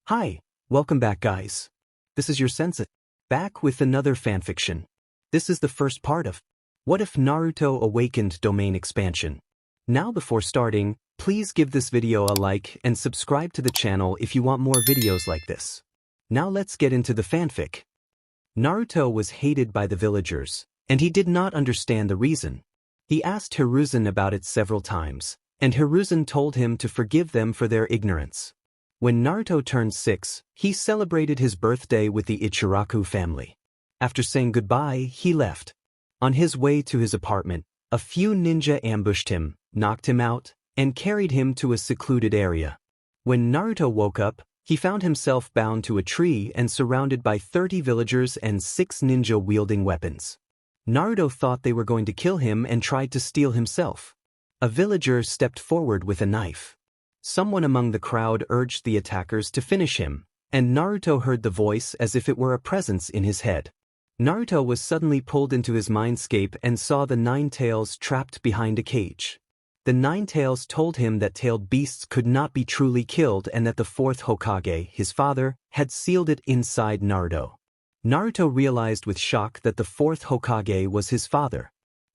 Hi, welcome back guys. This is your Sensei, back with another fanfiction. This is the first part of What If Naruto Awakened domain expansion. Now before starting, please give this video a like and subscribe to the channel if you want more videos like this. Now let's get into the fanfic. Naruto was hated by the villagers, and he did not understand the reason. He asked Hiruzen about it several times, and Hiruzen told him to forgive them for their ignorance. When Naruto turned 6, he celebrated his birthday with the Ichiraku family. After saying goodbye, he left. On his way to his apartment, a few ninja ambushed him, knocked him out, and carried him to a secluded area. When Naruto woke up, he found himself bound to a tree and surrounded by 30 villagers and 6 ninja wielding weapons. Naruto thought they were going to kill him and tried to steal himself. A villager stepped forward with a knife. Someone among the crowd urged the attackers to finish him, and Naruto heard the voice as if it were a presence in his head. Naruto was suddenly pulled into his mindscape and saw the 9 tails trapped behind a cage. The 9 tails told him that tailed beasts could not be truly killed and that the 4th Hokage, his father, had sealed it inside Naruto. Naruto realized with shock that the 4th Hokage was his father.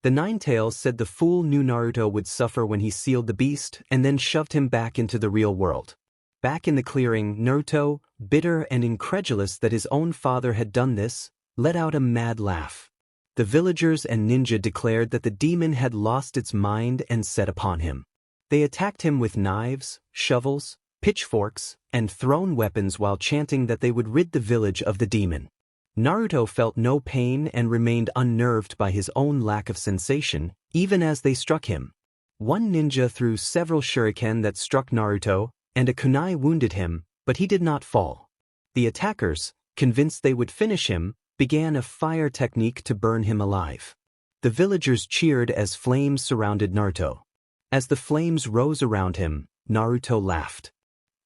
The 9 tails said the fool knew Naruto would suffer when he sealed the beast and then shoved him back into the real world. Back in the clearing, Naruto, bitter and incredulous that his own father had done this, let out a mad laugh. The villagers and ninja declared that the demon had lost its mind and set upon him. They attacked him with knives, shovels, pitchforks, and thrown weapons while chanting that they would rid the village of the demon. Naruto felt no pain and remained unnerved by his own lack of sensation, even as they struck him. One ninja threw several shuriken that struck Naruto, and a kunai wounded him, but he did not fall. The attackers, convinced they would finish him, began a fire technique to burn him alive. The villagers cheered as flames surrounded Naruto. As the flames rose around him, Naruto laughed.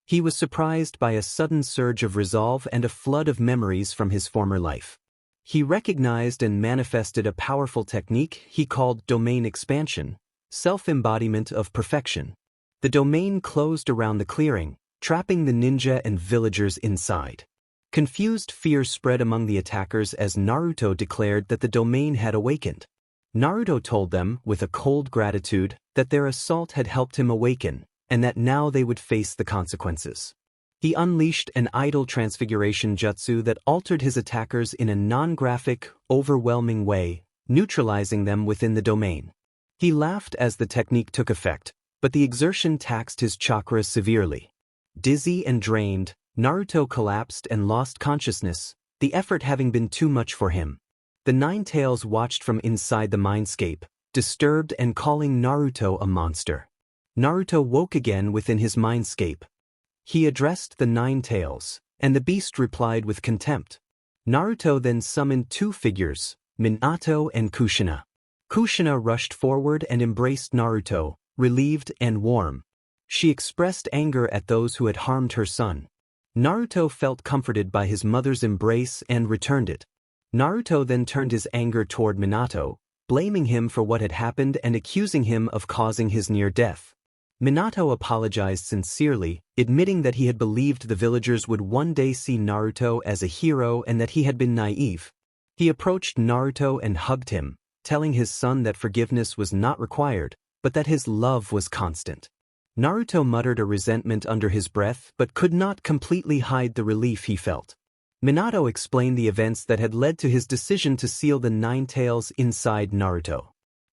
He was surprised by a sudden surge of resolve and a flood of memories from his former life. He recognized and manifested a powerful technique he called domain expansion, self-embodiment of perfection. The domain closed around the clearing, trapping the ninja and villagers inside. Confused fear spread among the attackers as Naruto declared that the domain had awakened. Naruto told them, with a cold gratitude, that their assault had helped him awaken, and that now they would face the consequences. He unleashed an idle transfiguration jutsu that altered his attackers in a non-graphic, overwhelming way, neutralizing them within the domain. He laughed as the technique took effect, but the exertion taxed his chakra severely. Dizzy and drained, Naruto collapsed and lost consciousness, the effort having been too much for him. The 9 tails watched from inside the mindscape, disturbed and calling Naruto a monster. Naruto woke again within his mindscape. He addressed the 9 tails, and the beast replied with contempt. Naruto then summoned 2 figures, Minato and Kushina. Kushina rushed forward and embraced Naruto, relieved and warm. She expressed anger at those who had harmed her son. Naruto felt comforted by his mother's embrace and returned it. Naruto then turned his anger toward Minato, blaming him for what had happened and accusing him of causing his near death. Minato apologized sincerely, admitting that he had believed the villagers would one day see Naruto as a hero and that he had been naive. He approached Naruto and hugged him, telling his son that forgiveness was not required, but that his love was constant. Naruto muttered a resentment under his breath but could not completely hide the relief he felt. Minato explained the events that had led to his decision to seal the 9 tails inside Naruto.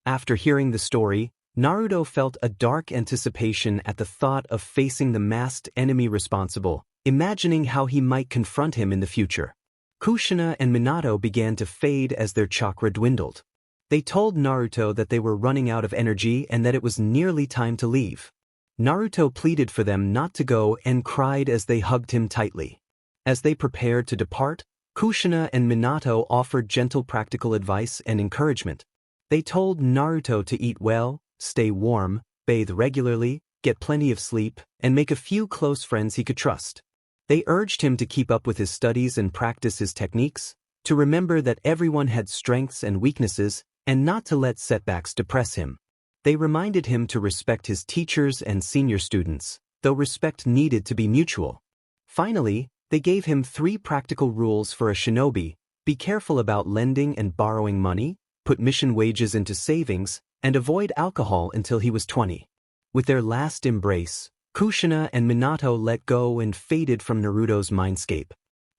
After hearing the story, Naruto felt a dark anticipation at the thought of facing the masked enemy responsible, imagining how he might confront him in the future. Kushina and Minato began to fade as their chakra dwindled. They told Naruto that they were running out of energy and that it was nearly time to leave. Naruto pleaded for them not to go and cried as they hugged him tightly. As they prepared to depart, Kushina and Minato offered gentle practical advice and encouragement. They told Naruto to eat well, stay warm, bathe regularly, get plenty of sleep, and make a few close friends he could trust. They urged him to keep up with his studies and practice his techniques, to remember that everyone had strengths and weaknesses, and not to let setbacks depress him. They reminded him to respect his teachers and senior students, though respect needed to be mutual. Finally, they gave him 3 practical rules for a shinobi: be careful about lending and borrowing money, put mission wages into savings, and avoid alcohol until he was 20. With their last embrace, Kushina and Minato let go and faded from Naruto's mindscape.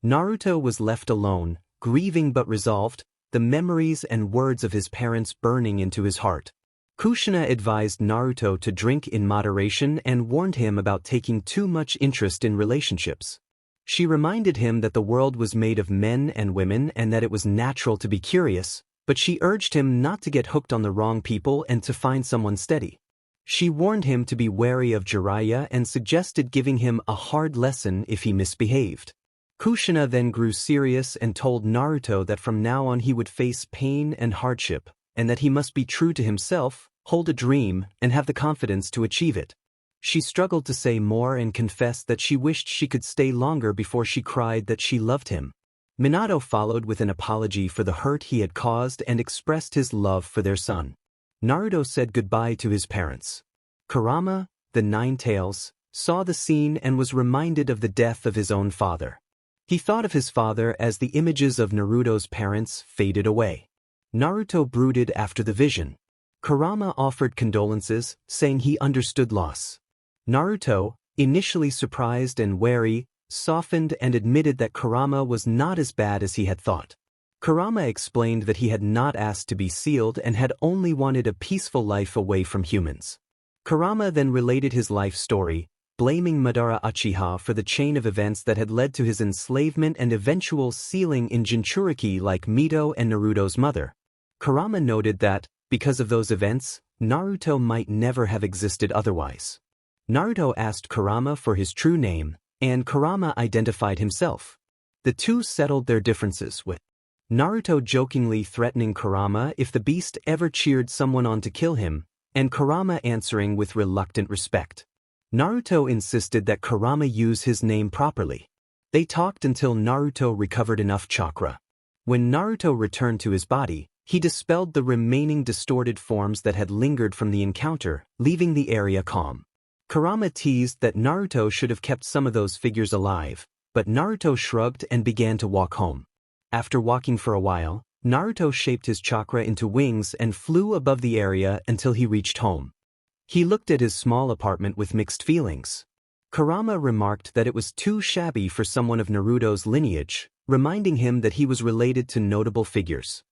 Naruto was left alone, grieving but resolved, the memories and words of his parents burning into his heart. Kushina advised Naruto to drink in moderation and warned him about taking too much interest in relationships. She reminded him that the world was made of men and women and that it was natural to be curious, but she urged him not to get hooked on the wrong people and to find someone steady. She warned him to be wary of Jiraiya and suggested giving him a hard lesson if he misbehaved. Kushina then grew serious and told Naruto that from now on he would face pain and hardship, and that he must be true to himself, hold a dream, and have the confidence to achieve it. She struggled to say more and confessed that she wished she could stay longer before she cried that she loved him. Minato followed with an apology for the hurt he had caused and expressed his love for their son. Naruto said goodbye to his parents. Kurama, the Nine Tails, saw the scene and was reminded of the death of his own father. He thought of his father as the images of Naruto's parents faded away. Naruto brooded after the vision. Kurama offered condolences, saying he understood loss. Naruto, initially surprised and wary, softened and admitted that Kurama was not as bad as he had thought. Kurama explained that he had not asked to be sealed and had only wanted a peaceful life away from humans. Kurama then related his life story, blaming Madara Uchiha for the chain of events that had led to his enslavement and eventual sealing in Jinchuriki like Mito and Naruto's mother. Kurama noted that, because of those events, Naruto might never have existed otherwise. Naruto asked Kurama for his true name, and Kurama identified himself. The two settled their differences with Naruto jokingly threatening Kurama if the beast ever cheered someone on to kill him, and Kurama answering with reluctant respect. Naruto insisted that Kurama use his name properly. They talked until Naruto recovered enough chakra. When Naruto returned to his body, he dispelled the remaining distorted forms that had lingered from the encounter, leaving the area calm. Kurama teased that Naruto should have kept some of those figures alive, but Naruto shrugged and began to walk home. After walking for a while, Naruto shaped his chakra into wings and flew above the area until he reached home. He looked at his small apartment with mixed feelings. Kurama remarked that it was too shabby for someone of Naruto's lineage, reminding him that he was related to notable figures.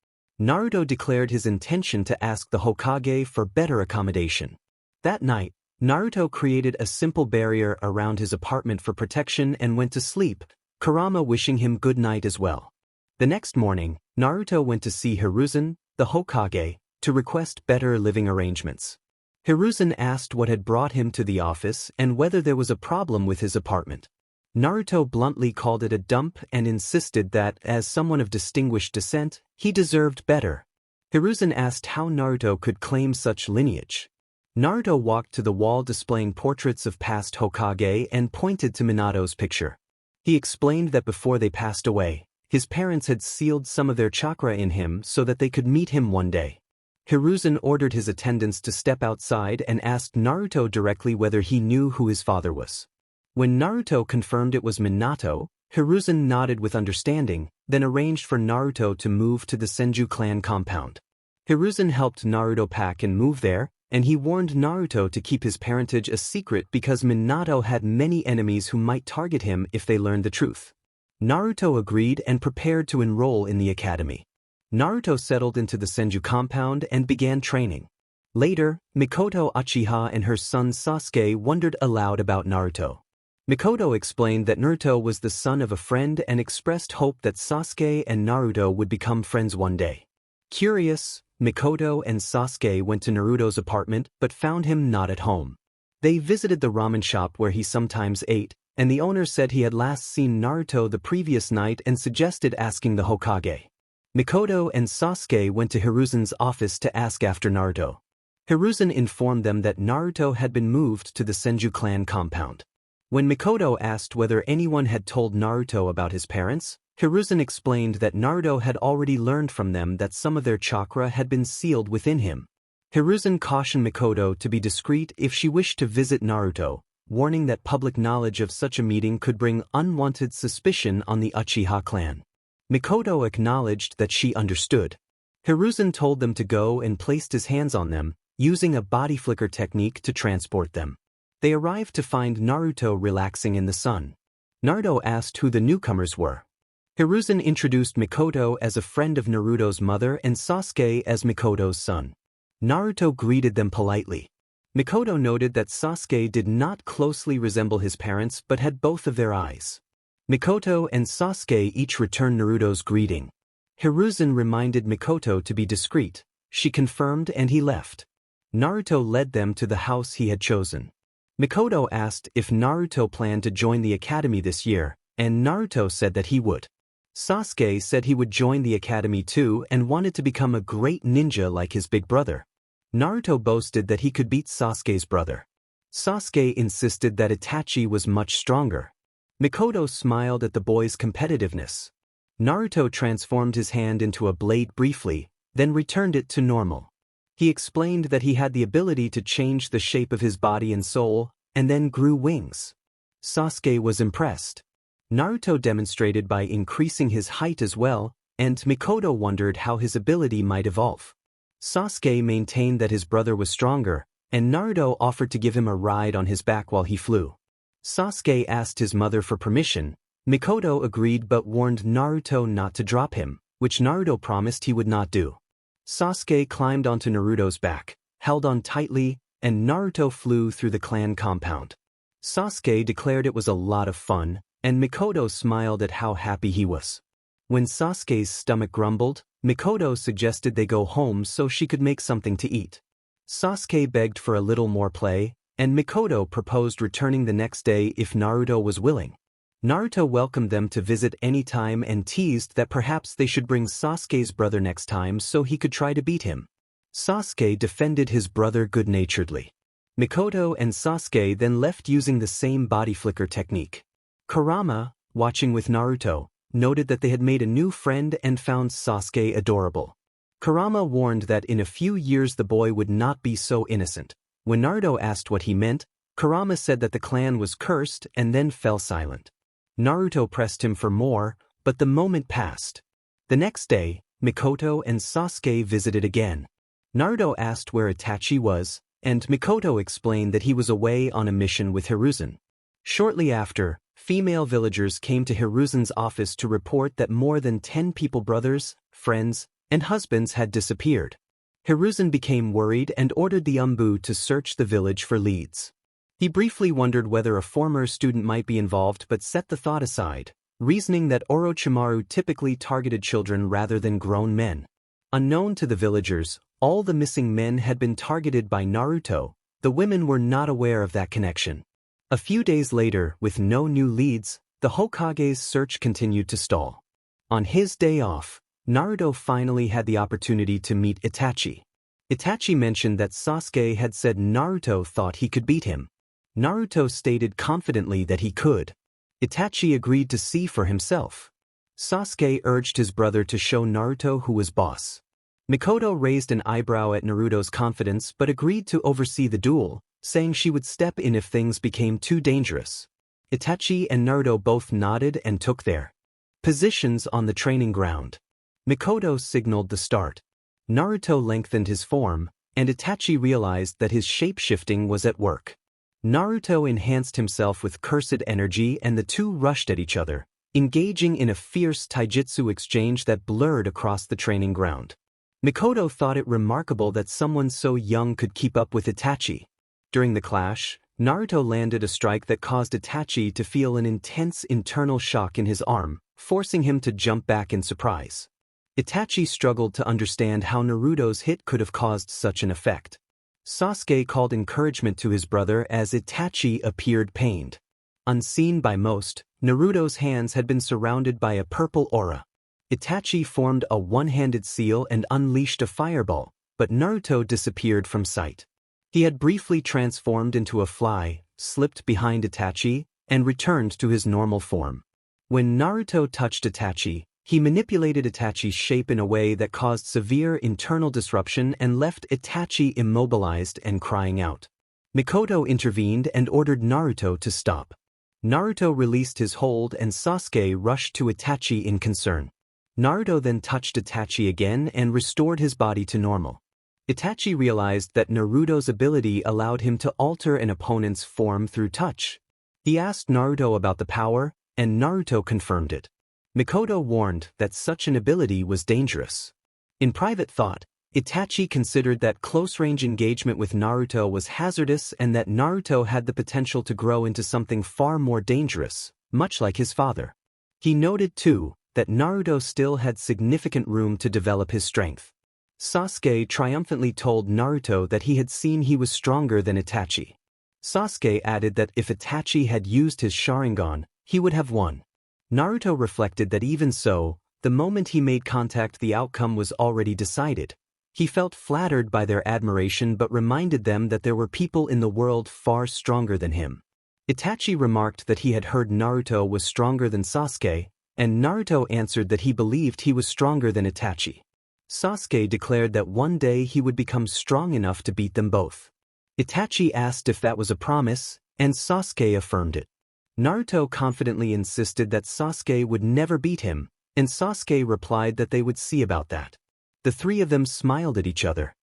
Naruto declared his intention to ask the Hokage for better accommodation. That night, Naruto created a simple barrier around his apartment for protection and went to sleep, Kurama wishing him good night as well. The next morning, Naruto went to see Hiruzen, the Hokage, to request better living arrangements. Hiruzen asked what had brought him to the office and whether there was a problem with his apartment. Naruto bluntly called it a dump and insisted that, as someone of distinguished descent, he deserved better. Hiruzen asked how Naruto could claim such lineage. Naruto walked to the wall displaying portraits of past Hokage and pointed to Minato's picture. He explained that before they passed away, his parents had sealed some of their chakra in him so that they could meet him one day. Hiruzen ordered his attendants to step outside and asked Naruto directly whether he knew who his father was. When Naruto confirmed it was Minato, Hiruzen nodded with understanding, then arranged for Naruto to move to the Senju clan compound. Hiruzen helped Naruto pack and move there, and he warned Naruto to keep his parentage a secret because Minato had many enemies who might target him if they learned the truth. Naruto agreed and prepared to enroll in the academy. Naruto settled into the Senju compound and began training. Later, Mikoto Uchiha and her son Sasuke wondered aloud about Naruto. Mikoto explained that Naruto was the son of a friend and expressed hope that Sasuke and Naruto would become friends one day. Curious, Mikoto and Sasuke went to Naruto's apartment but found him not at home. They visited the ramen shop where he sometimes ate, and the owner said he had last seen Naruto the previous night and suggested asking the Hokage. Mikoto and Sasuke went to Hiruzen's office to ask after Naruto. Hiruzen informed them that Naruto had been moved to the Senju clan compound. When Mikoto asked whether anyone had told Naruto about his parents, Hiruzen explained that Naruto had already learned from them that some of their chakra had been sealed within him. Hiruzen cautioned Mikoto to be discreet if she wished to visit Naruto, warning that public knowledge of such a meeting could bring unwanted suspicion on the Uchiha clan. Mikoto acknowledged that she understood. Hiruzen told them to go and placed his hands on them, using a body flicker technique to transport them. They arrived to find Naruto relaxing in the sun. Naruto asked who the newcomers were. Hiruzen introduced Mikoto as a friend of Naruto's mother and Sasuke as Mikoto's son. Naruto greeted them politely. Mikoto noted that Sasuke did not closely resemble his parents but had both of their eyes. Mikoto and Sasuke each returned Naruto's greeting. Hiruzen reminded Mikoto to be discreet. She confirmed and he left. Naruto led them to the house he had chosen. Mikoto asked if Naruto planned to join the academy this year, and Naruto said that he would. Sasuke said he would join the academy too and wanted to become a great ninja like his big brother. Naruto boasted that he could beat Sasuke's brother. Sasuke insisted that Itachi was much stronger. Mikoto smiled at the boy's competitiveness. Naruto transformed his hand into a blade briefly, then returned it to normal. He explained that he had the ability to change the shape of his body and soul, and then grew wings. Sasuke was impressed. Naruto demonstrated by increasing his height as well, and Mikoto wondered how his ability might evolve. Sasuke maintained that his brother was stronger, and Naruto offered to give him a ride on his back while he flew. Sasuke asked his mother for permission. Mikoto agreed but warned Naruto not to drop him, which Naruto promised he would not do. Sasuke climbed onto Naruto's back, held on tightly, and Naruto flew through the clan compound. Sasuke declared it was a lot of fun, and Mikoto smiled at how happy he was. When Sasuke's stomach grumbled, Mikoto suggested they go home so she could make something to eat. Sasuke begged for a little more play, and Mikoto proposed returning the next day if Naruto was willing. Naruto welcomed them to visit any time and teased that perhaps they should bring Sasuke's brother next time so he could try to beat him. Sasuke defended his brother good-naturedly. Mikoto and Sasuke then left using the same body flicker technique. Kurama, watching with Naruto, noted that they had made a new friend and found Sasuke adorable. Kurama warned that in a few years the boy would not be so innocent. When Naruto asked what he meant, Kurama said that the clan was cursed and then fell silent. Naruto pressed him for more, but the moment passed. The next day, Mikoto and Sasuke visited again. Naruto asked where Itachi was, and Mikoto explained that he was away on a mission with Hiruzen. Shortly after, female villagers came to Hiruzen's office to report that more than 10 people, brothers, friends, and husbands had disappeared. Hiruzen became worried and ordered the Umbu to search the village for leads. He briefly wondered whether a former student might be involved but set the thought aside, reasoning that Orochimaru typically targeted children rather than grown men. Unknown to the villagers, all the missing men had been targeted by Naruto. The women were not aware of that connection. A few days later, with no new leads, the Hokage's search continued to stall. On his day off, Naruto finally had the opportunity to meet Itachi. Itachi mentioned that Sasuke had said Naruto thought he could beat him. Naruto stated confidently that he could. Itachi agreed to see for himself. Sasuke urged his brother to show Naruto who was boss. Mikoto raised an eyebrow at Naruto's confidence but agreed to oversee the duel, saying she would step in if things became too dangerous. Itachi and Naruto both nodded and took their positions on the training ground. Mikoto signaled the start. Naruto lengthened his form, and Itachi realized that his shape-shifting was at work. Naruto enhanced himself with cursed energy and the two rushed at each other, engaging in a fierce taijutsu exchange that blurred across the training ground. Mikoto thought it remarkable that someone so young could keep up with Itachi. During the clash, Naruto landed a strike that caused Itachi to feel an intense internal shock in his arm, forcing him to jump back in surprise. Itachi struggled to understand how Naruto's hit could have caused such an effect. Sasuke called encouragement to his brother as Itachi appeared pained. Unseen by most, Naruto's hands had been surrounded by a purple aura. Itachi formed a one-handed seal and unleashed a fireball, but Naruto disappeared from sight. He had briefly transformed into a fly, slipped behind Itachi, and returned to his normal form. When Naruto touched Itachi, he manipulated Itachi's shape in a way that caused severe internal disruption and left Itachi immobilized and crying out. Mikoto intervened and ordered Naruto to stop. Naruto released his hold and Sasuke rushed to Itachi in concern. Naruto then touched Itachi again and restored his body to normal. Itachi realized that Naruto's ability allowed him to alter an opponent's form through touch. He asked Naruto about the power, and Naruto confirmed it. Mikoto warned that such an ability was dangerous. In private thought, Itachi considered that close-range engagement with Naruto was hazardous and that Naruto had the potential to grow into something far more dangerous, much like his father. He noted, too, that Naruto still had significant room to develop his strength. Sasuke triumphantly told Naruto that he had seen he was stronger than Itachi. Sasuke added that if Itachi had used his Sharingan, he would have won. Naruto reflected that even so, the moment he made contact the outcome was already decided. He felt flattered by their admiration but reminded them that there were people in the world far stronger than him. Itachi remarked that he had heard Naruto was stronger than Sasuke, and Naruto answered that he believed he was stronger than Itachi. Sasuke declared that one day he would become strong enough to beat them both. Itachi asked if that was a promise, and Sasuke affirmed it. Naruto confidently insisted that Sasuke would never beat him, and Sasuke replied that they would see about that. The three of them smiled at each other.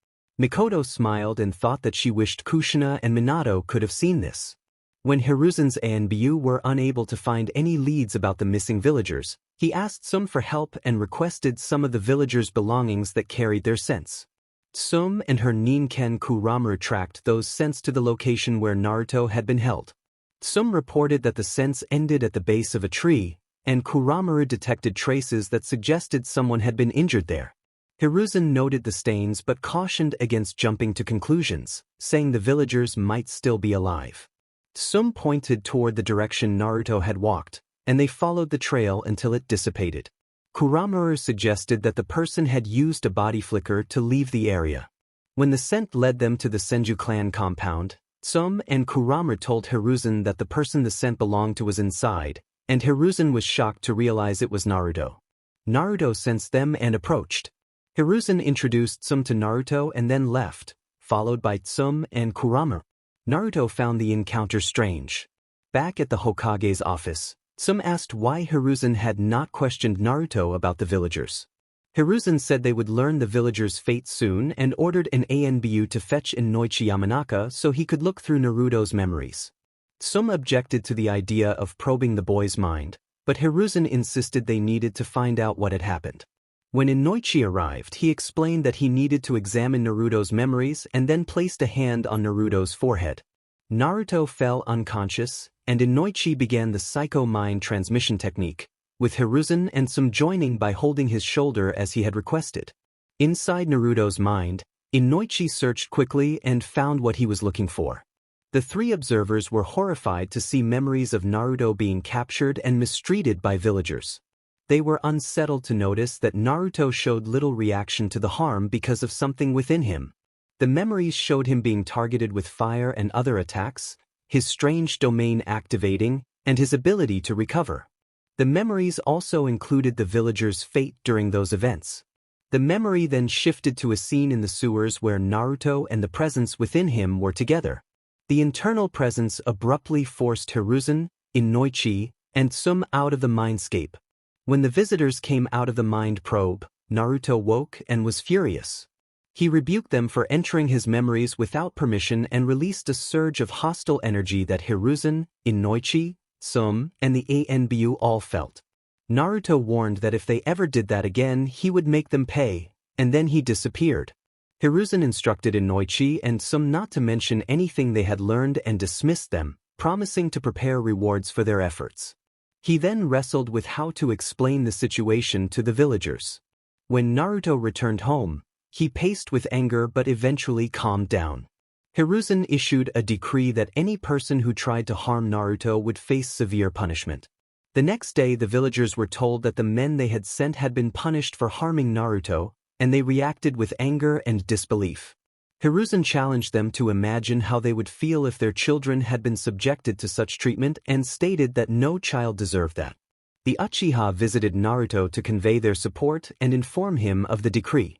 Mikoto smiled and thought that she wished Kushina and Minato could have seen this. When Hiruzen's ANBU were unable to find any leads about the missing villagers, he asked Sum for help and requested some of the villagers' belongings that carried their scents. Sum and her Ninken Kuramaru tracked those scents to the location where Naruto had been held. Sum reported that the scents ended at the base of a tree, and Kuramaru detected traces that suggested someone had been injured there. Hiruzen noted the stains but cautioned against jumping to conclusions, saying the villagers might still be alive. Sum pointed toward the direction Naruto had walked, and they followed the trail until it dissipated. Kuramaru suggested that the person had used a body flicker to leave the area. When the scent led them to the Senju clan compound, Sum and Kuramaru told Hiruzen that the person the scent belonged to was inside, and Hiruzen was shocked to realize it was Naruto. Naruto sensed them and approached. Hiruzen introduced Sum to Naruto and then left, followed by Sum and Kuramaru. Naruto found the encounter strange. Back at the Hokage's office, Sum asked why Hiruzen had not questioned Naruto about the villagers. Hiruzen said they would learn the villagers' fate soon and ordered an ANBU to fetch Inoichi Yamanaka so he could look through Naruto's memories. Sum objected to the idea of probing the boy's mind, but Hiruzen insisted they needed to find out what had happened. When Inoichi arrived, he explained that he needed to examine Naruto's memories and then placed a hand on Naruto's forehead. Naruto fell unconscious, and Inoichi began the Psycho Mind transmission technique, with Hiruzen and Sum joining by holding his shoulder as he had requested. Inside Naruto's mind, Inoichi searched quickly and found what he was looking for. The three observers were horrified to see memories of Naruto being captured and mistreated by villagers. They were unsettled to notice that Naruto showed little reaction to the harm because of something within him. The memories showed him being targeted with fire and other attacks, his strange domain activating, and his ability to recover. The memories also included the villagers' fate during those events. The memory then shifted to a scene in the sewers where Naruto and the presence within him were together. The internal presence abruptly forced Hiruzen, Inoichi, and Sum out of the mindscape. When the visitors came out of the mind probe, Naruto woke and was furious. He rebuked them for entering his memories without permission and released a surge of hostile energy that Hiruzen, Inoichi, Sum, and the ANBU all felt. Naruto warned that if they ever did that again, he would make them pay, and then he disappeared. Hiruzen instructed Inoichi and Sum not to mention anything they had learned and dismissed them, promising to prepare rewards for their efforts. He then wrestled with how to explain the situation to the villagers. When Naruto returned home, he paced with anger but eventually calmed down. Hiruzen issued a decree that any person who tried to harm Naruto would face severe punishment. The next day the villagers were told that the men they had sent had been punished for harming Naruto, and they reacted with anger and disbelief. Hiruzen challenged them to imagine how they would feel if their children had been subjected to such treatment and stated that no child deserved that. The Uchiha visited Naruto to convey their support and inform him of the decree.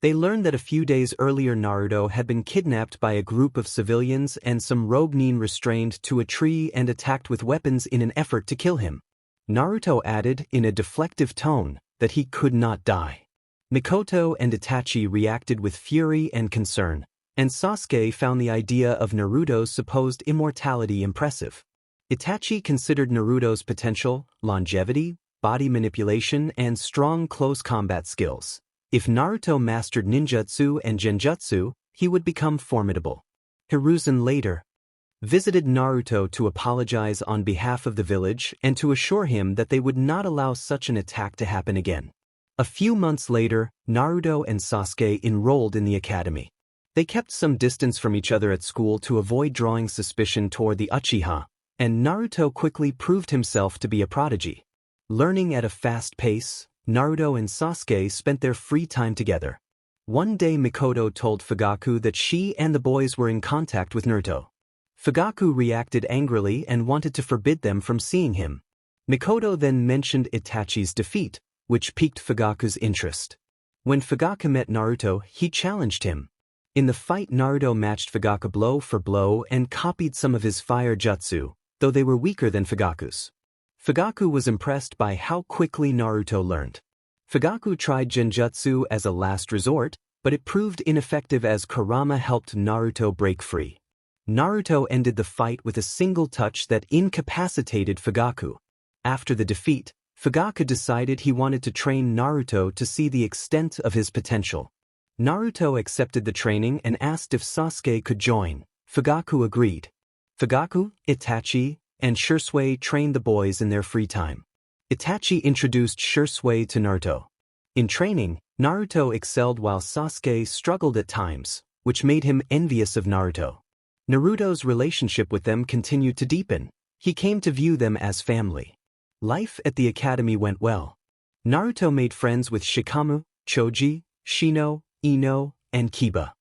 They learned that a few days earlier Naruto had been kidnapped by a group of civilians and some rogue-nin restrained to a tree and attacked with weapons in an effort to kill him. Naruto added, in a deflective tone, that he could not die. Mikoto and Itachi reacted with fury and concern, and Sasuke found the idea of Naruto's supposed immortality impressive. Itachi considered Naruto's potential, longevity, body manipulation, and strong close combat skills. If Naruto mastered ninjutsu and genjutsu, he would become formidable. Hiruzen later visited Naruto to apologize on behalf of the village and to assure him that they would not allow such an attack to happen again. A few months later, Naruto and Sasuke enrolled in the academy. They kept some distance from each other at school to avoid drawing suspicion toward the Uchiha, and Naruto quickly proved himself to be a prodigy. Learning at a fast pace, Naruto and Sasuke spent their free time together. One day Mikoto told Fugaku that she and the boys were in contact with Naruto. Fugaku reacted angrily and wanted to forbid them from seeing him. Mikoto then mentioned Itachi's defeat, which piqued Fugaku's interest. When Fugaku met Naruto, he challenged him. In the fight, Naruto matched Fugaku blow for blow and copied some of his fire jutsu, though they were weaker than Fugaku's. Fugaku was impressed by how quickly Naruto learned. Fugaku tried genjutsu as a last resort, but it proved ineffective as Kurama helped Naruto break free. Naruto ended the fight with a single touch that incapacitated Fugaku. After the defeat, Fugaku decided he wanted to train Naruto to see the extent of his potential. Naruto accepted the training and asked if Sasuke could join. Fugaku agreed. Fugaku, Itachi, and Shisui trained the boys in their free time. Itachi introduced Shisui to Naruto. In training, Naruto excelled while Sasuke struggled at times, which made him envious of Naruto. Naruto's relationship with them continued to deepen. He came to view them as family. Life at the academy went well. Naruto made friends with Shikamu, Choji, Shino, Ino, and Kiba.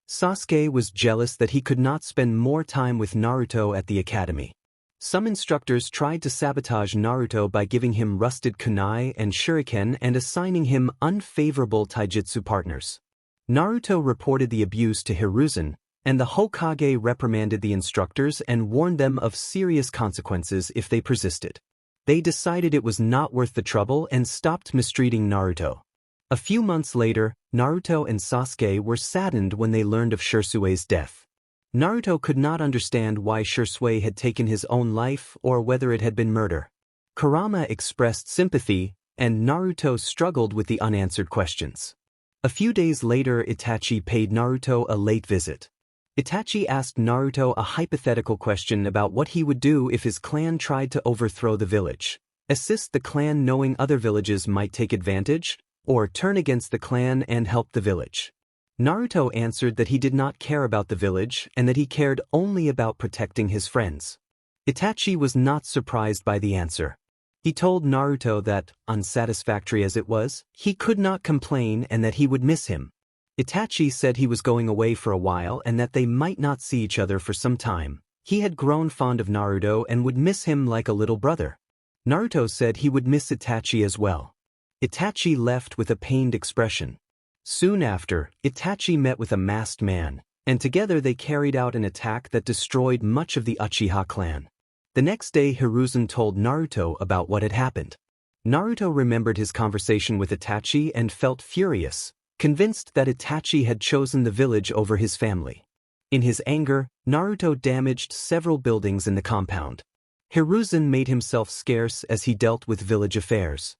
Sasuke was jealous that he could not spend more time with Naruto at the academy. Some instructors tried to sabotage Naruto by giving him rusted kunai and shuriken and assigning him unfavorable taijutsu partners. Naruto reported the abuse to Hiruzen, and the Hokage reprimanded the instructors and warned them of serious consequences if they persisted. They decided it was not worth the trouble and stopped mistreating Naruto. A few months later, Naruto and Sasuke were saddened when they learned of Shisui's death. Naruto could not understand why Shisui had taken his own life or whether it had been murder. Kurama expressed sympathy, and Naruto struggled with the unanswered questions. A few days later, Itachi paid Naruto a late visit. Itachi asked Naruto a hypothetical question about what he would do if his clan tried to overthrow the village. Assist the clan knowing other villages might take advantage, or turn against the clan and help the village. Naruto answered that he did not care about the village and that he cared only about protecting his friends. Itachi was not surprised by the answer. He told Naruto that, unsatisfactory as it was, he could not complain and that he would miss him. Itachi said he was going away for a while and that they might not see each other for some time. He had grown fond of Naruto and would miss him like a little brother. Naruto said he would miss Itachi as well. Itachi left with a pained expression. Soon after, Itachi met with a masked man, and together they carried out an attack that destroyed much of the Uchiha clan. The next day Hiruzen told Naruto about what had happened. Naruto remembered his conversation with Itachi and felt furious, convinced that Itachi had chosen the village over his family. In his anger, Naruto damaged several buildings in the compound. Hiruzen made himself scarce as he dealt with village affairs.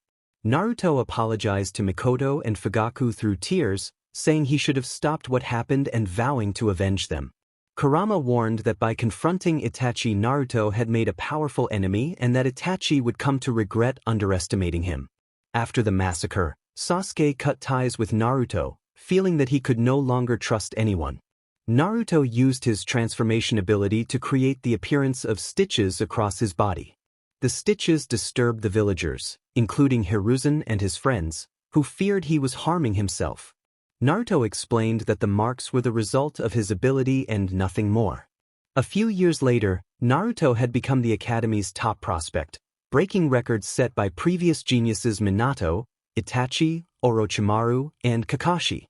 Naruto apologized to Mikoto and Fugaku through tears, saying he should have stopped what happened and vowing to avenge them. Kurama warned that by confronting Itachi, Naruto had made a powerful enemy and that Itachi would come to regret underestimating him. After the massacre, Sasuke cut ties with Naruto, feeling that he could no longer trust anyone. Naruto used his transformation ability to create the appearance of stitches across his body. The stitches disturbed the villagers, including Hiruzen and his friends, who feared he was harming himself. Naruto explained that the marks were the result of his ability and nothing more. A few years later, Naruto had become the Academy's top prospect, breaking records set by previous geniuses Minato, Itachi, Orochimaru, and Kakashi.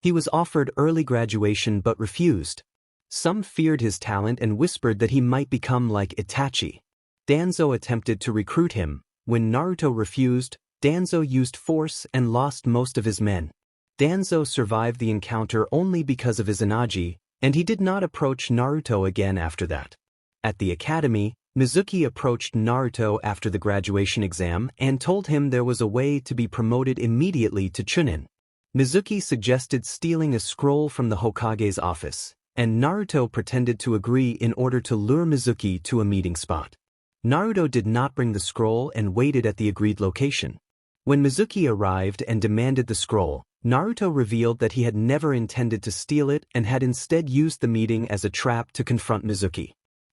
He was offered early graduation but refused. Some feared his talent and whispered that he might become like Itachi. Danzo attempted to recruit him. When Naruto refused, Danzo used force and lost most of his men. Danzo survived the encounter only because of his Izanagi, and he did not approach Naruto again after that. At the academy, Mizuki approached Naruto after the graduation exam and told him there was a way to be promoted immediately to Chunin. Mizuki suggested stealing a scroll from the Hokage's office, and Naruto pretended to agree in order to lure Mizuki to a meeting spot. Naruto did not bring the scroll and waited at the agreed location. When Mizuki arrived and demanded the scroll, Naruto revealed that he had never intended to steal it and had instead used the meeting as a trap to confront Mizuki.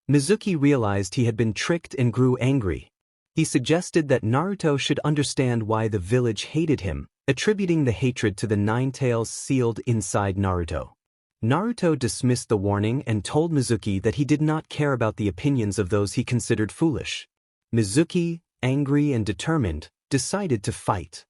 Mizuki realized he had been tricked and grew angry. He suggested that Naruto should understand why the village hated him, attributing the hatred to the 9 tails sealed inside Naruto. Naruto dismissed the warning and told Mizuki that he did not care about the opinions of those he considered foolish. Mizuki, angry and determined, decided to fight.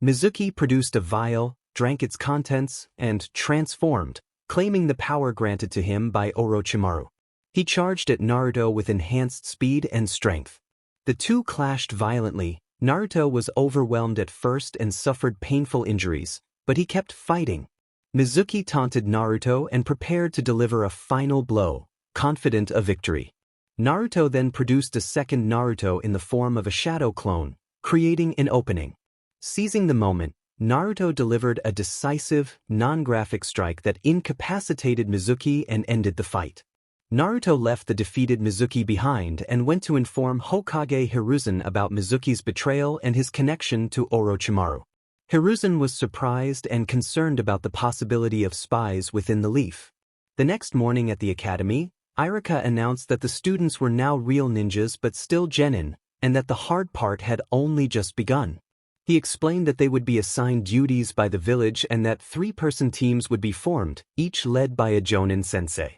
Mizuki produced a vial, drank its contents, and transformed, claiming the power granted to him by Orochimaru. He charged at Naruto with enhanced speed and strength. The two clashed violently. Naruto was overwhelmed at first and suffered painful injuries, but he kept fighting. Mizuki taunted Naruto and prepared to deliver a final blow, confident of victory. Naruto then produced a second Naruto in the form of a shadow clone, creating an opening. Seizing the moment, Naruto delivered a decisive, non-graphic strike that incapacitated Mizuki and ended the fight. Naruto left the defeated Mizuki behind and went to inform Hokage Hiruzen about Mizuki's betrayal and his connection to Orochimaru. Hiruzen was surprised and concerned about the possibility of spies within the leaf. The next morning at the academy, Irika announced that the students were now real ninjas but still genin, and that the hard part had only just begun. He explained that they would be assigned duties by the village and that 3-person teams would be formed, each led by a Jonin sensei.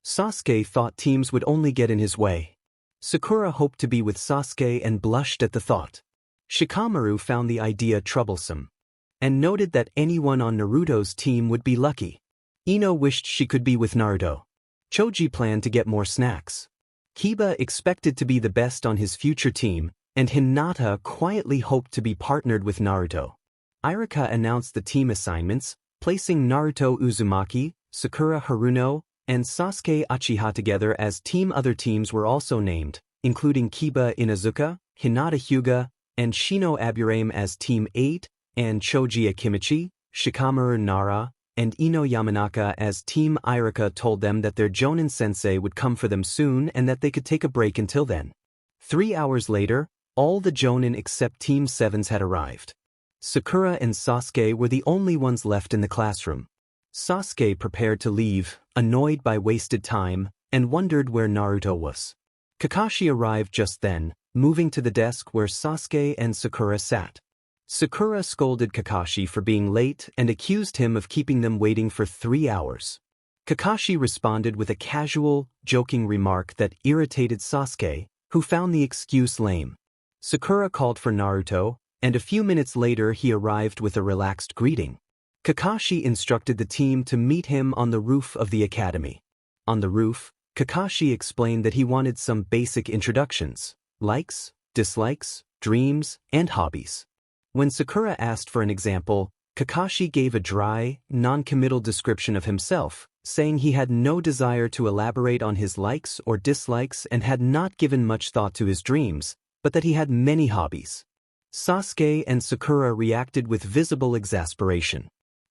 Sasuke thought teams would only get in his way. Sakura hoped to be with Sasuke and blushed at the thought. Shikamaru found the idea troublesome, and noted that anyone on Naruto's team would be lucky. Ino wished she could be with Naruto. Choji planned to get more snacks. Kiba expected to be the best on his future team, and Hinata quietly hoped to be partnered with Naruto. Irika announced the team assignments, placing Naruto Uzumaki, Sakura Haruno, and Sasuke Uchiha together as team. Other teams were also named, including Kiba Inuzuka, Hinata Hyuga, and Shino Aburame as Team 8, and Choji Akimichi, Shikamaru Nara, and Ino Yamanaka as Team. Irika told them that their Jonin sensei would come for them soon and that they could take a break until then. 3 hours later, all the Jonin except Team 7s had arrived. Sakura and Sasuke were the only ones left in the classroom. Sasuke prepared to leave, annoyed by wasted time, and wondered where Naruto was. Kakashi arrived just then, moving to the desk where Sasuke and Sakura sat. Sakura scolded Kakashi for being late and accused him of keeping them waiting for 3 hours. Kakashi responded with a casual, joking remark that irritated Sasuke, who found the excuse lame. Sakura called for Naruto, and a few minutes later he arrived with a relaxed greeting. Kakashi instructed the team to meet him on the roof of the academy. On the roof, Kakashi explained that he wanted some basic introductions: likes, dislikes, dreams, and hobbies. When Sakura asked for an example, Kakashi gave a dry, non-committal description of himself, saying he had no desire to elaborate on his likes or dislikes and had not given much thought to his dreams, but that he had many hobbies. Sasuke and Sakura reacted with visible exasperation.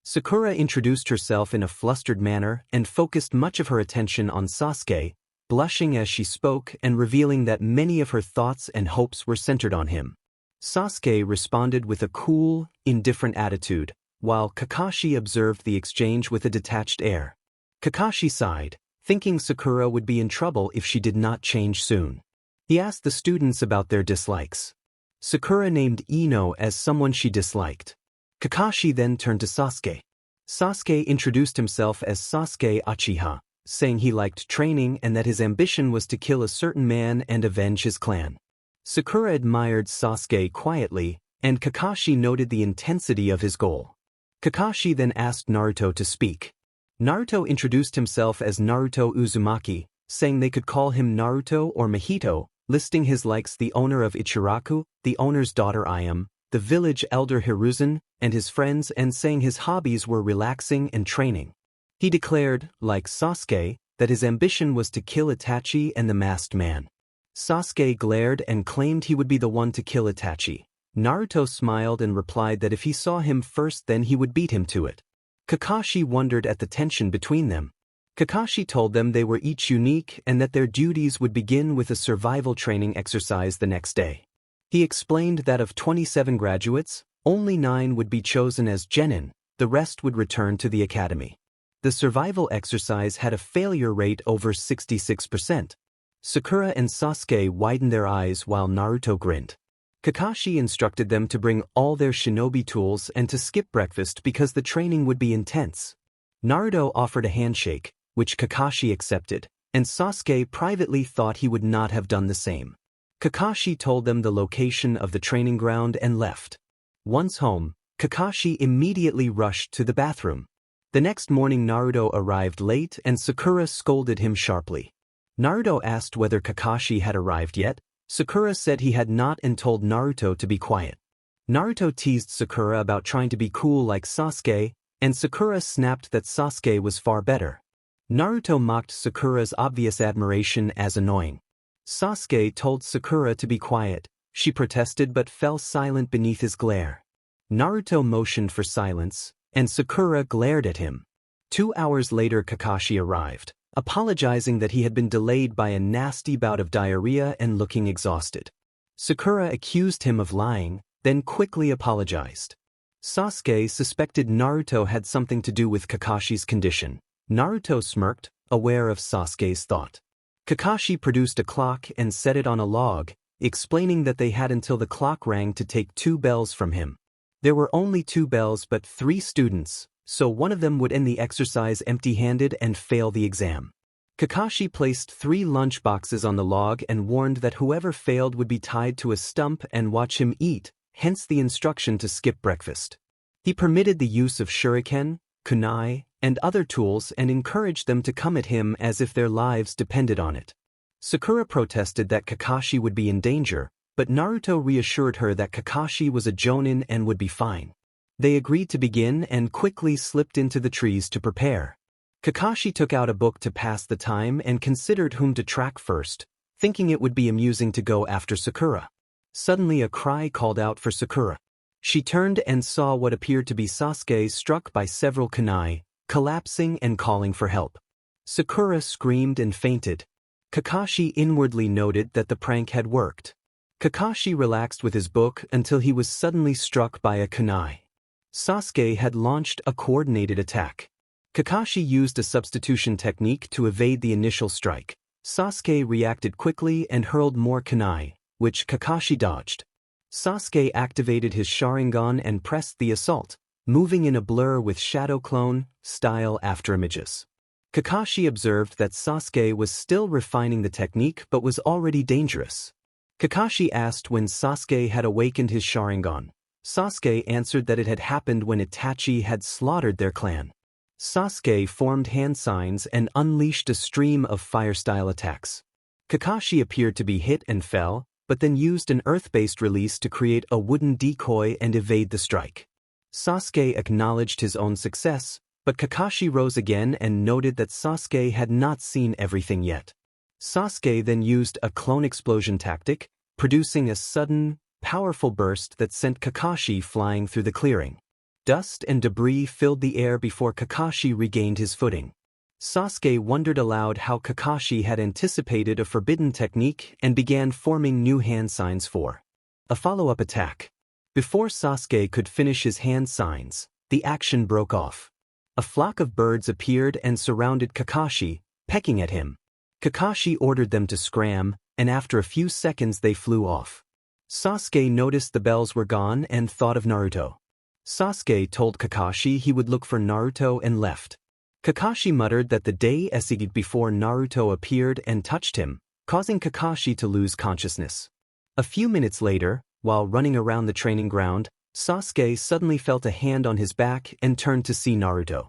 Sakura introduced herself in a flustered manner and focused much of her attention on Sasuke, blushing as she spoke and revealing that many of her thoughts and hopes were centered on him. Sasuke responded with a cool, indifferent attitude, while Kakashi observed the exchange with a detached air. Kakashi sighed, thinking Sakura would be in trouble if she did not change soon. He asked the students about their dislikes. Sakura named Ino as someone she disliked. Kakashi then turned to Sasuke. Sasuke introduced himself as Sasuke Uchiha, saying he liked training and that his ambition was to kill a certain man and avenge his clan. Sakura admired Sasuke quietly, and Kakashi noted the intensity of his goal. Kakashi then asked Naruto to speak. Naruto introduced himself as Naruto Uzumaki, saying they could call him Naruto or Mahito, listing his likes: the owner of Ichiraku, the owner's daughter I am, the village elder Hiruzen, and his friends, and saying his hobbies were relaxing and training. He declared, like Sasuke, that his ambition was to kill Itachi and the masked man. Sasuke glared and claimed he would be the one to kill Itachi. Naruto smiled and replied that if he saw him first then he would beat him to it. Kakashi wondered at the tension between them. Kakashi told them they were each unique and that their duties would begin with a survival training exercise the next day. He explained that of 27 graduates, only 9 would be chosen as genin, the rest would return to the academy. The survival exercise had a failure rate over 66%. Sakura and Sasuke widened their eyes while Naruto grinned. Kakashi instructed them to bring all their shinobi tools and to skip breakfast because the training would be intense. Naruto offered a handshake, which Kakashi accepted, and Sasuke privately thought he would not have done the same. Kakashi told them the location of the training ground and left. Once home, Kakashi immediately rushed to the bathroom. The next morning Naruto arrived late and Sakura scolded him sharply. Naruto asked whether Kakashi had arrived yet. Sakura said he had not and told Naruto to be quiet. Naruto teased Sakura about trying to be cool like Sasuke, and Sakura snapped that Sasuke was far better. Naruto mocked Sakura's obvious admiration as annoying. Sasuke told Sakura to be quiet. She protested but fell silent beneath his glare. Naruto motioned for silence, and Sakura glared at him. 2 hours later Kakashi arrived, apologizing that he had been delayed by a nasty bout of diarrhea and looking exhausted. Sakura accused him of lying, then quickly apologized. Sasuke suspected Naruto had something to do with Kakashi's condition. Naruto smirked, aware of Sasuke's thought. Kakashi produced a clock and set it on a log, explaining that they had until the clock rang to take 2 bells from him. There were only 2 bells but 3 students, so one of them would end the exercise empty-handed and fail the exam. Kakashi placed 3 lunch boxes on the log and warned that whoever failed would be tied to a stump and watch him eat, hence the instruction to skip breakfast. He permitted the use of shuriken, kunai, and other tools and encouraged them to come at him as if their lives depended on it. Sakura protested that Kakashi would be in danger, but Naruto reassured her that Kakashi was a jonin and would be fine. They agreed to begin and quickly slipped into the trees to prepare. Kakashi took out a book to pass the time and considered whom to track first, thinking it would be amusing to go after Sakura. Suddenly a cry called out for Sakura. She turned and saw what appeared to be Sasuke struck by several kunai, collapsing and calling for help. Sakura screamed and fainted. Kakashi inwardly noted that the prank had worked. Kakashi relaxed with his book until he was suddenly struck by a kunai. Sasuke had launched a coordinated attack. Kakashi used a substitution technique to evade the initial strike. Sasuke reacted quickly and hurled more kunai, which Kakashi dodged. Sasuke activated his Sharingan and pressed the assault, moving in a blur with shadow clone style afterimages. Kakashi observed that Sasuke was still refining the technique but was already dangerous. Kakashi asked when Sasuke had awakened his Sharingan. Sasuke answered that it had happened when Itachi had slaughtered their clan. Sasuke formed hand signs and unleashed a stream of fire-style attacks. Kakashi appeared to be hit and fell, but then used an earth-based release to create a wooden decoy and evade the strike. Sasuke acknowledged his own success, but Kakashi rose again and noted that Sasuke had not seen everything yet. Sasuke then used a clone explosion tactic, producing a sudden, powerful burst that sent Kakashi flying through the clearing. Dust and debris filled the air before Kakashi regained his footing. Sasuke wondered aloud how Kakashi had anticipated a forbidden technique and began forming new hand signs for a follow-up attack. Before Sasuke could finish his hand signs, the action broke off. A flock of birds appeared and surrounded Kakashi, pecking at him. Kakashi ordered them to scram, and after a few seconds they flew off. Sasuke noticed the bells were gone and thought of Naruto. Sasuke told Kakashi he would look for Naruto and left. Kakashi muttered that the day escaped before Naruto appeared and touched him, causing Kakashi to lose consciousness. A few minutes later, while running around the training ground, Sasuke suddenly felt a hand on his back and turned to see Naruto.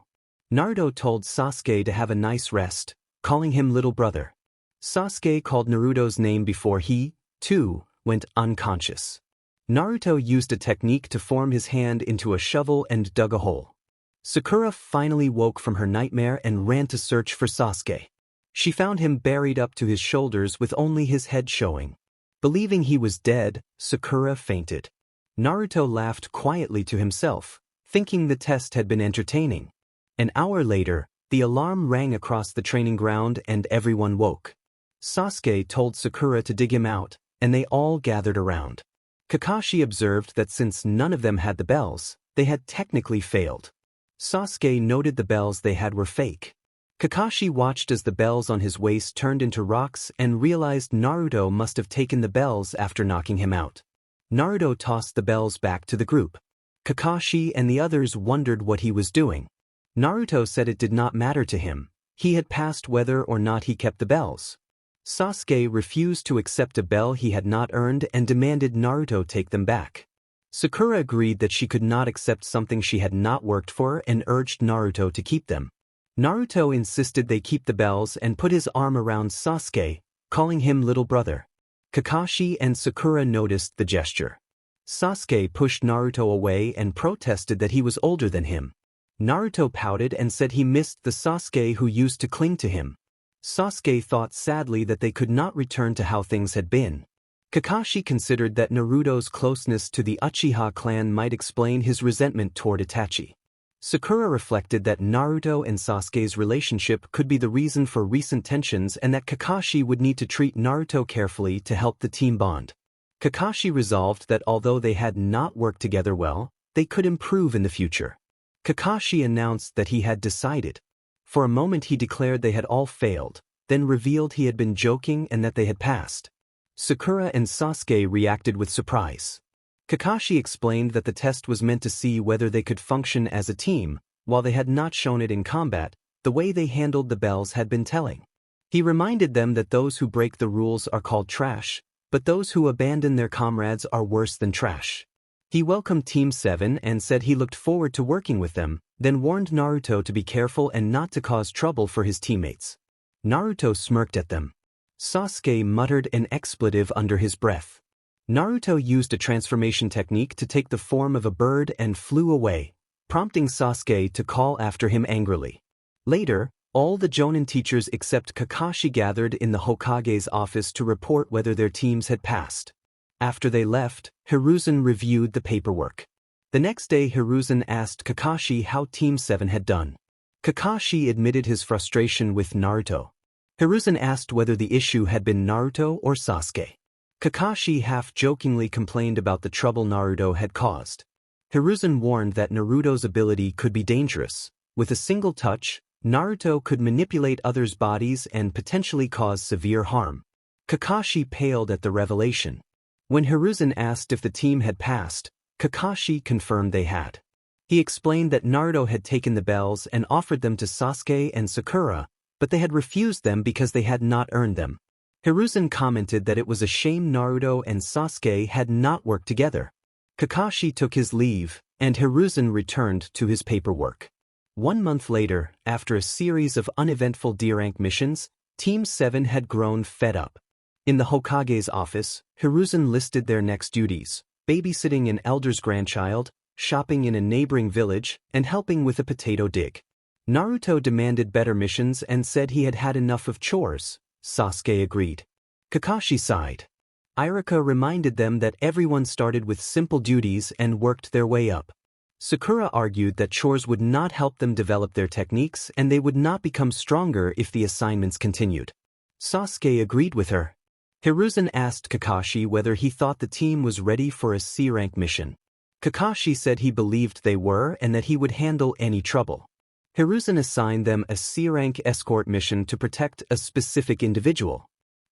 Naruto told Sasuke to have a nice rest, calling him little brother. Sasuke called Naruto's name before he, too, went unconscious. Naruto used a technique to form his hand into a shovel and dug a hole. Sakura finally woke from her nightmare and ran to search for Sasuke. She found him buried up to his shoulders with only his head showing. Believing he was dead, Sakura fainted. Naruto laughed quietly to himself, thinking the test had been entertaining. An hour later, the alarm rang across the training ground and everyone woke. Sasuke told Sakura to dig him out, and they all gathered around. Kakashi observed that since none of them had the bells, they had technically failed. Sasuke noted the bells they had were fake. Kakashi watched as the bells on his waist turned into rocks and realized Naruto must have taken the bells after knocking him out. Naruto tossed the bells back to the group. Kakashi and the others wondered what he was doing. Naruto said it did not matter to him. He had passed whether or not he kept the bells. Sasuke refused to accept a bell he had not earned and demanded Naruto take them back. Sakura agreed that she could not accept something she had not worked for and urged Naruto to keep them. Naruto insisted they keep the bells and put his arm around Sasuke, calling him little brother. Kakashi and Sakura noticed the gesture. Sasuke pushed Naruto away and protested that he was older than him. Naruto pouted and said he missed the Sasuke who used to cling to him. Sasuke thought sadly that they could not return to how things had been. Kakashi considered that Naruto's closeness to the Uchiha clan might explain his resentment toward Itachi. Sakura reflected that Naruto and Sasuke's relationship could be the reason for recent tensions and that Kakashi would need to treat Naruto carefully to help the team bond. Kakashi resolved that although they had not worked together well, they could improve in the future. Kakashi announced that he had decided. For a moment he declared they had all failed, then revealed he had been joking and that they had passed. Sakura and Sasuke reacted with surprise. Kakashi explained that the test was meant to see whether they could function as a team, while they had not shown it in combat. The way they handled the bells had been telling. He reminded them that those who break the rules are called trash, but those who abandon their comrades are worse than trash. He welcomed Team 7 and said he looked forward to working with them, then warned Naruto to be careful and not to cause trouble for his teammates. Naruto smirked at them. Sasuke muttered an expletive under his breath. Naruto used a transformation technique to take the form of a bird and flew away, prompting Sasuke to call after him angrily. Later, all the Jonin teachers except Kakashi gathered in the Hokage's office to report whether their teams had passed. After they left, Hiruzen reviewed the paperwork. The next day Hiruzen asked Kakashi how Team 7 had done. Kakashi admitted his frustration with Naruto. Hiruzen asked whether the issue had been Naruto or Sasuke. Kakashi half-jokingly complained about the trouble Naruto had caused. Hiruzen warned that Naruto's ability could be dangerous. With a single touch, Naruto could manipulate others' bodies and potentially cause severe harm. Kakashi paled at the revelation. When Hiruzen asked if the team had passed, Kakashi confirmed they had. He explained that Naruto had taken the bells and offered them to Sasuke and Sakura, but they had refused them because they had not earned them. Hiruzen commented that it was a shame Naruto and Sasuke had not worked together. Kakashi took his leave, and Hiruzen returned to his paperwork. 1 month later, after a series of uneventful D-rank missions, Team 7 had grown fed up. In the Hokage's office, Hiruzen listed their next duties: babysitting an elder's grandchild, shopping in a neighboring village, and helping with a potato dig. Naruto demanded better missions and said he had had enough of chores. Sasuke agreed. Kakashi sighed. Irika reminded them that everyone started with simple duties and worked their way up. Sakura argued that chores would not help them develop their techniques and they would not become stronger if the assignments continued. Sasuke agreed with her. Hiruzen asked Kakashi whether he thought the team was ready for a C-rank mission. Kakashi said he believed they were and that he would handle any trouble. Hiruzen assigned them a C-rank escort mission to protect a specific individual.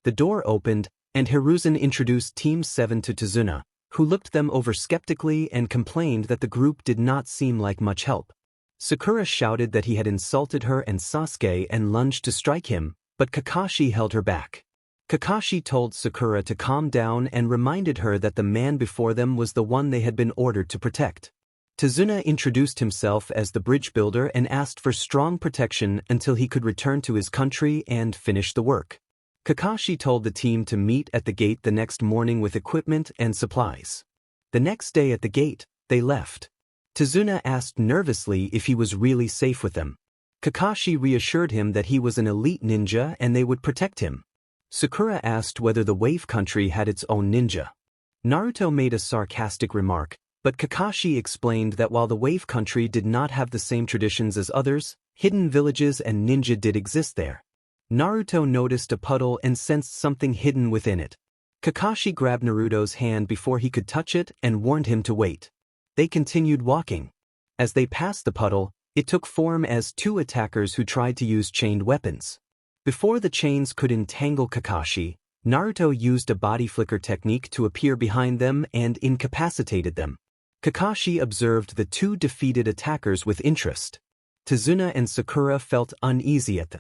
The door opened, and Hiruzen introduced Team 7 to Tazuna, who looked them over skeptically and complained that the group did not seem like much help. Sakura shouted that he had insulted her and Sasuke and lunged to strike him, but Kakashi held her back. Kakashi told Sakura to calm down and reminded her that the man before them was the one they had been ordered to protect. Tazuna introduced himself as the bridge builder and asked for strong protection until he could return to his country and finish the work. Kakashi told the team to meet at the gate the next morning with equipment and supplies. The next day at the gate, they left. Tazuna asked nervously if he was really safe with them. Kakashi reassured him that he was an elite ninja and they would protect him. Sakura asked whether the Wave Country had its own ninja. Naruto made a sarcastic remark, but Kakashi explained that while the Wave Country did not have the same traditions as others, hidden villages and ninja did exist there. Naruto noticed a puddle and sensed something hidden within it. Kakashi grabbed Naruto's hand before he could touch it and warned him to wait. They continued walking. As they passed the puddle, it took form as two attackers who tried to use chained weapons. Before the chains could entangle Kakashi, Naruto used a body flicker technique to appear behind them and incapacitated them. Kakashi observed the two defeated attackers with interest. Tazuna and Sakura felt uneasy at the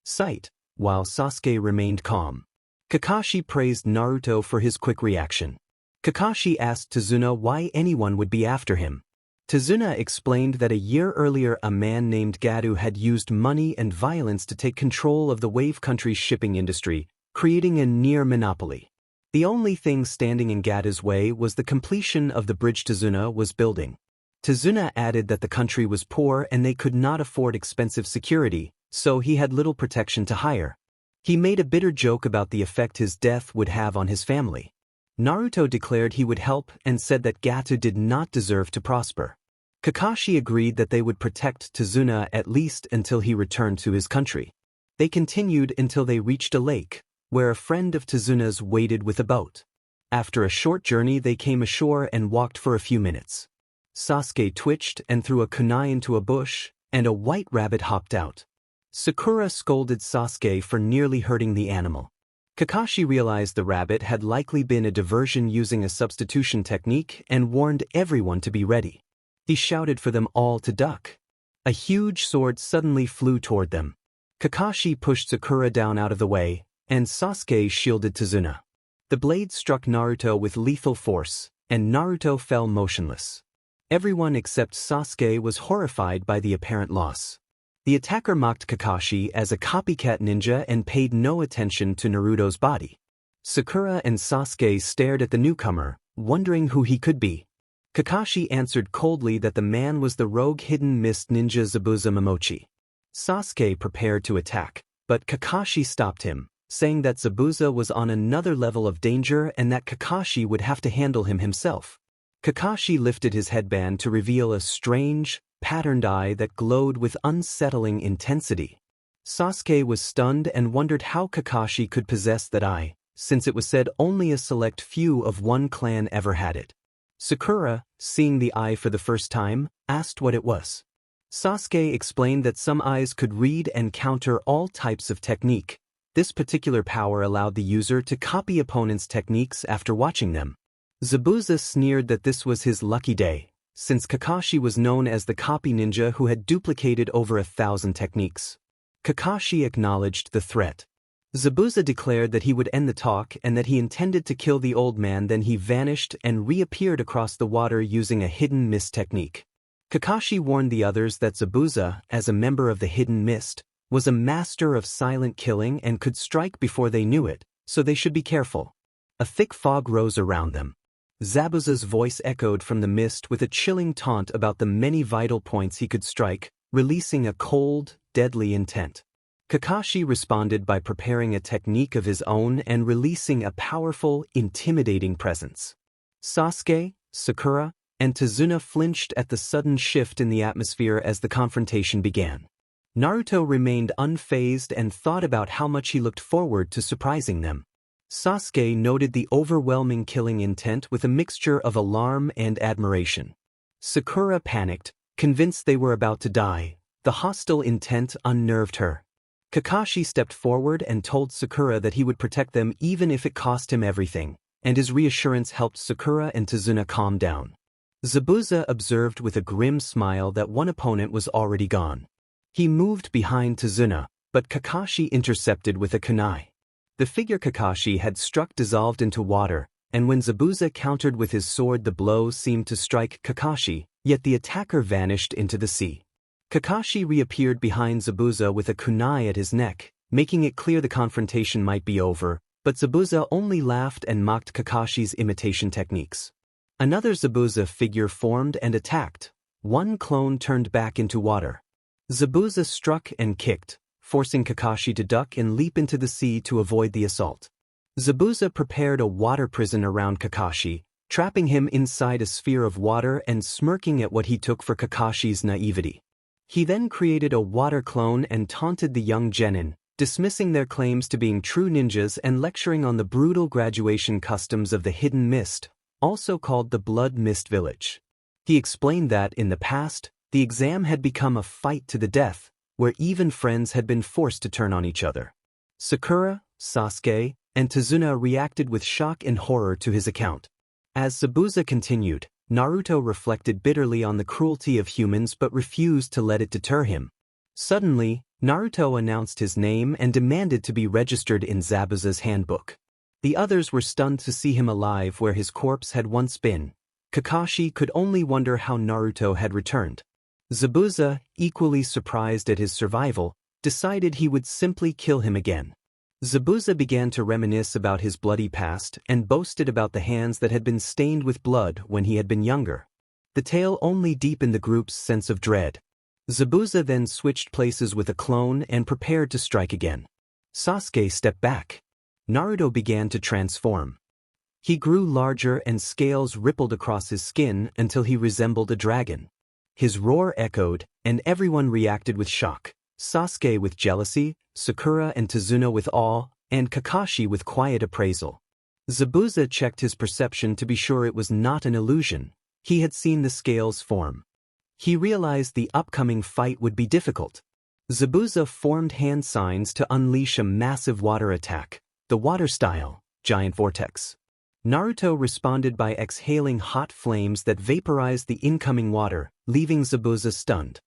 sight, while Sasuke remained calm. Kakashi praised Naruto for his quick reaction. Kakashi asked Tazuna why anyone would be after him. Tazuna explained that a year earlier a man named Gadu had used money and violence to take control of the Wave Country's shipping industry, creating a near monopoly. The only thing standing in Gadu's way was the completion of the bridge Tazuna was building. Tazuna added that the country was poor and they could not afford expensive security, so he had little protection to hire. He made a bitter joke about the effect his death would have on his family. Naruto declared he would help and said that Gadu did not deserve to prosper. Kakashi agreed that they would protect Tazuna at least until he returned to his country. They continued until they reached a lake, where a friend of Tazuna's waited with a boat. After a short journey they came ashore and walked for a few minutes. Sasuke twitched and threw a kunai into a bush, and a white rabbit hopped out. Sakura scolded Sasuke for nearly hurting the animal. Kakashi realized the rabbit had likely been a diversion using a substitution technique and warned everyone to be ready. He shouted for them all to duck. A huge sword suddenly flew toward them. Kakashi pushed Sakura down out of the way, and Sasuke shielded Tazuna. The blade struck Naruto with lethal force, and Naruto fell motionless. Everyone except Sasuke was horrified by the apparent loss. The attacker mocked Kakashi as a copycat ninja and paid no attention to Naruto's body. Sakura and Sasuke stared at the newcomer, wondering who he could be. Kakashi answered coldly that the man was the rogue hidden mist ninja Zabuza Momochi. Sasuke prepared to attack, but Kakashi stopped him, saying that Zabuza was on another level of danger and that Kakashi would have to handle him himself. Kakashi lifted his headband to reveal a strange, patterned eye that glowed with unsettling intensity. Sasuke was stunned and wondered how Kakashi could possess that eye, since it was said only a select few of one clan ever had it. Sakura, seeing the eye for the first time, asked what it was. Sasuke explained that some eyes could read and counter all types of technique. This particular power allowed the user to copy opponents' techniques after watching them. Zabuza sneered that this was his lucky day, since Kakashi was known as the copy ninja who had duplicated over 1,000 techniques. Kakashi acknowledged the threat. Zabuza declared that he would end the talk and that he intended to kill the old man. Then he vanished and reappeared across the water using a hidden mist technique. Kakashi warned the others that Zabuza, as a member of the hidden mist, was a master of silent killing and could strike before they knew it, so they should be careful. A thick fog rose around them. Zabuza's voice echoed from the mist with a chilling taunt about the many vital points he could strike, releasing a cold, deadly intent. Kakashi responded by preparing a technique of his own and releasing a powerful, intimidating presence. Sasuke, Sakura, and Tazuna flinched at the sudden shift in the atmosphere as the confrontation began. Naruto remained unfazed and thought about how much he looked forward to surprising them. Sasuke noted the overwhelming killing intent with a mixture of alarm and admiration. Sakura panicked, convinced they were about to die. The hostile intent unnerved her. Kakashi stepped forward and told Sakura that he would protect them even if it cost him everything, and his reassurance helped Sakura and Tazuna calm down. Zabuza observed with a grim smile that one opponent was already gone. He moved behind Tazuna, but Kakashi intercepted with a kunai. The figure Kakashi had struck dissolved into water, and when Zabuza countered with his sword, the blow seemed to strike Kakashi, yet the attacker vanished into the sea. Kakashi reappeared behind Zabuza with a kunai at his neck, making it clear the confrontation might be over, but Zabuza only laughed and mocked Kakashi's imitation techniques. Another Zabuza figure formed and attacked. One clone turned back into water. Zabuza struck and kicked, forcing Kakashi to duck and leap into the sea to avoid the assault. Zabuza prepared a water prison around Kakashi, trapping him inside a sphere of water and smirking at what he took for Kakashi's naivety. He then created a water clone and taunted the young genin, dismissing their claims to being true ninjas and lecturing on the brutal graduation customs of the Hidden Mist, also called the Blood Mist Village. He explained that, in the past, the exam had become a fight to the death, where even friends had been forced to turn on each other. Sakura, Sasuke, and Tazuna reacted with shock and horror to his account. As Zabuza continued, Naruto reflected bitterly on the cruelty of humans but refused to let it deter him. Suddenly, Naruto announced his name and demanded to be registered in Zabuza's handbook. The others were stunned to see him alive where his corpse had once been. Kakashi could only wonder how Naruto had returned. Zabuza, equally surprised at his survival, decided he would simply kill him again. Zabuza began to reminisce about his bloody past and boasted about the hands that had been stained with blood when he had been younger. The tale only deepened the group's sense of dread. Zabuza then switched places with a clone and prepared to strike again. Sasuke stepped back. Naruto began to transform. He grew larger and scales rippled across his skin until he resembled a dragon. His roar echoed, and everyone reacted with shock. Sasuke with jealousy, Sakura and Tazuna with awe, and Kakashi with quiet appraisal. Zabuza checked his perception to be sure it was not an illusion. He had seen the scales form. He realized the upcoming fight would be difficult. Zabuza formed hand signs to unleash a massive water attack, the water style, giant vortex. Naruto responded by exhaling hot flames that vaporized the incoming water, leaving Zabuza stunned.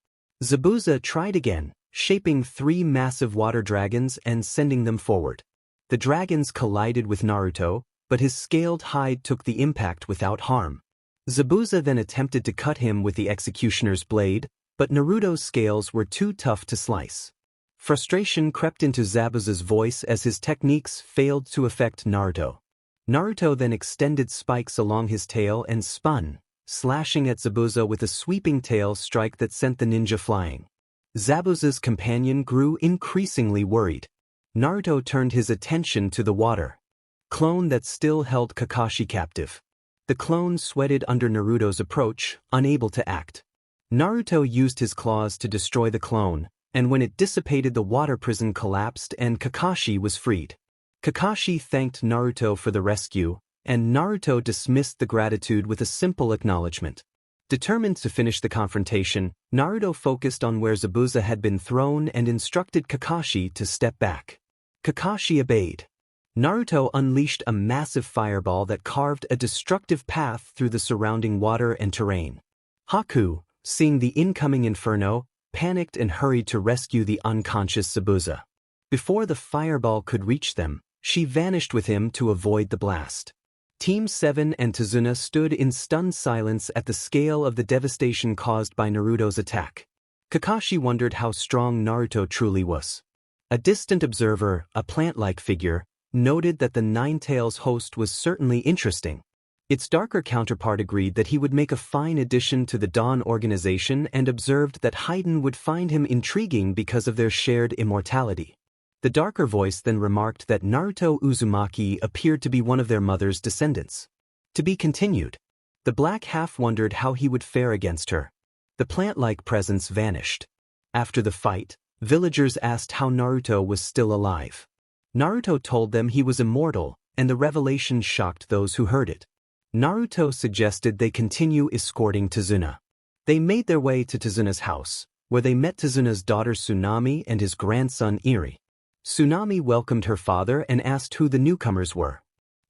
Zabuza tried again, shaping 3 massive water dragons and sending them forward. The dragons collided with Naruto, but his scaled hide took the impact without harm. Zabuza then attempted to cut him with the executioner's blade, but Naruto's scales were too tough to slice. Frustration crept into Zabuza's voice as his techniques failed to affect Naruto. Naruto then extended spikes along his tail and spun, slashing at Zabuza with a sweeping tail strike that sent the ninja flying. Zabuza's companion grew increasingly worried. Naruto turned his attention to the water clone that still held Kakashi captive. The clone sweated under Naruto's approach, unable to act. Naruto used his claws to destroy the clone, and when it dissipated, the water prison collapsed and Kakashi was freed. Kakashi thanked Naruto for the rescue, and Naruto dismissed the gratitude with a simple acknowledgement. Determined to finish the confrontation, Naruto focused on where Zabuza had been thrown and instructed Kakashi to step back. Kakashi obeyed. Naruto unleashed a massive fireball that carved a destructive path through the surrounding water and terrain. Haku, seeing the incoming inferno, panicked and hurried to rescue the unconscious Zabuza. Before the fireball could reach them, she vanished with him to avoid the blast. Team 7 and Tazuna stood in stunned silence at the scale of the devastation caused by Naruto's attack. Kakashi wondered how strong Naruto truly was. A distant observer, a plant-like figure, noted that the Nine-Tails host was certainly interesting. Its darker counterpart agreed that he would make a fine addition to the Dawn organization and observed that Haiden would find him intriguing because of their shared immortality. The darker voice then remarked that Naruto Uzumaki appeared to be one of their mother's descendants. To be continued. The black half wondered how he would fare against her. The plant-like presence vanished. After the fight, villagers asked how Naruto was still alive. Naruto told them he was immortal, and the revelation shocked those who heard it. Naruto suggested they continue escorting Tazuna. They made their way to Tazuna's house, where they met Tazuna's daughter Tsunami and his grandson Eri. Tsunami welcomed her father and asked who the newcomers were.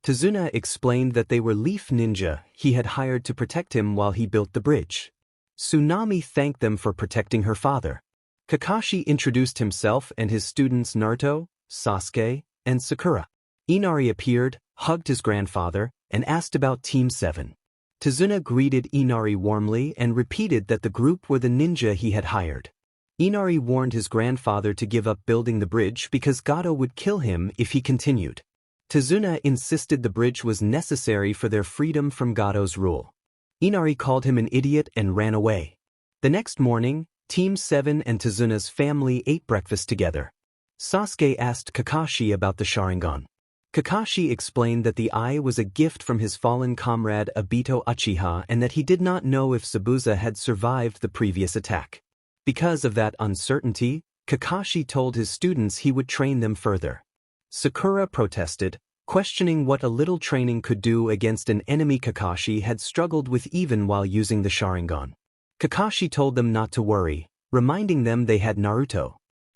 Tazuna explained that they were Leaf Ninja he had hired to protect him while he built the bridge. Tsunami thanked them for protecting her father. Kakashi introduced himself and his students Naruto, Sasuke, and Sakura. Inari appeared, hugged his grandfather, and asked about Team 7. Tazuna greeted Inari warmly and repeated that the group were the ninja he had hired. Inari warned his grandfather to give up building the bridge because Gato would kill him if he continued. Tazuna insisted the bridge was necessary for their freedom from Gato's rule. Inari called him an idiot and ran away. The next morning, Team 7 and Tazuna's family ate breakfast together. Sasuke asked Kakashi about the Sharingan. Kakashi explained that the eye was a gift from his fallen comrade Obito Uchiha and that he did not know if Zabuza had survived the previous attack. Because of that uncertainty, Kakashi told his students he would train them further. Sakura protested, questioning what a little training could do against an enemy Kakashi had struggled with even while using the Sharingan. Kakashi told them not to worry, reminding them they had Naruto.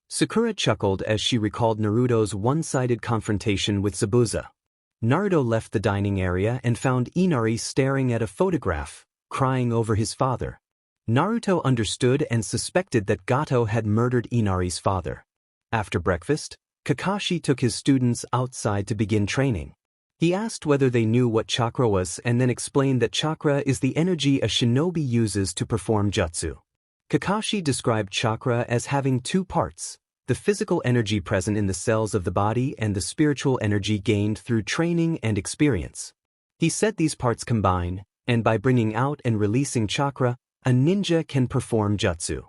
Sakura chuckled as she recalled Naruto's one-sided confrontation with Zabuza. Naruto left the dining area and found Inari staring at a photograph, crying over his father. Naruto understood and suspected that Gato had murdered Inari's father. After breakfast, Kakashi took his students outside to begin training. He asked whether they knew what chakra was and then explained that chakra is the energy a shinobi uses to perform jutsu. Kakashi described chakra as having two parts, the physical energy present in the cells of the body and the spiritual energy gained through training and experience. He said these parts combine, and by bringing out and releasing chakra, a ninja can perform jutsu.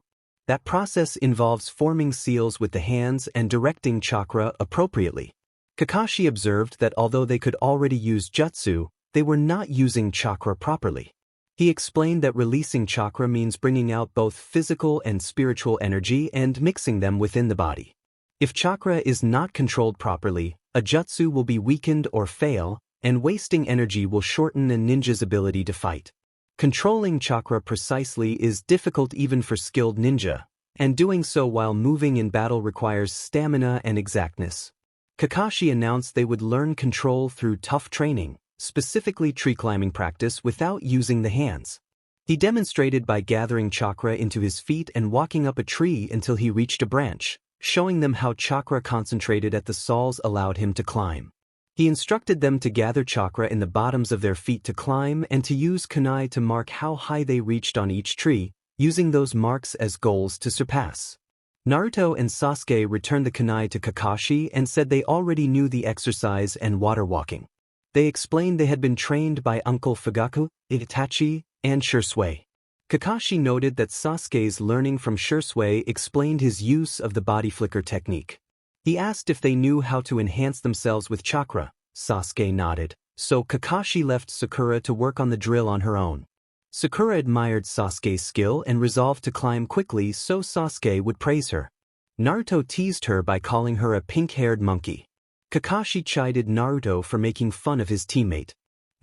That process involves forming seals with the hands and directing chakra appropriately. Kakashi observed that although they could already use jutsu, they were not using chakra properly. He explained that releasing chakra means bringing out both physical and spiritual energy and mixing them within the body. If chakra is not controlled properly, a jutsu will be weakened or fail, and wasting energy will shorten a ninja's ability to fight. Controlling chakra precisely is difficult even for skilled ninja, and doing so while moving in battle requires stamina and exactness. Kakashi announced they would learn control through tough training, specifically tree climbing practice without using the hands. He demonstrated by gathering chakra into his feet and walking up a tree until he reached a branch, showing them how chakra concentrated at the soles allowed him to climb. He instructed them to gather chakra in the bottoms of their feet to climb and to use kunai to mark how high they reached on each tree, using those marks as goals to surpass. Naruto and Sasuke returned the kunai to Kakashi and said they already knew the exercise and water walking. They explained they had been trained by Uncle Fugaku, Itachi, and Shursui. Kakashi noted that Sasuke's learning from Shursui explained his use of the body flicker technique. He asked if they knew how to enhance themselves with chakra. Sasuke nodded, so Kakashi left Sakura to work on the drill on her own. Sakura admired Sasuke's skill and resolved to climb quickly so Sasuke would praise her. Naruto teased her by calling her a pink-haired monkey. Kakashi chided Naruto for making fun of his teammate.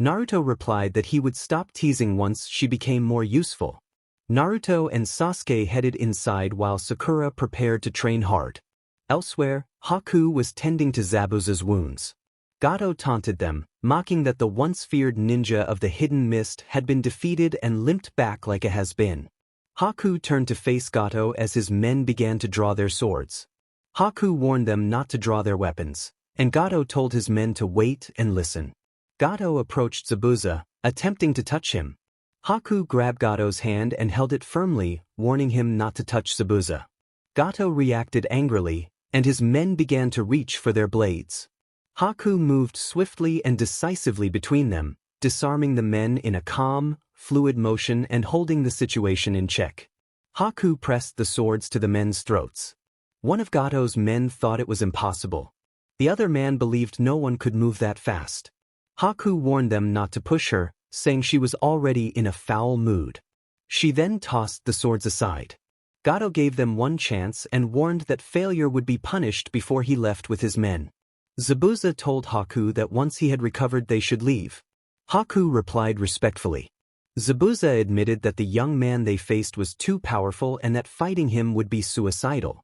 Naruto replied that he would stop teasing once she became more useful. Naruto and Sasuke headed inside while Sakura prepared to train hard. Elsewhere, Haku was tending to Zabuza's wounds. Gato taunted them, mocking that the once feared ninja of the hidden mist had been defeated and limped back like a has-been. Haku turned to face Gato as his men began to draw their swords. Haku warned them not to draw their weapons, and Gato told his men to wait and listen. Gato approached Zabuza, attempting to touch him. Haku grabbed Gato's hand and held it firmly, warning him not to touch Zabuza. Gato reacted angrily, and his men began to reach for their blades. Haku moved swiftly and decisively between them, disarming the men in a calm, fluid motion and holding the situation in check. Haku pressed the swords to the men's throats. One of Gato's men thought it was impossible. The other man believed no one could move that fast. Haku warned them not to push her, saying she was already in a foul mood. She then tossed the swords aside. Gato gave them one chance and warned that failure would be punished before he left with his men. Zabuza told Haku that once he had recovered they should leave. Haku replied respectfully. Zabuza admitted that the young man they faced was too powerful and that fighting him would be suicidal.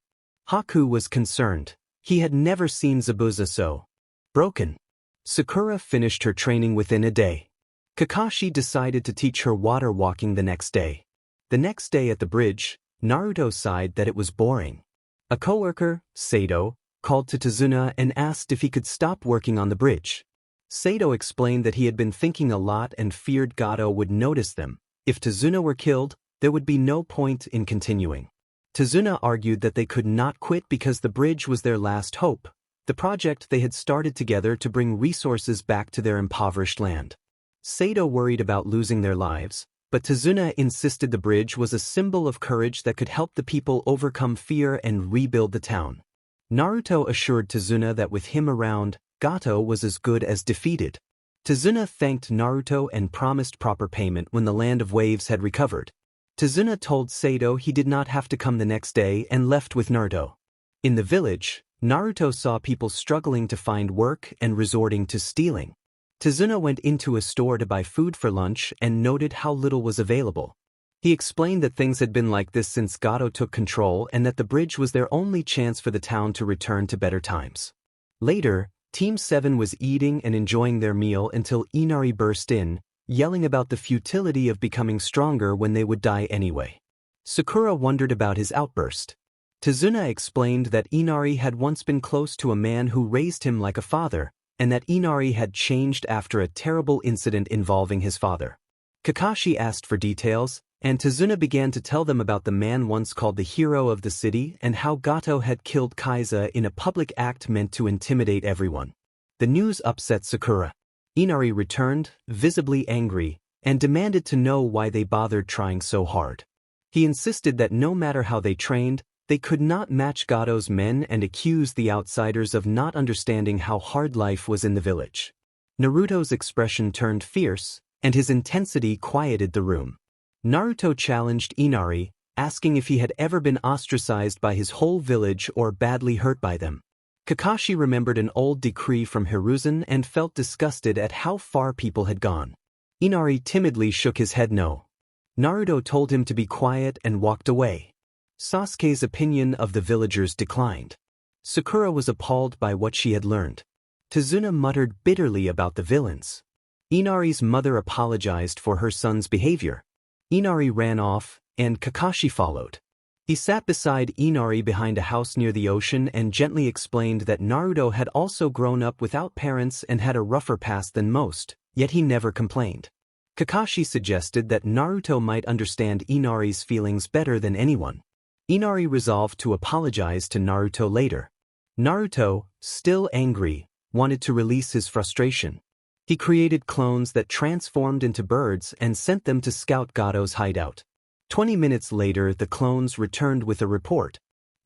Haku was concerned. He had never seen Zabuza so broken. Sakura finished her training within a day. Kakashi decided to teach her water walking the next day. The next day at the bridge, Naruto sighed that it was boring. A coworker, Sato, called to Tazuna and asked if he could stop working on the bridge. Sato explained that he had been thinking a lot and feared Gato would notice them. If Tazuna were killed, there would be no point in continuing. Tazuna argued that they could not quit because the bridge was their last hope, the project they had started together to bring resources back to their impoverished land. Sato worried about losing their lives, but Tazuna insisted the bridge was a symbol of courage that could help the people overcome fear and rebuild the town. Naruto assured Tazuna that with him around, Gato was as good as defeated. Tazuna thanked Naruto and promised proper payment when the Land of Waves had recovered. Tazuna told Sato he did not have to come the next day and left with Naruto. In the village, Naruto saw people struggling to find work and resorting to stealing. Tazuna went into a store to buy food for lunch and noted how little was available. He explained that things had been like this since Gato took control and that the bridge was their only chance for the town to return to better times. Later, Team 7 was eating and enjoying their meal until Inari burst in, yelling about the futility of becoming stronger when they would die anyway. Sakura wondered about his outburst. Tazuna explained that Inari had once been close to a man who raised him like a father, and that Inari had changed after a terrible incident involving his father. Kakashi asked for details, and Tazuna began to tell them about the man once called the hero of the city and how Gato had killed Kaiza in a public act meant to intimidate everyone. The news upset Sakura. Inari returned, visibly angry, and demanded to know why they bothered trying so hard. He insisted that no matter how they trained, they could not match Gato's men and accused the outsiders of not understanding how hard life was in the village. Naruto's expression turned fierce, and his intensity quieted the room. Naruto challenged Inari, asking if he had ever been ostracized by his whole village or badly hurt by them. Kakashi remembered an old decree from Hiruzen and felt disgusted at how far people had gone. Inari timidly shook his head no. Naruto told him to be quiet and walked away. Sasuke's opinion of the villagers declined. Sakura was appalled by what she had learned. Tazuna muttered bitterly about the villains. Inari's mother apologized for her son's behavior. Inari ran off, and Kakashi followed. He sat beside Inari behind a house near the ocean and gently explained that Naruto had also grown up without parents and had a rougher past than most, yet he never complained. Kakashi suggested that Naruto might understand Inari's feelings better than anyone. Inari resolved to apologize to Naruto later. Naruto, still angry, wanted to release his frustration. He created clones that transformed into birds and sent them to scout Gato's hideout. 20 minutes later, the clones returned with a report.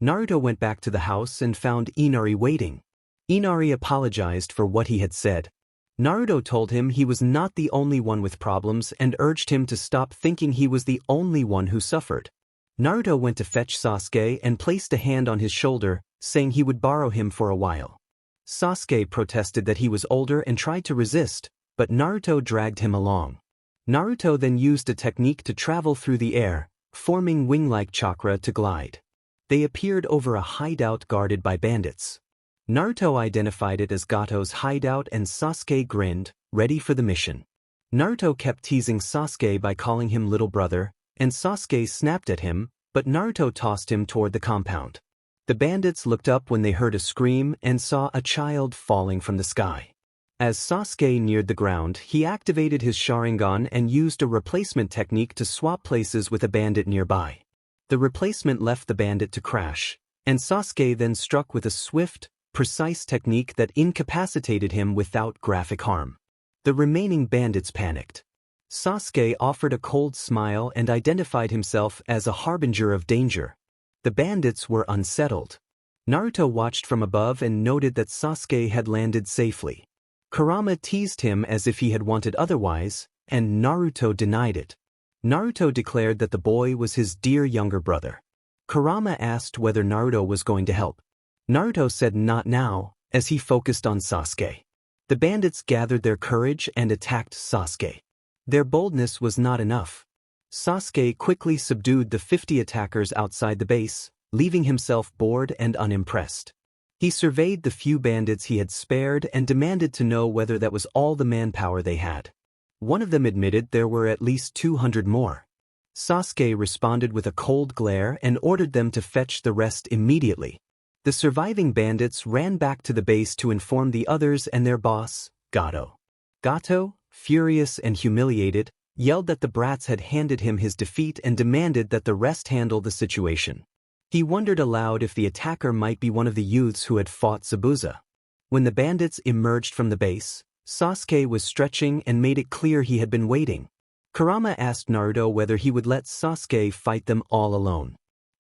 Naruto went back to the house and found Inari waiting. Inari apologized for what he had said. Naruto told him he was not the only one with problems and urged him to stop thinking he was the only one who suffered. Naruto went to fetch Sasuke and placed a hand on his shoulder, saying he would borrow him for a while. Sasuke protested that he was older and tried to resist, but Naruto dragged him along. Naruto then used a technique to travel through the air, forming wing-like chakra to glide. They appeared over a hideout guarded by bandits. Naruto identified it as Gato's hideout and Sasuke grinned, ready for the mission. Naruto kept teasing Sasuke by calling him little brother, and Sasuke snapped at him, but Naruto tossed him toward the compound. The bandits looked up when they heard a scream and saw a child falling from the sky. As Sasuke neared the ground, he activated his Sharingan and used a replacement technique to swap places with a bandit nearby. The replacement left the bandit to crash, and Sasuke then struck with a swift, precise technique that incapacitated him without graphic harm. The remaining bandits panicked. Sasuke offered a cold smile and identified himself as a harbinger of danger. The bandits were unsettled. Naruto watched from above and noted that Sasuke had landed safely. Kurama teased him as if he had wanted otherwise, and Naruto denied it. Naruto declared that the boy was his dear younger brother. Kurama asked whether Naruto was going to help. Naruto said not now, as he focused on Sasuke. The bandits gathered their courage and attacked Sasuke. Their boldness was not enough. Sasuke quickly subdued the 50 attackers outside the base, leaving himself bored and unimpressed. He surveyed the few bandits he had spared and demanded to know whether that was all the manpower they had. One of them admitted there were at least 200 more. Sasuke responded with a cold glare and ordered them to fetch the rest immediately. The surviving bandits ran back to the base to inform the others and their boss, Gato. Gato, furious and humiliated, yelled that the brats had handed him his defeat and demanded that the rest handle the situation. He wondered aloud if the attacker might be one of the youths who had fought Zabuza. When the bandits emerged from the base, Sasuke was stretching and made it clear he had been waiting. Kurama asked Naruto whether he would let Sasuke fight them all alone.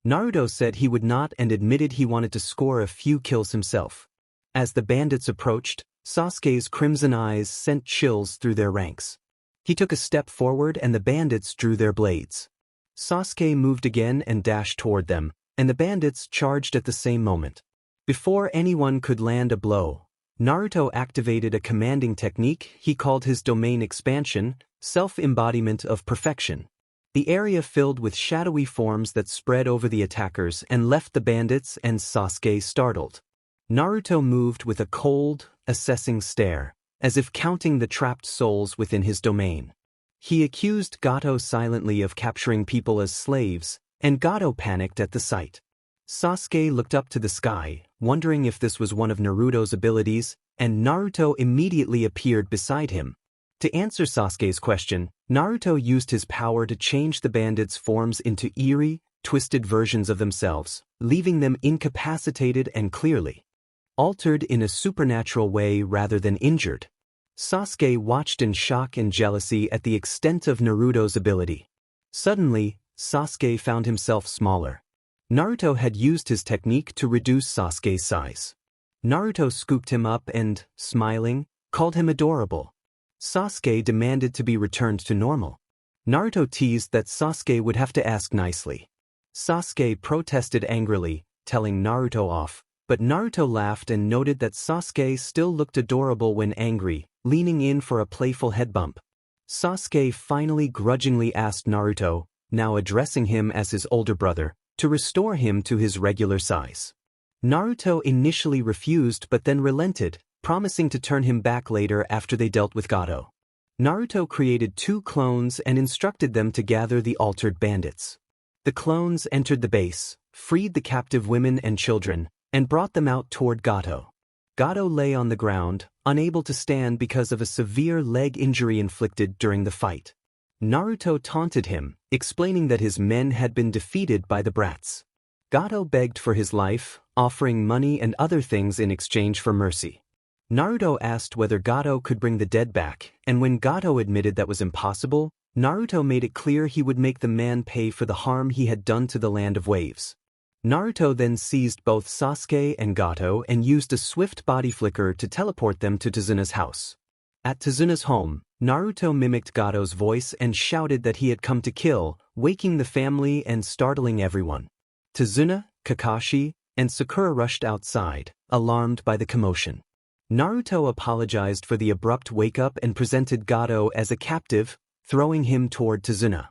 Naruto said he would not and admitted he wanted to score a few kills himself. As the bandits approached, Sasuke's crimson eyes sent chills through their ranks. He took a step forward and the bandits drew their blades. Sasuke moved again and dashed toward them, and the bandits charged at the same moment. Before anyone could land a blow, Naruto activated a commanding technique he called his domain expansion, self-embodiment of perfection. The area filled with shadowy forms that spread over the attackers and left the bandits and Sasuke startled. Naruto moved with a cold, assessing stare, as if counting the trapped souls within his domain. He accused Gato silently of capturing people as slaves, and Gato panicked at the sight. Sasuke looked up to the sky, wondering if this was one of Naruto's abilities, and Naruto immediately appeared beside him. To answer Sasuke's question, Naruto used his power to change the bandits' forms into eerie, twisted versions of themselves, leaving them incapacitated and clearly altered in a supernatural way rather than injured. Sasuke watched in shock and jealousy at the extent of Naruto's ability. Suddenly, Sasuke found himself smaller. Naruto had used his technique to reduce Sasuke's size. Naruto scooped him up and, smiling, called him adorable. Sasuke demanded to be returned to normal. Naruto teased that Sasuke would have to ask nicely. Sasuke protested angrily, telling Naruto off, but Naruto laughed and noted that Sasuke still looked adorable when angry, leaning in for a playful head bump. Sasuke finally grudgingly asked Naruto, now addressing him as his older brother, to restore him to his regular size. Naruto initially refused but then relented, promising to turn him back later after they dealt with Gato. Naruto created 2 clones and instructed them to gather the altered bandits. The clones entered the base, freed the captive women and children, and brought them out toward Gato. Gato lay on the ground, unable to stand because of a severe leg injury inflicted during the fight. Naruto taunted him, explaining that his men had been defeated by the brats. Gato begged for his life, offering money and other things in exchange for mercy. Naruto asked whether Gato could bring the dead back, and when Gato admitted that was impossible, Naruto made it clear he would make the man pay for the harm he had done to the Land of Waves. Naruto then seized both Sasuke and Gato and used a swift body flicker to teleport them to Tazuna's house. At Tazuna's home, Naruto mimicked Gato's voice and shouted that he had come to kill, waking the family and startling everyone. Tazuna, Kakashi, and Sakura rushed outside, alarmed by the commotion. Naruto apologized for the abrupt wake-up and presented Gato as a captive, throwing him toward Tazuna.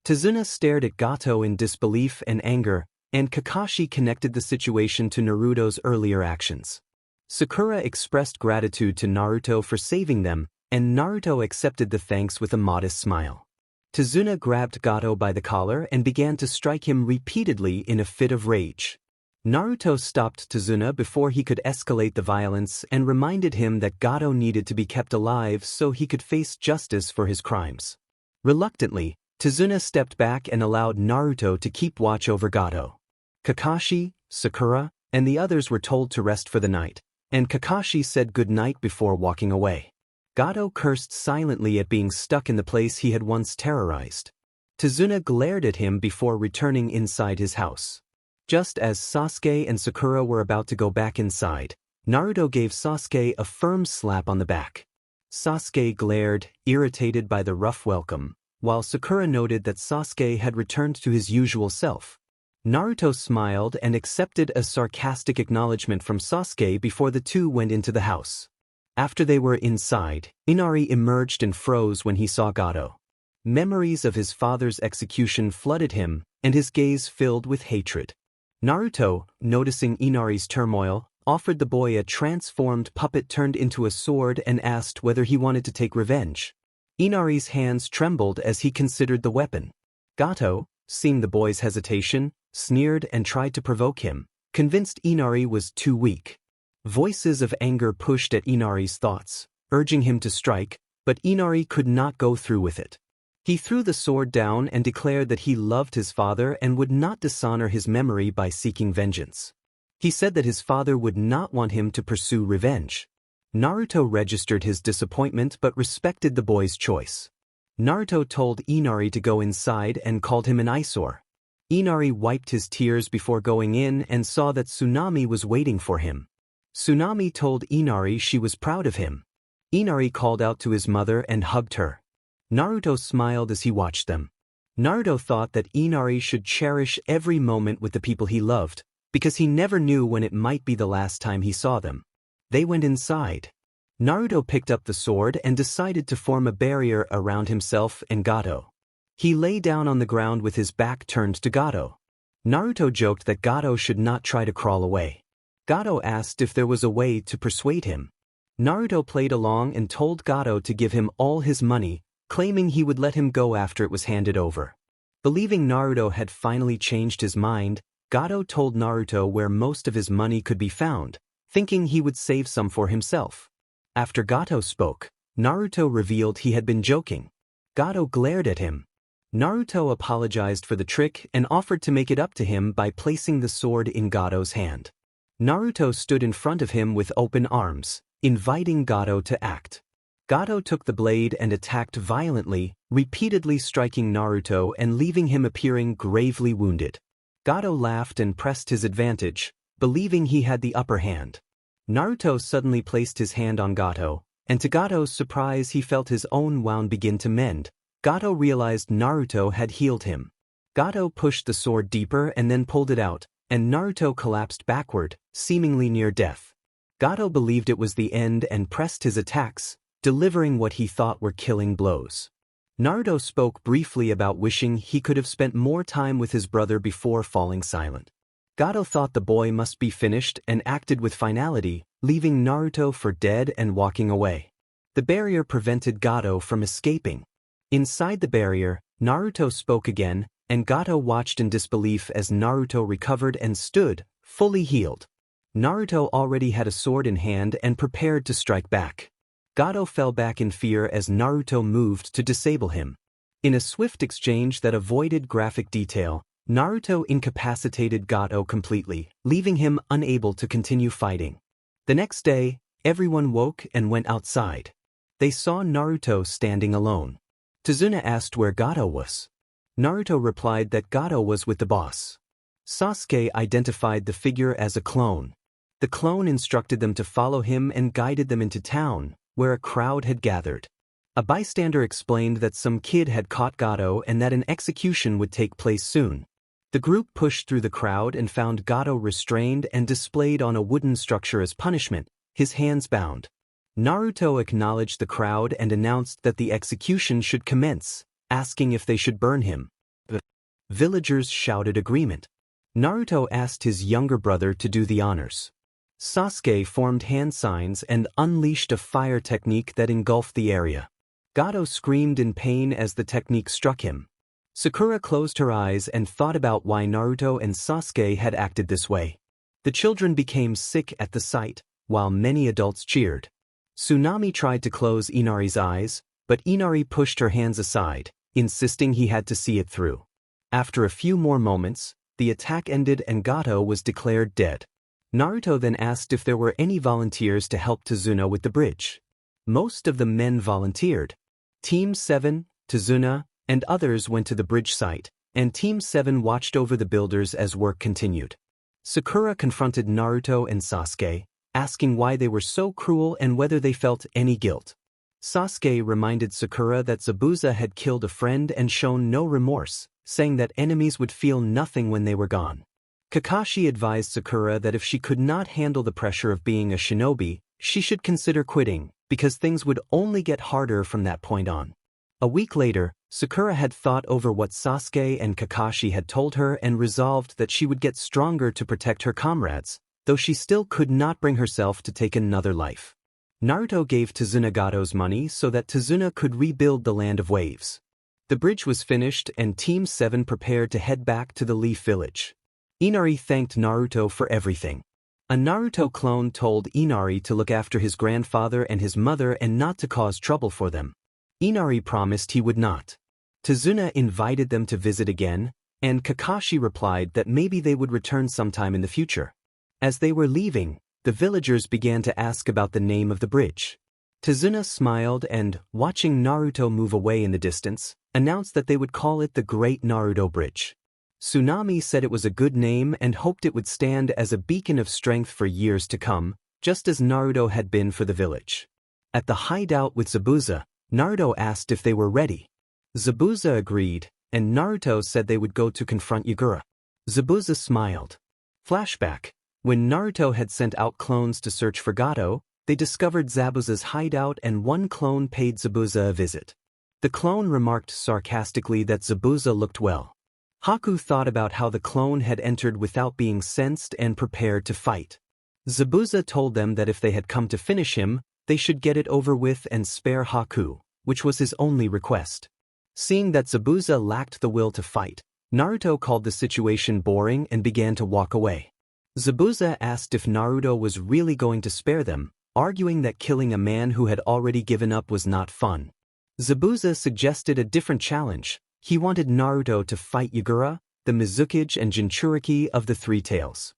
Tazuna stared at Gato in disbelief and anger, and Kakashi connected the situation to Naruto's earlier actions. Sakura expressed gratitude to Naruto for saving them, and Naruto accepted the thanks with a modest smile. Tazuna grabbed Gato by the collar and began to strike him repeatedly in a fit of rage. Naruto stopped Tazuna before he could escalate the violence and reminded him that Gato needed to be kept alive so he could face justice for his crimes. Reluctantly, Tazuna stepped back and allowed Naruto to keep watch over Gato. Kakashi, Sakura, and the others were told to rest for the night, and Kakashi said goodnight before walking away. Gato cursed silently at being stuck in the place he had once terrorized. Tazuna glared at him before returning inside his house. Just as Sasuke and Sakura were about to go back inside, Naruto gave Sasuke a firm slap on the back. Sasuke glared, irritated by the rough welcome, while Sakura noted that Sasuke had returned to his usual self. Naruto smiled and accepted a sarcastic acknowledgement from Sasuke before the two went into the house. After they were inside, Inari emerged and froze when he saw Gato. Memories of his father's execution flooded him, and his gaze filled with hatred. Naruto, noticing Inari's turmoil, offered the boy a transformed puppet turned into a sword and asked whether he wanted to take revenge. Inari's hands trembled as he considered the weapon. Gato, seeing the boy's hesitation, sneered and tried to provoke him, convinced Inari was too weak. Voices of anger pushed at Inari's thoughts, urging him to strike, but Inari could not go through with it. He threw the sword down and declared that he loved his father and would not dishonor his memory by seeking vengeance. He said that his father would not want him to pursue revenge. Naruto registered his disappointment but respected the boy's choice. Naruto told Inari to go inside and called him an eyesore. Inari wiped his tears before going in and saw that Tsunami was waiting for him. Tsunami told Inari she was proud of him. Inari called out to his mother and hugged her. Naruto smiled as he watched them. Naruto thought that Inari should cherish every moment with the people he loved, because he never knew when it might be the last time he saw them. They went inside. Naruto picked up the sword and decided to form a barrier around himself and Gato. He lay down on the ground with his back turned to Gato. Naruto joked that Gato should not try to crawl away. Gato asked if there was a way to persuade him. Naruto played along and told Gato to give him all his money, claiming he would let him go after it was handed over. Believing Naruto had finally changed his mind, Gato told Naruto where most of his money could be found, thinking he would save some for himself. After Gato spoke, Naruto revealed he had been joking. Gato glared at him. Naruto apologized for the trick and offered to make it up to him by placing the sword in Gato's hand. Naruto stood in front of him with open arms, inviting Gato to act. Gato took the blade and attacked violently, repeatedly striking Naruto and leaving him appearing gravely wounded. Gato laughed and pressed his advantage, believing he had the upper hand. Naruto suddenly placed his hand on Gato, and to Gato's surprise he felt his own wound begin to mend. Gato realized Naruto had healed him. Gato pushed the sword deeper and then pulled it out, and Naruto collapsed backward, seemingly near death. Gato believed it was the end and pressed his attacks, delivering what he thought were killing blows. Naruto spoke briefly about wishing he could have spent more time with his brother before falling silent. Gato thought the boy must be finished and acted with finality, leaving Naruto for dead and walking away. The barrier prevented Gato from escaping. Inside the barrier, Naruto spoke again, and Gato watched in disbelief as Naruto recovered and stood, fully healed. Naruto already had a sword in hand and prepared to strike back. Gato fell back in fear as Naruto moved to disable him. In a swift exchange that avoided graphic detail, Naruto incapacitated Gato completely, leaving him unable to continue fighting. The next day, everyone woke and went outside. They saw Naruto standing alone. Tazuna asked where Gato was. Naruto replied that Gato was with the boss. Sasuke identified the figure as a clone. The clone instructed them to follow him and guided them into town, where a crowd had gathered. A bystander explained that some kid had caught Gato and that an execution would take place soon. The group pushed through the crowd and found Gato restrained and displayed on a wooden structure as punishment, his hands bound. Naruto acknowledged the crowd and announced that the execution should commence, asking if they should burn him. The villagers shouted agreement. Naruto asked his younger brother to do the honors. Sasuke formed hand signs and unleashed a fire technique that engulfed the area. Gato screamed in pain as the technique struck him. Sakura closed her eyes and thought about why Naruto and Sasuke had acted this way. The children became sick at the sight, while many adults cheered. Tsunami tried to close Inari's eyes, but Inari pushed her hands aside, insisting he had to see it through. After a few more moments, the attack ended and Gato was declared dead. Naruto then asked if there were any volunteers to help Tazuna with the bridge. Most of the men volunteered. Team 7, Tazuna, and others went to the bridge site, and Team 7 watched over the builders as work continued. Sakura confronted Naruto and Sasuke, asking why they were so cruel and whether they felt any guilt. Sasuke reminded Sakura that Zabuza had killed a friend and shown no remorse, saying that enemies would feel nothing when they were gone. Kakashi advised Sakura that if she could not handle the pressure of being a shinobi, she should consider quitting, because things would only get harder from that point on. A week later, Sakura had thought over what Sasuke and Kakashi had told her and resolved that she would get stronger to protect her comrades, though she still could not bring herself to take another life. Naruto gave Tazuna Gato's money so that Tazuna could rebuild the Land of Waves. The bridge was finished and Team 7 prepared to head back to the Leaf Village. Inari thanked Naruto for everything. A Naruto clone told Inari to look after his grandfather and his mother and not to cause trouble for them. Inari promised he would not. Tazuna invited them to visit again, and Kakashi replied that maybe they would return sometime in the future. As they were leaving, the villagers began to ask about the name of the bridge. Tazuna smiled and, watching Naruto move away in the distance, announced that they would call it the Great Naruto Bridge. Tsunami said it was a good name and hoped it would stand as a beacon of strength for years to come, just as Naruto had been for the village. At the hideout with Zabuza, Naruto asked if they were ready. Zabuza agreed, and Naruto said they would go to confront Yagura. Zabuza smiled. Flashback. When Naruto had sent out clones to search for Gato, they discovered Zabuza's hideout and one clone paid Zabuza a visit. The clone remarked sarcastically that Zabuza looked well. Haku thought about how the clone had entered without being sensed and prepared to fight. Zabuza told them that if they had come to finish him, they should get it over with and spare Haku, which was his only request. Seeing that Zabuza lacked the will to fight, Naruto called the situation boring and began to walk away. Zabuza asked if Naruto was really going to spare them, arguing that killing a man who had already given up was not fun. Zabuza suggested a different challenge. He wanted Naruto to fight Yagura, the Mizukage and Jinchuriki of the Three Tails.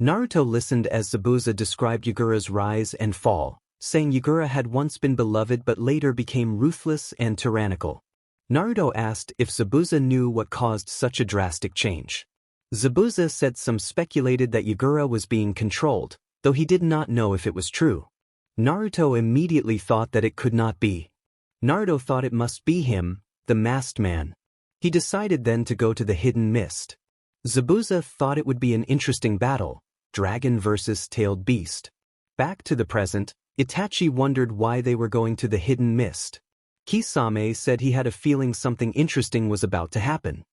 Naruto listened as Zabuza described Yagura's rise and fall, saying Yagura had once been beloved but later became ruthless and tyrannical. Naruto asked if Zabuza knew what caused such a drastic change. Zabuza said some speculated that Yagura was being controlled, though he did not know if it was true. Naruto immediately thought that it could not be. Naruto thought it must be him, the masked man. He decided then to go to the hidden mist. Zabuza thought it would be an interesting battle, dragon versus tailed beast. Back to the present, Itachi wondered why they were going to the hidden mist. Kisame said he had a feeling something interesting was about to happen.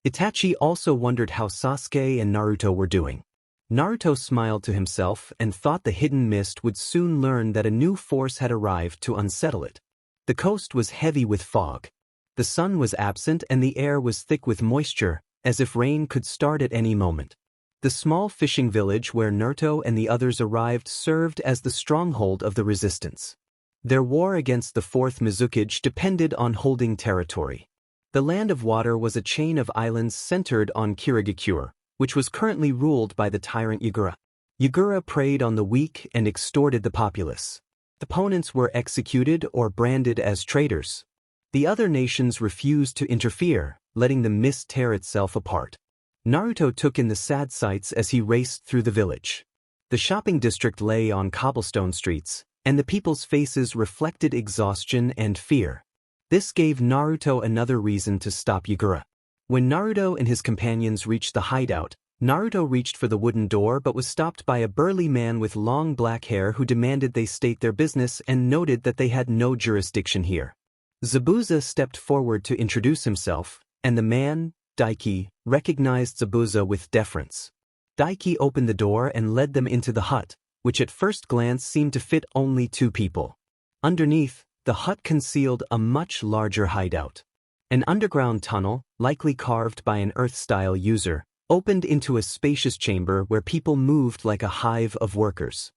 Itachi also wondered how Sasuke and Naruto were doing. Naruto smiled to himself and thought the hidden mist would soon learn that a new force had arrived to unsettle it. The coast was heavy with fog. The sun was absent and the air was thick with moisture, as if rain could start at any moment. The small fishing village where Naruto and the others arrived served as the stronghold of the resistance. Their war against the Fourth Mizukage depended on holding territory. The Land of Water was a chain of islands centered on Kirigakure, which was currently ruled by the tyrant Yagura. Yagura preyed on the weak and extorted the populace. Opponents were executed or branded as traitors. The other nations refused to interfere, letting the mist tear itself apart. Naruto took in the sad sights as he raced through the village. The shopping district lay on cobblestone streets, and the people's faces reflected exhaustion and fear. This gave Naruto another reason to stop Yagura. When Naruto and his companions reached the hideout, Naruto reached for the wooden door but was stopped by a burly man with long black hair who demanded they state their business and noted that they had no jurisdiction here. Zabuza stepped forward to introduce himself, and the man, Daiki, recognized Zabuza with deference. Daiki opened the door and led them into the hut, which at first glance seemed to fit only 2 people. Underneath, the hut concealed a much larger hideout. An underground tunnel, likely carved by an Earth-style user, opened into a spacious chamber where people moved like a hive of workers.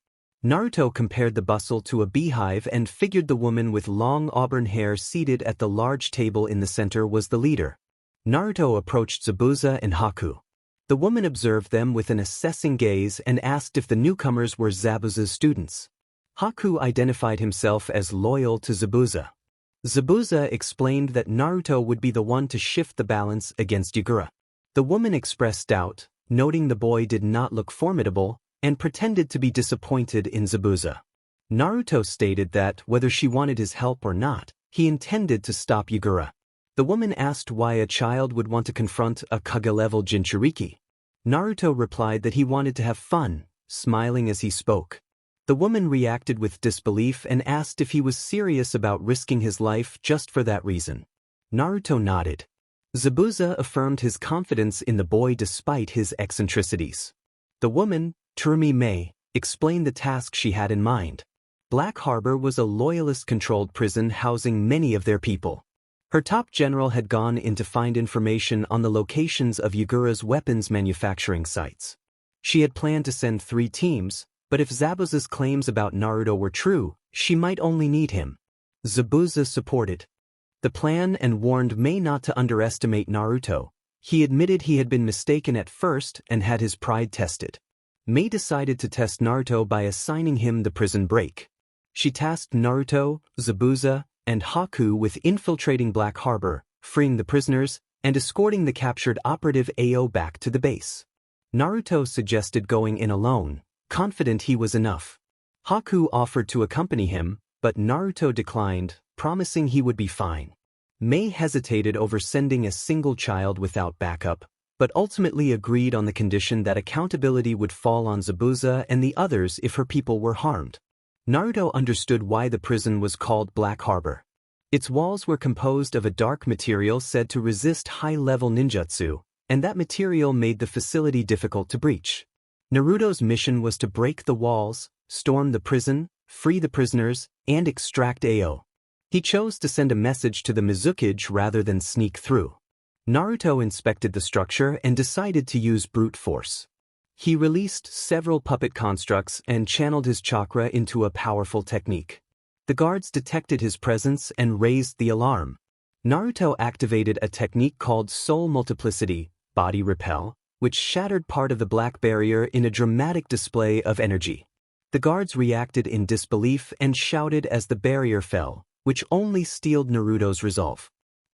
Naruto compared the bustle to a beehive and figured the woman with long auburn hair seated at the large table in the center was the leader. Naruto approached Zabuza and Haku. The woman observed them with an assessing gaze and asked if the newcomers were Zabuza's students. Haku identified himself as loyal to Zabuza. Zabuza explained that Naruto would be the one to shift the balance against Yagura. The woman expressed doubt, noting the boy did not look formidable, and pretended to be disappointed in Zabuza. Naruto stated that, whether she wanted his help or not, he intended to stop Yagura. The woman asked why a child would want to confront a Kage-level Jinchuriki. Naruto replied that he wanted to have fun, smiling as he spoke. The woman reacted with disbelief and asked if he was serious about risking his life just for that reason. Naruto nodded. Zabuza affirmed his confidence in the boy despite his eccentricities. The woman, Turumi Mei, explained the task she had in mind. Black Harbor was a loyalist-controlled prison housing many of their people. Her top general had gone in to find information on the locations of Yagura's weapons manufacturing sites. She had planned to send 3 teams, but if Zabuza's claims about Naruto were true, she might only need him. Zabuza supported the plan and warned Mei not to underestimate Naruto. He admitted he had been mistaken at first and had his pride tested. Mei decided to test Naruto by assigning him the prison break. She tasked Naruto, Zabuza, and Haku with infiltrating Black Harbor, freeing the prisoners, and escorting the captured operative Ao back to the base. Naruto suggested going in alone, confident he was enough. Haku offered to accompany him, but Naruto declined, promising he would be fine. Mei hesitated over sending a single child without backup, but ultimately agreed on the condition that accountability would fall on Zabuza and the others if her people were harmed. Naruto understood why the prison was called Black Harbor. Its walls were composed of a dark material said to resist high-level ninjutsu, and that material made the facility difficult to breach. Naruto's mission was to break the walls, storm the prison, free the prisoners, and extract Ao. He chose to send a message to the Mizukage rather than sneak through. Naruto inspected the structure and decided to use brute force. He released several puppet constructs and channeled his chakra into a powerful technique. The guards detected his presence and raised the alarm. Naruto activated a technique called Soul Multiplicity, Body Repel, which shattered part of the black barrier in a dramatic display of energy. The guards reacted in disbelief and shouted as the barrier fell, which only steeled Naruto's resolve.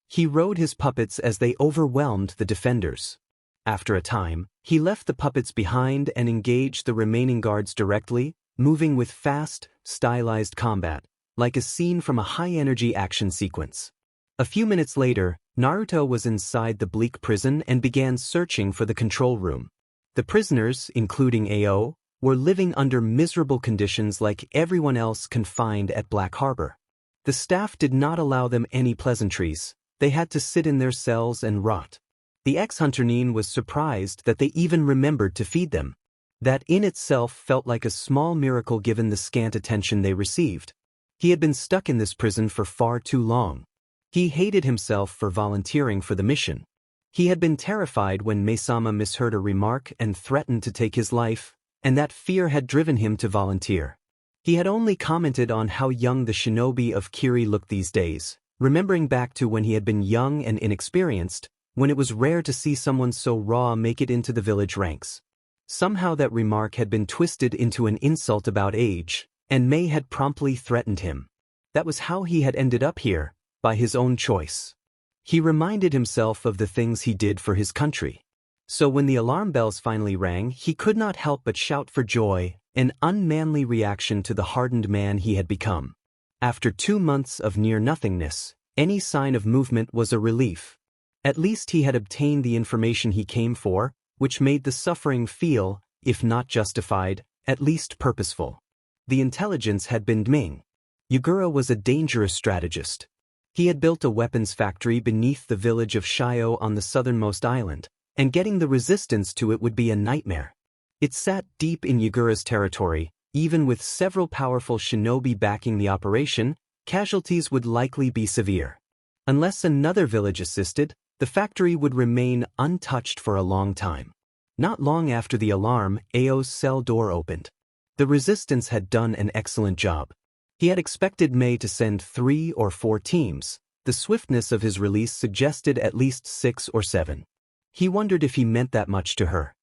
He rode his puppets as they overwhelmed the defenders. After a time, he left the puppets behind and engaged the remaining guards directly, moving with fast, stylized combat, like a scene from a high-energy action sequence. A few minutes later, Naruto was inside the bleak prison and began searching for the control room. The prisoners, including Ao, were living under miserable conditions like everyone else confined at Black Harbor. The staff did not allow them any pleasantries. They had to sit in their cells and rot. The ex-Hunternin was surprised that they even remembered to feed them. That in itself felt like a small miracle given the scant attention they received. He had been stuck in this prison for far too long. He hated himself for volunteering for the mission. He had been terrified when Mei-sama misheard a remark and threatened to take his life, and that fear had driven him to volunteer. He had only commented on how young the shinobi of Kiri looked these days, remembering back to when he had been young and inexperienced, when it was rare to see someone so raw make it into the village ranks. Somehow that remark had been twisted into an insult about age, and Mei had promptly threatened him. That was how he had ended up here, by his own choice. He reminded himself of the things he did for his country. So when the alarm bells finally rang, he could not help but shout for joy, an unmanly reaction to the hardened man he had become. After 2 months of near-nothingness, any sign of movement was a relief. At least he had obtained the information he came for, which made the suffering feel, if not justified, at least purposeful. The intelligence had been Ming. Yagura was a dangerous strategist. He had built a weapons factory beneath the village of Shio on the southernmost island, and getting the resistance to it would be a nightmare. It sat deep in Yagura's territory. Even with several powerful shinobi backing the operation, casualties would likely be severe. Unless another village assisted, the factory would remain untouched for a long time. Not long after the alarm, Ao's cell door opened. The resistance had done an excellent job. He had expected Mei to send 3 or 4 teams. The swiftness of his release suggested at least 6 or 7. He wondered if he meant that much to her.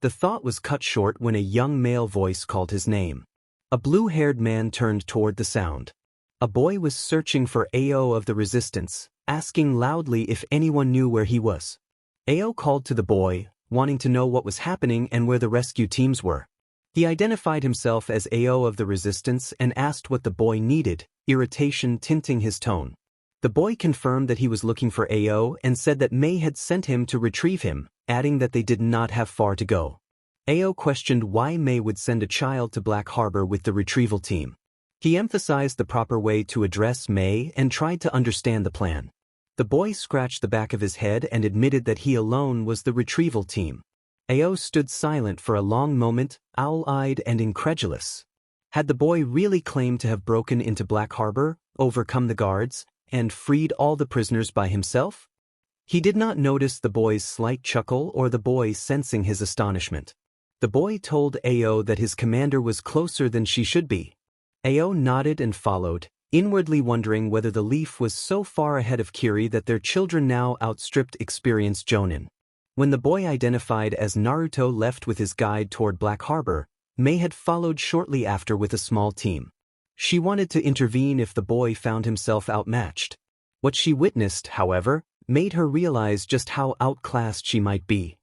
The thought was cut short when a young male voice called his name. A blue-haired man turned toward the sound. A boy was searching for Ao of the resistance, asking loudly if anyone knew where he was. Ao called to the boy, wanting to know what was happening and where the rescue teams were. He identified himself as Ao of the resistance and asked what the boy needed, irritation tinting his tone. The boy confirmed that he was looking for Ao and said that Mei had sent him to retrieve him, adding that they did not have far to go. Ao questioned why Mei would send a child to Black Harbor with the retrieval team. He emphasized the proper way to address Mei and tried to understand the plan. The boy scratched the back of his head and admitted that he alone was the retrieval team. Ao stood silent for a long moment, owl-eyed and incredulous. Had the boy really claimed to have broken into Black Harbor, overcome the guards, and freed all the prisoners by himself? He did not notice the boy's slight chuckle or the boy sensing his astonishment. The boy told Ao that his commander was closer than she should be. Ao nodded and followed, inwardly wondering whether the leaf was so far ahead of Kiri that their children now outstripped experienced Jonin. When the boy identified as Naruto left with his guide toward Black Harbor, Mei had followed shortly after with a small team. She wanted to intervene if the boy found himself outmatched. What she witnessed, however, made her realize just how outclassed she might be.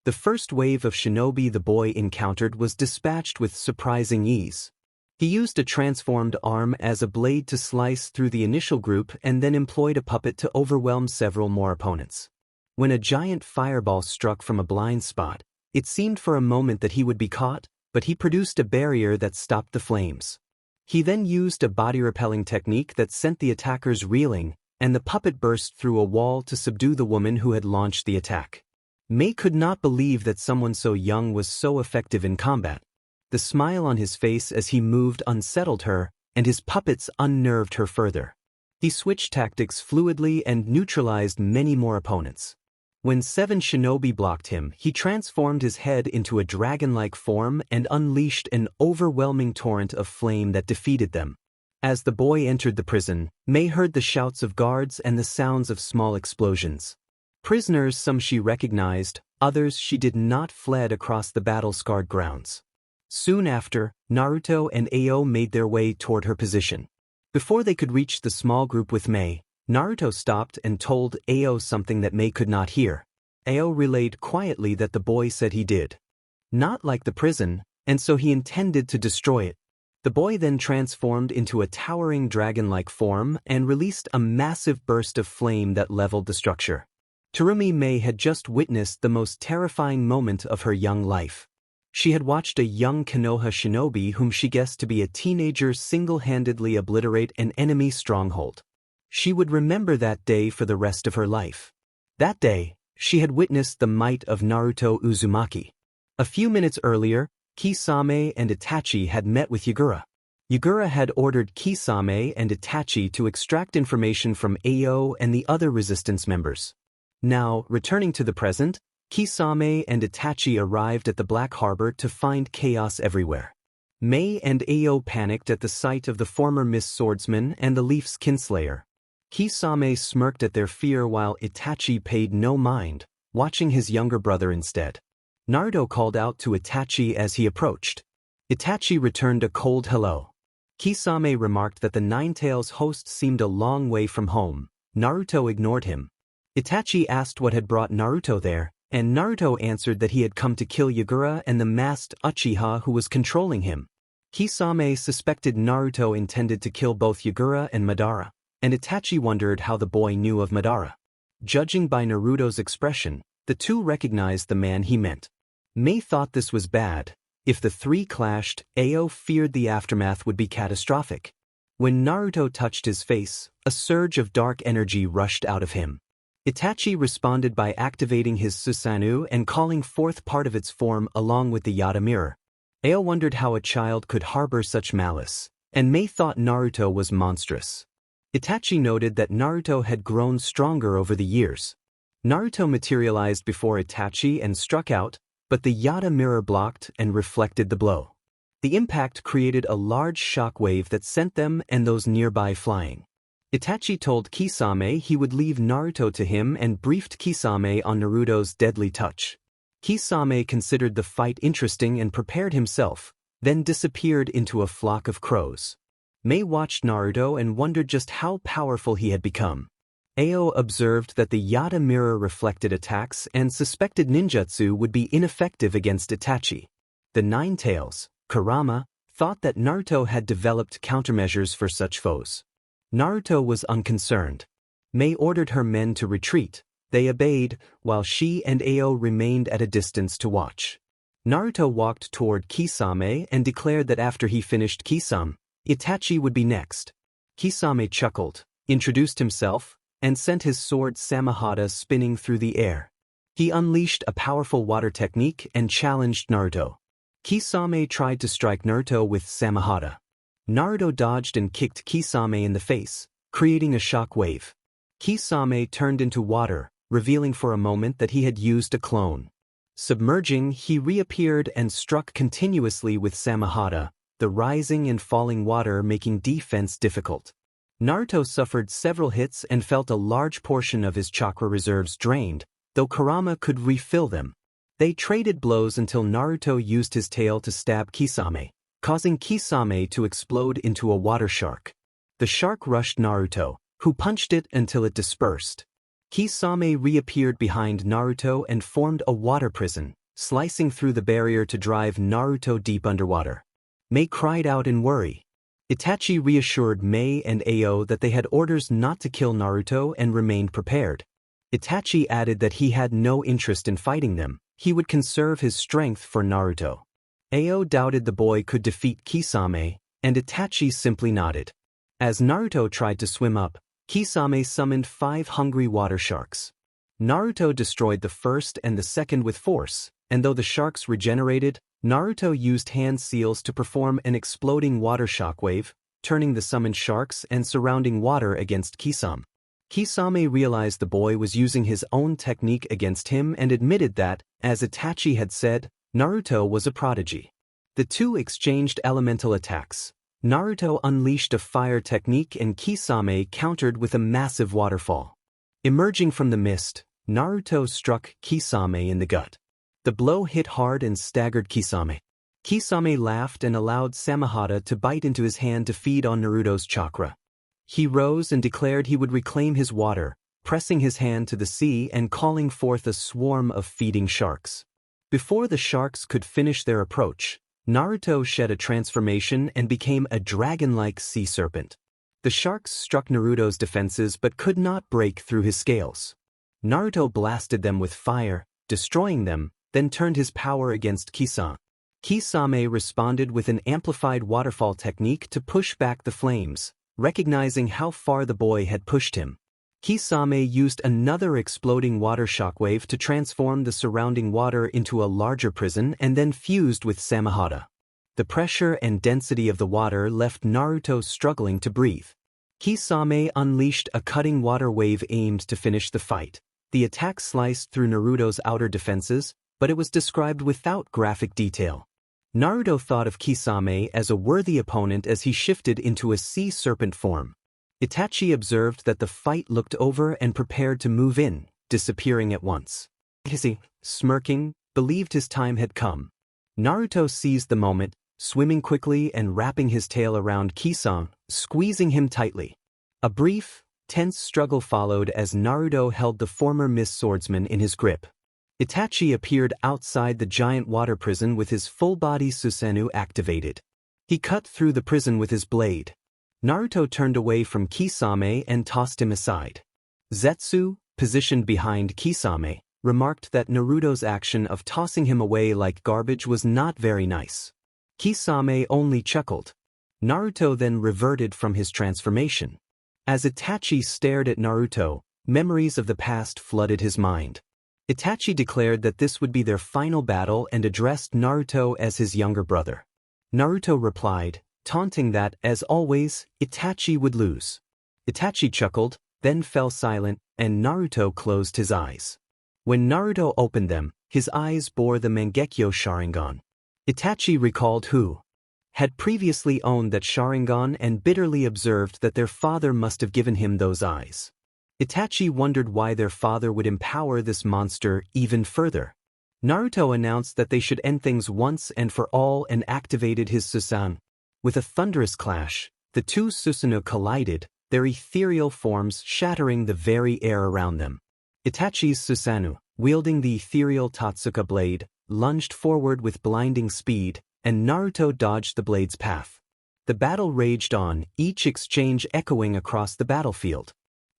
The first wave of shinobi the boy encountered was dispatched with surprising ease. He used a transformed arm as a blade to slice through the initial group and then employed a puppet to overwhelm several more opponents. When a giant fireball struck from a blind spot, it seemed for a moment that he would be caught, but he produced a barrier that stopped the flames. He then used a body-repelling technique that sent the attackers reeling, and the puppet burst through a wall to subdue the woman who had launched the attack. Mei could not believe that someone so young was so effective in combat. The smile on his face as he moved unsettled her, and his puppets unnerved her further. He switched tactics fluidly and neutralized many more opponents. When 7 shinobi blocked him, he transformed his head into a dragon-like form and unleashed an overwhelming torrent of flame that defeated them. As the boy entered the prison, Mei heard the shouts of guards and the sounds of small explosions. Prisoners, some she recognized, others she did not, fled across the battle-scarred grounds. Soon after, Naruto and Ao made their way toward her position. Before they could reach the small group with Mei, Naruto stopped and told Ao something that Mei could not hear. Ao relayed quietly that the boy said he did not like the prison, and so he intended to destroy it. The boy then transformed into a towering dragon-like form and released a massive burst of flame that leveled the structure. Terumi Mei had just witnessed the most terrifying moment of her young life. She had watched a young Konoha shinobi whom she guessed to be a teenager single-handedly obliterate an enemy stronghold. She would remember that day for the rest of her life. That day, she had witnessed the might of Naruto Uzumaki. A few minutes earlier, Kisame and Itachi had met with Yagura. Yagura had ordered Kisame and Itachi to extract information from Ao and the other resistance members. Now, returning to the present, Kisame and Itachi arrived at the Black Harbor to find chaos everywhere. Mei and Ao panicked at the sight of the former Miss Swordsman and the Leaf's kinslayer. Kisame smirked at their fear while Itachi paid no mind, watching his younger brother instead. Naruto called out to Itachi as he approached. Itachi returned a cold hello. Kisame remarked that the Nine-Tails host seemed a long way from home. Naruto ignored him. Itachi asked what had brought Naruto there, and Naruto answered that he had come to kill Yagura and the masked Uchiha who was controlling him. Kisame suspected Naruto intended to kill both Yagura and Madara, and Itachi wondered how the boy knew of Madara. Judging by Naruto's expression, the two recognized the man he meant. Mei thought this was bad. If the three clashed, Ao feared the aftermath would be catastrophic. When Naruto touched his face, a surge of dark energy rushed out of him. Itachi responded by activating his Susanoo and calling forth part of its form along with the Yada mirror. Ao wondered how a child could harbor such malice, and Mei thought Naruto was monstrous. Itachi noted that Naruto had grown stronger over the years. Naruto materialized before Itachi and struck out, but the Yada mirror blocked and reflected the blow. The impact created a large shock wave that sent them and those nearby flying. Itachi told Kisame he would leave Naruto to him and briefed Kisame on Naruto's deadly touch. Kisame considered the fight interesting and prepared himself, then disappeared into a flock of crows. Mei watched Naruto and wondered just how powerful he had become. Ao observed that the Yada mirror reflected attacks and suspected ninjutsu would be ineffective against Itachi. The Nine-Tails, Kurama, thought that Naruto had developed countermeasures for such foes. Naruto was unconcerned. Mei ordered her men to retreat. They obeyed, while she and Ao remained at a distance to watch. Naruto walked toward Kisame and declared that after he finished Kisame, Itachi would be next. Kisame chuckled, introduced himself, and sent his sword Samahata spinning through the air. He unleashed a powerful water technique and challenged Naruto. Kisame tried to strike Naruto with Samahata. Naruto dodged and kicked Kisame in the face, creating a shock wave. Kisame turned into water, revealing for a moment that he had used a clone. Submerging, he reappeared and struck continuously with Samahata, the rising and falling water making defense difficult. Naruto suffered several hits and felt a large portion of his chakra reserves drained, though Kurama could refill them. They traded blows until Naruto used his tail to stab Kisame, causing Kisame to explode into a water shark. The shark rushed Naruto, who punched it until it dispersed. Kisame reappeared behind Naruto and formed a water prison, slicing through the barrier to drive Naruto deep underwater. Mei cried out in worry. Itachi reassured Mei and Ao that they had orders not to kill Naruto and remained prepared. Itachi added that he had no interest in fighting them, he would conserve his strength for Naruto. Ao doubted the boy could defeat Kisame, and Itachi simply nodded. As Naruto tried to swim up, Kisame summoned 5 hungry water sharks. Naruto destroyed the first and the second with force, and though the sharks regenerated, Naruto used hand seals to perform an exploding water shockwave, turning the summoned sharks and surrounding water against Kisame. Kisame realized the boy was using his own technique against him and admitted that, as Itachi had said, Naruto was a prodigy. The two exchanged elemental attacks. Naruto unleashed a fire technique and Kisame countered with a massive waterfall. Emerging from the mist, Naruto struck Kisame in the gut. The blow hit hard and staggered Kisame. Kisame laughed and allowed Samahata to bite into his hand to feed on Naruto's chakra. He rose and declared he would reclaim his water, pressing his hand to the sea and calling forth a swarm of feeding sharks. Before the sharks could finish their approach, Naruto shed a transformation and became a dragon-like sea serpent. The sharks struck Naruto's defenses but could not break through his scales. Naruto blasted them with fire, destroying them, then turned his power against Kisame. Kisame responded with an amplified waterfall technique to push back the flames, recognizing how far the boy had pushed him. Kisame used another exploding water shockwave to transform the surrounding water into a larger prison and then fused with Samahata. The pressure and density of the water left Naruto struggling to breathe. Kisame unleashed a cutting water wave aimed to finish the fight. The attack sliced through Naruto's outer defenses, but it was described without graphic detail. Naruto thought of Kisame as a worthy opponent as he shifted into a sea serpent form. Itachi observed that the fight looked over and prepared to move in, disappearing at once. Kisame, smirking, believed his time had come. Naruto seized the moment, swimming quickly and wrapping his tail around Kisame, squeezing him tightly. A brief, tense struggle followed as Naruto held the former Mist Swordsman in his grip. Itachi appeared outside the giant water prison with his full-body Susanoo activated. He cut through the prison with his blade. Naruto turned away from Kisame and tossed him aside. Zetsu, positioned behind Kisame, remarked that Naruto's action of tossing him away like garbage was not very nice. Kisame only chuckled. Naruto then reverted from his transformation. As Itachi stared at Naruto, memories of the past flooded his mind. Itachi declared that this would be their final battle and addressed Naruto as his younger brother. Naruto replied, taunting that, as always, Itachi would lose. Itachi chuckled, then fell silent, and Naruto closed his eyes. When Naruto opened them, his eyes bore the Mangekyo Sharingan. Itachi recalled who had previously owned that Sharingan and bitterly observed that their father must have given him those eyes. Itachi wondered why their father would empower this monster even further. Naruto announced that they should end things once and for all and activated his Susanoo. With a thunderous clash, the two Susanoo collided, their ethereal forms shattering the very air around them. Itachi's Susanoo, wielding the ethereal Totsuka blade, lunged forward with blinding speed, and Naruto dodged the blade's path. The battle raged on, each exchange echoing across the battlefield.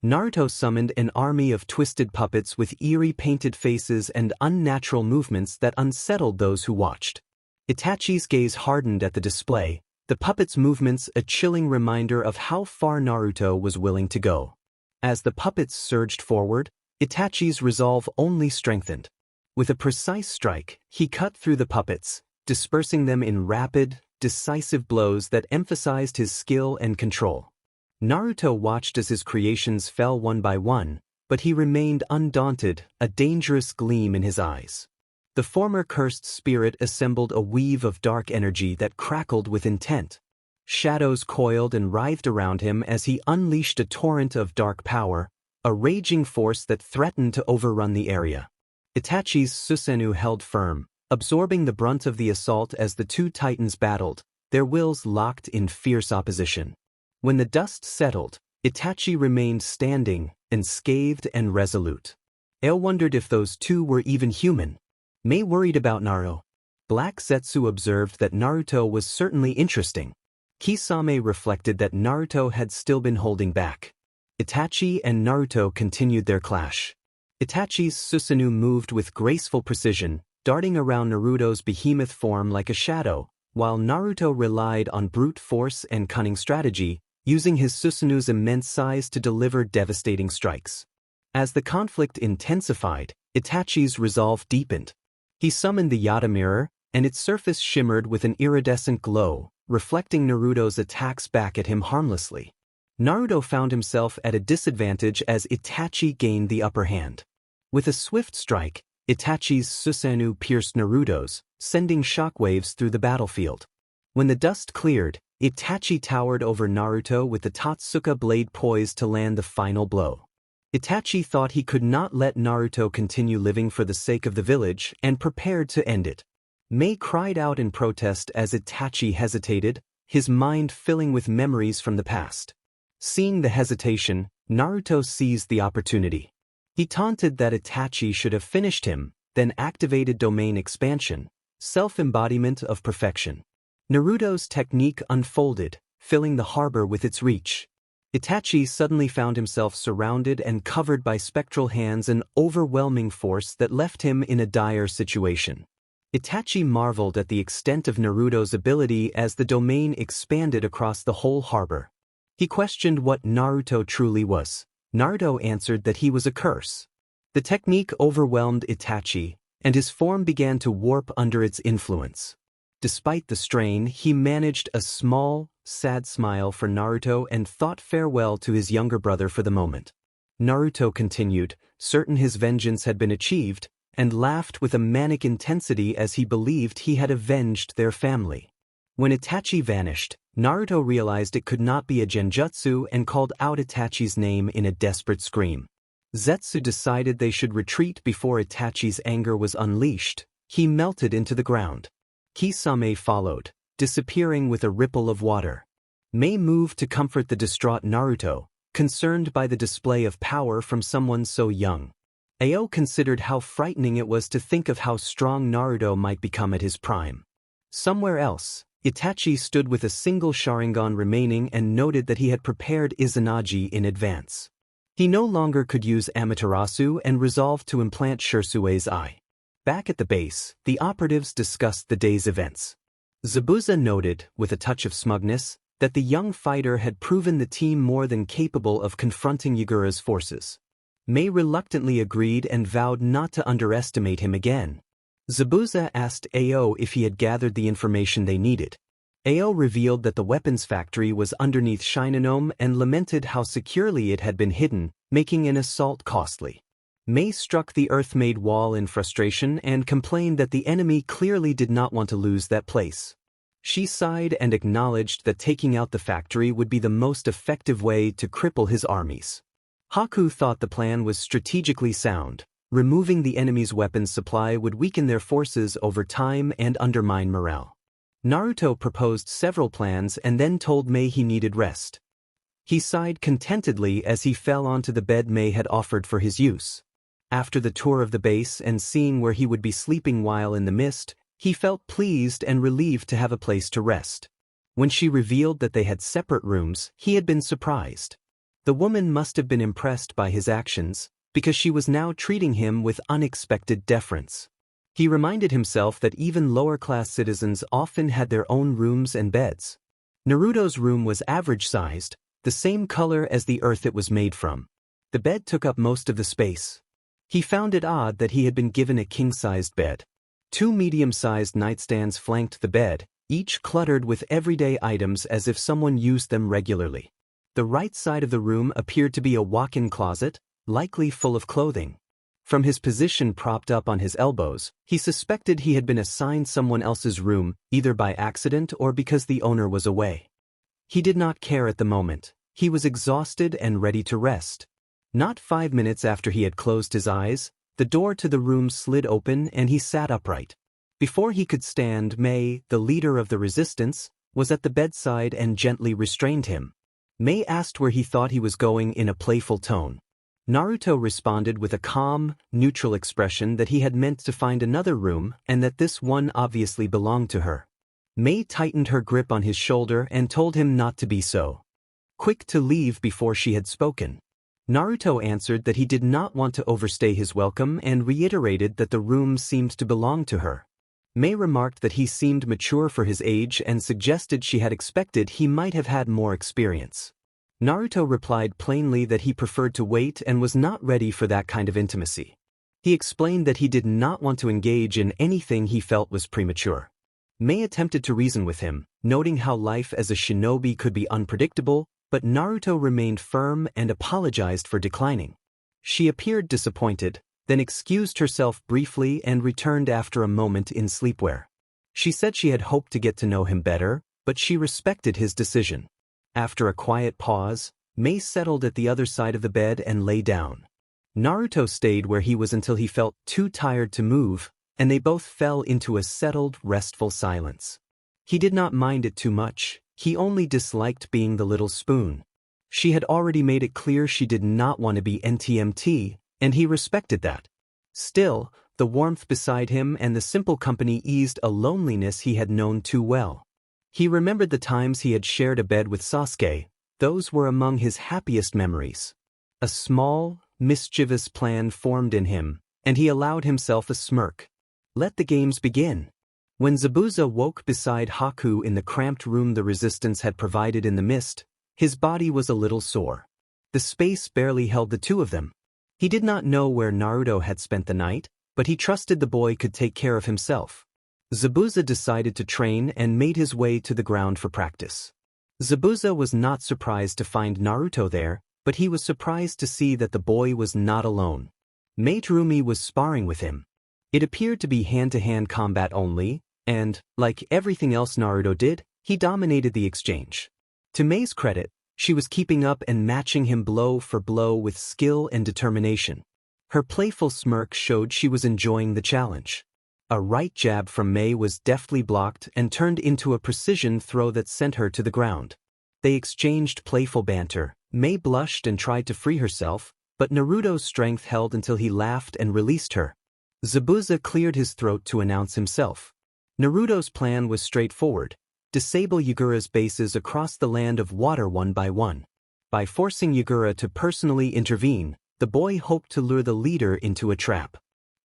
Naruto summoned an army of twisted puppets with eerie painted faces and unnatural movements that unsettled those who watched. Itachi's gaze hardened at the display, the puppets' movements a chilling reminder of how far Naruto was willing to go. As the puppets surged forward, Itachi's resolve only strengthened. With a precise strike, he cut through the puppets, dispersing them in rapid, decisive blows that emphasized his skill and control. Naruto watched as his creations fell one by one, but he remained undaunted, a dangerous gleam in his eyes. The former cursed spirit assembled a weave of dark energy that crackled with intent. Shadows coiled and writhed around him as he unleashed a torrent of dark power, a raging force that threatened to overrun the area. Itachi's Susanoo held firm, absorbing the brunt of the assault as the two titans battled, their wills locked in fierce opposition. When the dust settled, Itachi remained standing, unscathed and resolute. Ale wondered if those two were even human. Mei worried about Naruto. Black Zetsu observed that Naruto was certainly interesting. Kisame reflected that Naruto had still been holding back. Itachi and Naruto continued their clash. Itachi's Susanoo moved with graceful precision, darting around Naruto's behemoth form like a shadow, while Naruto relied on brute force and cunning strategy, using his Susanoo's immense size to deliver devastating strikes. As the conflict intensified, Itachi's resolve deepened. He summoned the Yata mirror, and its surface shimmered with an iridescent glow, reflecting Naruto's attacks back at him harmlessly. Naruto found himself at a disadvantage as Itachi gained the upper hand. With a swift strike, Itachi's Susanoo pierced Naruto's, sending shockwaves through the battlefield. When the dust cleared, Itachi towered over Naruto with the Totsuka blade poised to land the final blow. Itachi thought he could not let Naruto continue living for the sake of the village and prepared to end it. Mei cried out in protest as Itachi hesitated, his mind filling with memories from the past. Seeing the hesitation, Naruto seized the opportunity. He taunted that Itachi should have finished him, then activated domain expansion, self-embodiment of perfection. Naruto's technique unfolded, filling the harbor with its reach. Itachi suddenly found himself surrounded and covered by spectral hands, an overwhelming force that left him in a dire situation. Itachi marveled at the extent of Naruto's ability as the domain expanded across the whole harbor. He questioned what Naruto truly was. Naruto answered that he was a curse. The technique overwhelmed Itachi, and his form began to warp under its influence. Despite the strain, he managed a small, sad smile for Naruto and thought farewell to his younger brother for the moment. Naruto continued, certain his vengeance had been achieved, and laughed with a manic intensity as he believed he had avenged their family. When Itachi vanished, Naruto realized it could not be a genjutsu and called out Itachi's name in a desperate scream. Zetsu decided they should retreat before Itachi's anger was unleashed. He melted into the ground. Kisame followed, disappearing with a ripple of water. Mei moved to comfort the distraught Naruto, concerned by the display of power from someone so young. Ao considered how frightening it was to think of how strong Naruto might become at his prime. Somewhere else, Itachi stood with a single Sharingan remaining and noted that he had prepared Izanagi in advance. He no longer could use Amaterasu and resolved to implant Shirsui's eye. Back at the base, the operatives discussed the day's events. Zabuza noted, with a touch of smugness, that the young fighter had proven the team more than capable of confronting Yagura's forces. Mei reluctantly agreed and vowed not to underestimate him again. Zabuza asked Ao if he had gathered the information they needed. Ao revealed that the weapons factory was underneath Shinonome and lamented how securely it had been hidden, making an assault costly. Mei struck the earth-made wall in frustration and complained that the enemy clearly did not want to lose that place. She sighed and acknowledged that taking out the factory would be the most effective way to cripple his armies. Haku thought the plan was strategically sound. Removing the enemy's weapons supply would weaken their forces over time and undermine morale. Naruto proposed several plans and then told Mei he needed rest. He sighed contentedly as he fell onto the bed Mei had offered for his use. After the tour of the base and seeing where he would be sleeping while in the mist, he felt pleased and relieved to have a place to rest. When she revealed that they had separate rooms, he had been surprised. The woman must have been impressed by his actions, because she was now treating him with unexpected deference. He reminded himself that even lower-class citizens often had their own rooms and beds. Naruto's room was average-sized, the same color as the earth it was made from. The bed took up most of the space. He found it odd that he had been given a king-sized bed. 2 medium-sized nightstands flanked the bed, each cluttered with everyday items as if someone used them regularly. The right side of the room appeared to be a walk-in closet, likely full of clothing. From his position propped up on his elbows, he suspected he had been assigned someone else's room, either by accident or because the owner was away. He did not care at the moment. He was exhausted and ready to rest. Not 5 minutes after he had closed his eyes, the door to the room slid open and he sat upright. Before he could stand, Mei, the leader of the resistance, was at the bedside and gently restrained him. Mei asked where he thought he was going in a playful tone. Naruto responded with a calm, neutral expression that he had meant to find another room and that this one obviously belonged to her. Mei tightened her grip on his shoulder and told him not to be so quick to leave before she had spoken. Naruto answered that he did not want to overstay his welcome and reiterated that the room seemed to belong to her. Mei remarked that he seemed mature for his age and suggested she had expected he might have had more experience. Naruto replied plainly that he preferred to wait and was not ready for that kind of intimacy. He explained that he did not want to engage in anything he felt was premature. Mei attempted to reason with him, noting how life as a shinobi could be unpredictable, but Naruto remained firm and apologized for declining. She appeared disappointed, then excused herself briefly and returned after a moment in sleepwear. She said she had hoped to get to know him better, but she respected his decision. After a quiet pause, Mei settled at the other side of the bed and lay down. Naruto stayed where he was until he felt too tired to move, and they both fell into a settled, restful silence. He did not mind it too much, he only disliked being the little spoon. She had already made it clear she did not want to be NTMT, and he respected that. Still, the warmth beside him and the simple company eased a loneliness he had known too well. He remembered the times he had shared a bed with Sasuke. Those were among his happiest memories. A small, mischievous plan formed in him, and he allowed himself a smirk. Let the games begin. When Zabuza woke beside Haku in the cramped room the resistance had provided in the mist, his body was a little sore. The space barely held the two of them. He did not know where Naruto had spent the night, but he trusted the boy could take care of himself. Zabuza decided to train and made his way to the ground for practice. Zabuza was not surprised to find Naruto there, but he was surprised to see that the boy was not alone. Mate Rumi was sparring with him. It appeared to be hand-to-hand combat only, and, like everything else Naruto did, he dominated the exchange. To Mei's credit, she was keeping up and matching him blow for blow with skill and determination. Her playful smirk showed she was enjoying the challenge. A right jab from Mei was deftly blocked and turned into a precision throw that sent her to the ground. They exchanged playful banter. Mei blushed and tried to free herself, but Naruto's strength held until he laughed and released her. Zabuza cleared his throat to announce himself. Naruto's plan was straightforward. Disable Yagura's bases across the land of water one by one. By forcing Yagura to personally intervene, the boy hoped to lure the leader into a trap.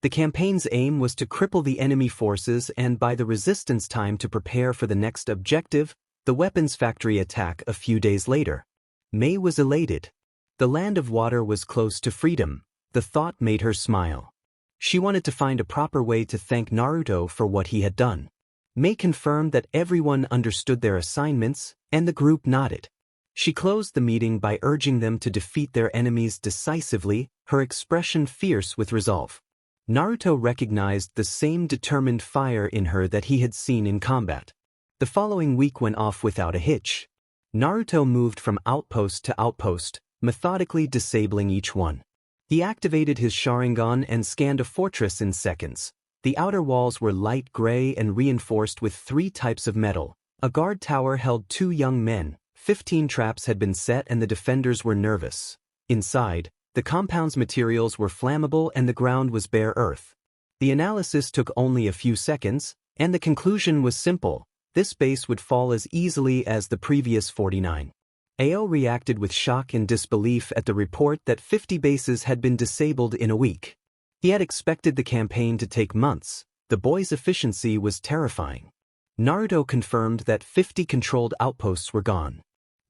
The campaign's aim was to cripple the enemy forces and buy the resistance time to prepare for the next objective, the weapons factory attack a few days later. Mei was elated. The land of water was close to freedom. The thought made her smile. She wanted to find a proper way to thank Naruto for what he had done. Mei confirmed that everyone understood their assignments, and the group nodded. She closed the meeting by urging them to defeat their enemies decisively, her expression fierce with resolve. Naruto recognized the same determined fire in her that he had seen in combat. The following week went off without a hitch. Naruto moved from outpost to outpost, methodically disabling each one. He activated his Sharingan and scanned a fortress in seconds. The outer walls were light gray and reinforced with 3 types of metal. A guard tower held 2 young men, 15 traps had been set and the defenders were nervous. Inside, the compound's materials were flammable and the ground was bare earth. The analysis took only a few seconds, and the conclusion was simple. This base would fall as easily as the previous 49. Ao reacted with shock and disbelief at the report that 50 bases had been disabled in a week. He had expected the campaign to take months. The boy's efficiency was terrifying. Naruto confirmed that 50 controlled outposts were gone.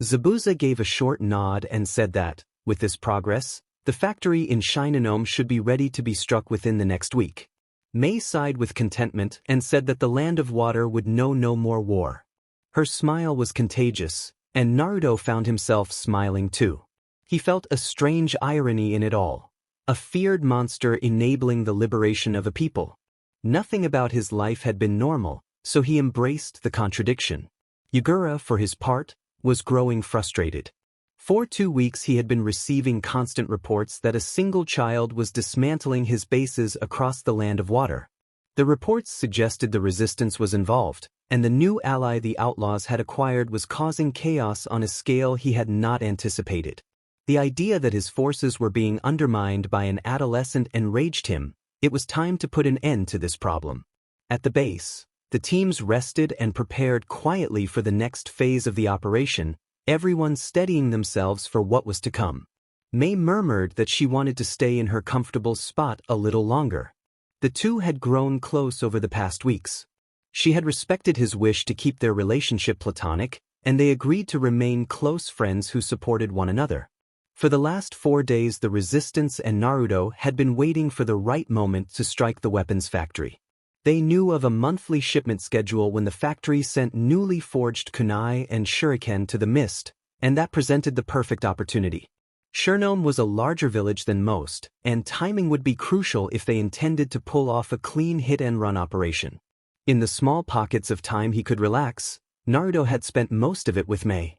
Zabuza gave a short nod and said that, with this progress, the factory in Shinonome should be ready to be struck within the next week. Mei sighed with contentment and said that the land of water would know no more war. Her smile was contagious. And Naruto found himself smiling too. He felt a strange irony in it all. A feared monster enabling the liberation of a people. Nothing about his life had been normal, so he embraced the contradiction. Yugura, for his part, was growing frustrated. For 2 weeks he had been receiving constant reports that a single child was dismantling his bases across the land of water. The reports suggested the resistance was involved, and the new ally the outlaws had acquired was causing chaos on a scale he had not anticipated. The idea that his forces were being undermined by an adolescent enraged him. It was time to put an end to this problem. At the base, the teams rested and prepared quietly for the next phase of the operation, everyone steadying themselves for what was to come. Mei murmured that she wanted to stay in her comfortable spot a little longer. The two had grown close over the past weeks. She had respected his wish to keep their relationship platonic, and they agreed to remain close friends who supported one another. For the last 4 days the Resistance and Naruto had been waiting for the right moment to strike the weapons factory. They knew of a monthly shipment schedule when the factory sent newly forged kunai and shuriken to the mist, and that presented the perfect opportunity. Shurnome was a larger village than most, and timing would be crucial if they intended to pull off a clean hit-and-run operation. In the small pockets of time he could relax, Naruto had spent most of it with Mei.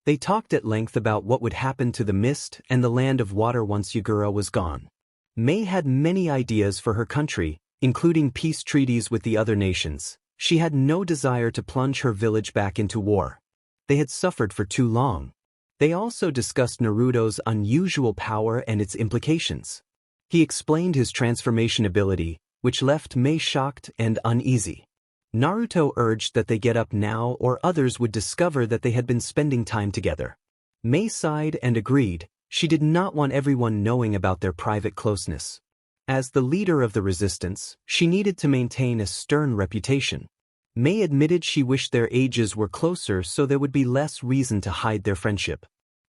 They talked at length about what would happen to the mist and the land of water once Yugura was gone. Mei had many ideas for her country, including peace treaties with the other nations. She had no desire to plunge her village back into war. They had suffered for too long. They also discussed Naruto's unusual power and its implications. He explained his transformation ability, which left Mei shocked and uneasy. Naruto urged that they get up now or others would discover that they had been spending time together. Mei sighed and agreed. She did not want everyone knowing about their private closeness. As the leader of the resistance, she needed to maintain a stern reputation. Mei admitted she wished their ages were closer so there would be less reason to hide their friendship.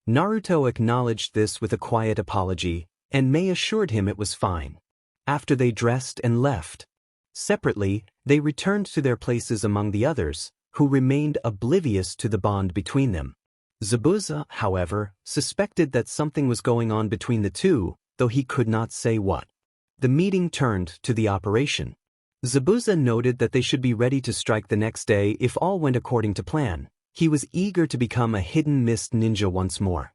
Naruto acknowledged this with a quiet apology, and Mei assured him it was fine. After they dressed and left. Separately, they returned to their places among the others, who remained oblivious to the bond between them. Zabuza, however, suspected that something was going on between the two, though he could not say what. The meeting turned to the operation. Zabuza noted that they should be ready to strike the next day if all went according to plan. He was eager to become a hidden mist ninja once more.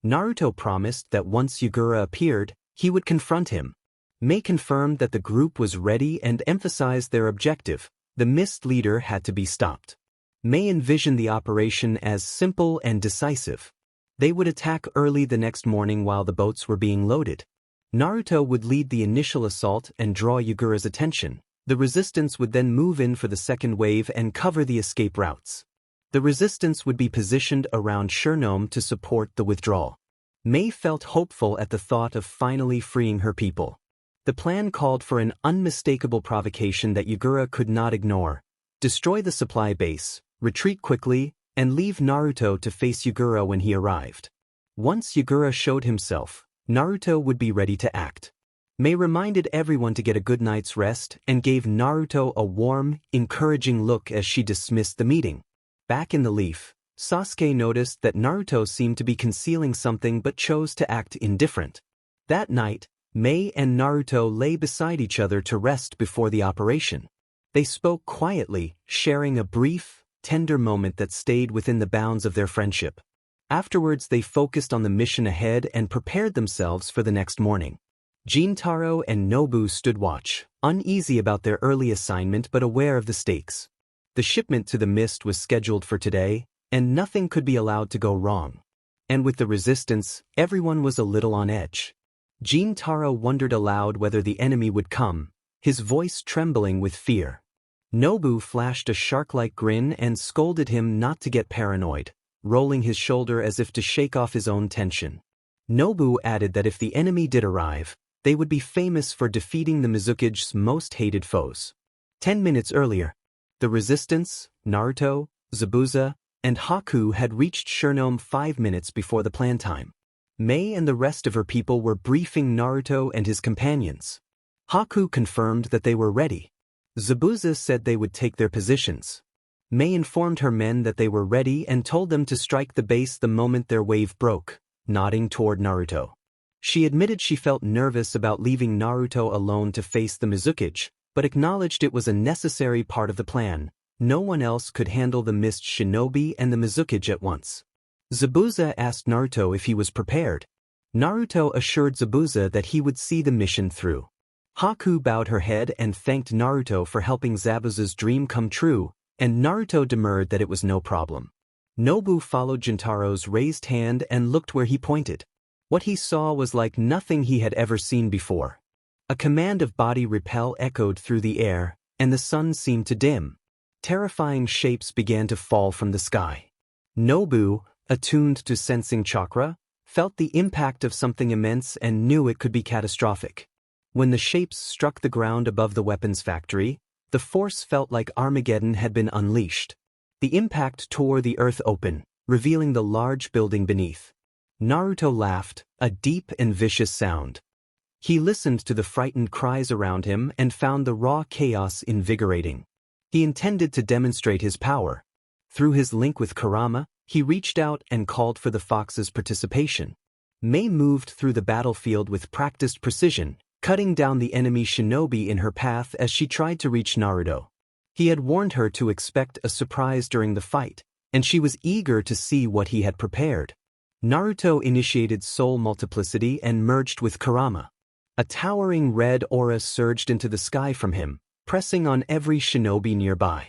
Naruto promised that once Yugura appeared, he would confront him. Mei confirmed that the group was ready and emphasized their objective. The mist leader had to be stopped. Mei envisioned the operation as simple and decisive. They would attack early the next morning while the boats were being loaded. Naruto would lead the initial assault and draw Yugura's attention. The resistance would then move in for the second wave and cover the escape routes. The resistance would be positioned around Shurnome to support the withdrawal. Mei felt hopeful at the thought of finally freeing her people. The plan called for an unmistakable provocation that Yugura could not ignore. Destroy the supply base, retreat quickly, and leave Naruto to face Yugura when he arrived. Once Yugura showed himself, Naruto would be ready to act. Mei reminded everyone to get a good night's rest and gave Naruto a warm, encouraging look as she dismissed the meeting. Back in the leaf, Sasuke noticed that Naruto seemed to be concealing something but chose to act indifferent. That night, Mei and Naruto lay beside each other to rest before the operation. They spoke quietly, sharing a brief, tender moment that stayed within the bounds of their friendship. Afterwards they focused on the mission ahead and prepared themselves for the next morning. Jintaro and Nobu stood watch, uneasy about their early assignment but aware of the stakes. The shipment to the mist was scheduled for today, and nothing could be allowed to go wrong. And with the resistance, everyone was a little on edge. Jintaro wondered aloud whether the enemy would come, his voice trembling with fear. Nobu flashed a shark-like grin and scolded him not to get paranoid, rolling his shoulder as if to shake off his own tension. Nobu added that if the enemy did arrive, they would be famous for defeating the Mizukige's most hated foes. 10 minutes earlier, the resistance, Naruto, Zabuza, and Haku had reached Shurnome 5 minutes before the planned time. Mei and the rest of her people were briefing Naruto and his companions. Haku confirmed that they were ready. Zabuza said they would take their positions. Mei informed her men that they were ready and told them to strike the base the moment their wave broke, nodding toward Naruto. She admitted she felt nervous about leaving Naruto alone to face the Mizukage, but acknowledged it was a necessary part of the plan. No one else could handle the mist shinobi and the Mizukage at once. Zabuza asked Naruto if he was prepared. Naruto assured Zabuza that he would see the mission through. Haku bowed her head and thanked Naruto for helping Zabuza's dream come true, and Naruto demurred that it was no problem. Nobu followed Jintaro's raised hand and looked where he pointed. What he saw was like nothing he had ever seen before. A command of body repel echoed through the air, and the sun seemed to dim. Terrifying shapes began to fall from the sky. Nobu, attuned to sensing chakra, felt the impact of something immense and knew it could be catastrophic. When the shapes struck the ground above the weapons factory, the force felt like Armageddon had been unleashed. The impact tore the earth open, revealing the large building beneath. Naruto laughed, a deep and vicious sound. He listened to the frightened cries around him and found the raw chaos invigorating. He intended to demonstrate his power. Through his link with Kurama, he reached out and called for the fox's participation. Mei moved through the battlefield with practiced precision, cutting down the enemy shinobi in her path as she tried to reach Naruto. He had warned her to expect a surprise during the fight, and she was eager to see what he had prepared. Naruto initiated soul multiplicity and merged with Kurama. A towering red aura surged into the sky from him, pressing on every shinobi nearby.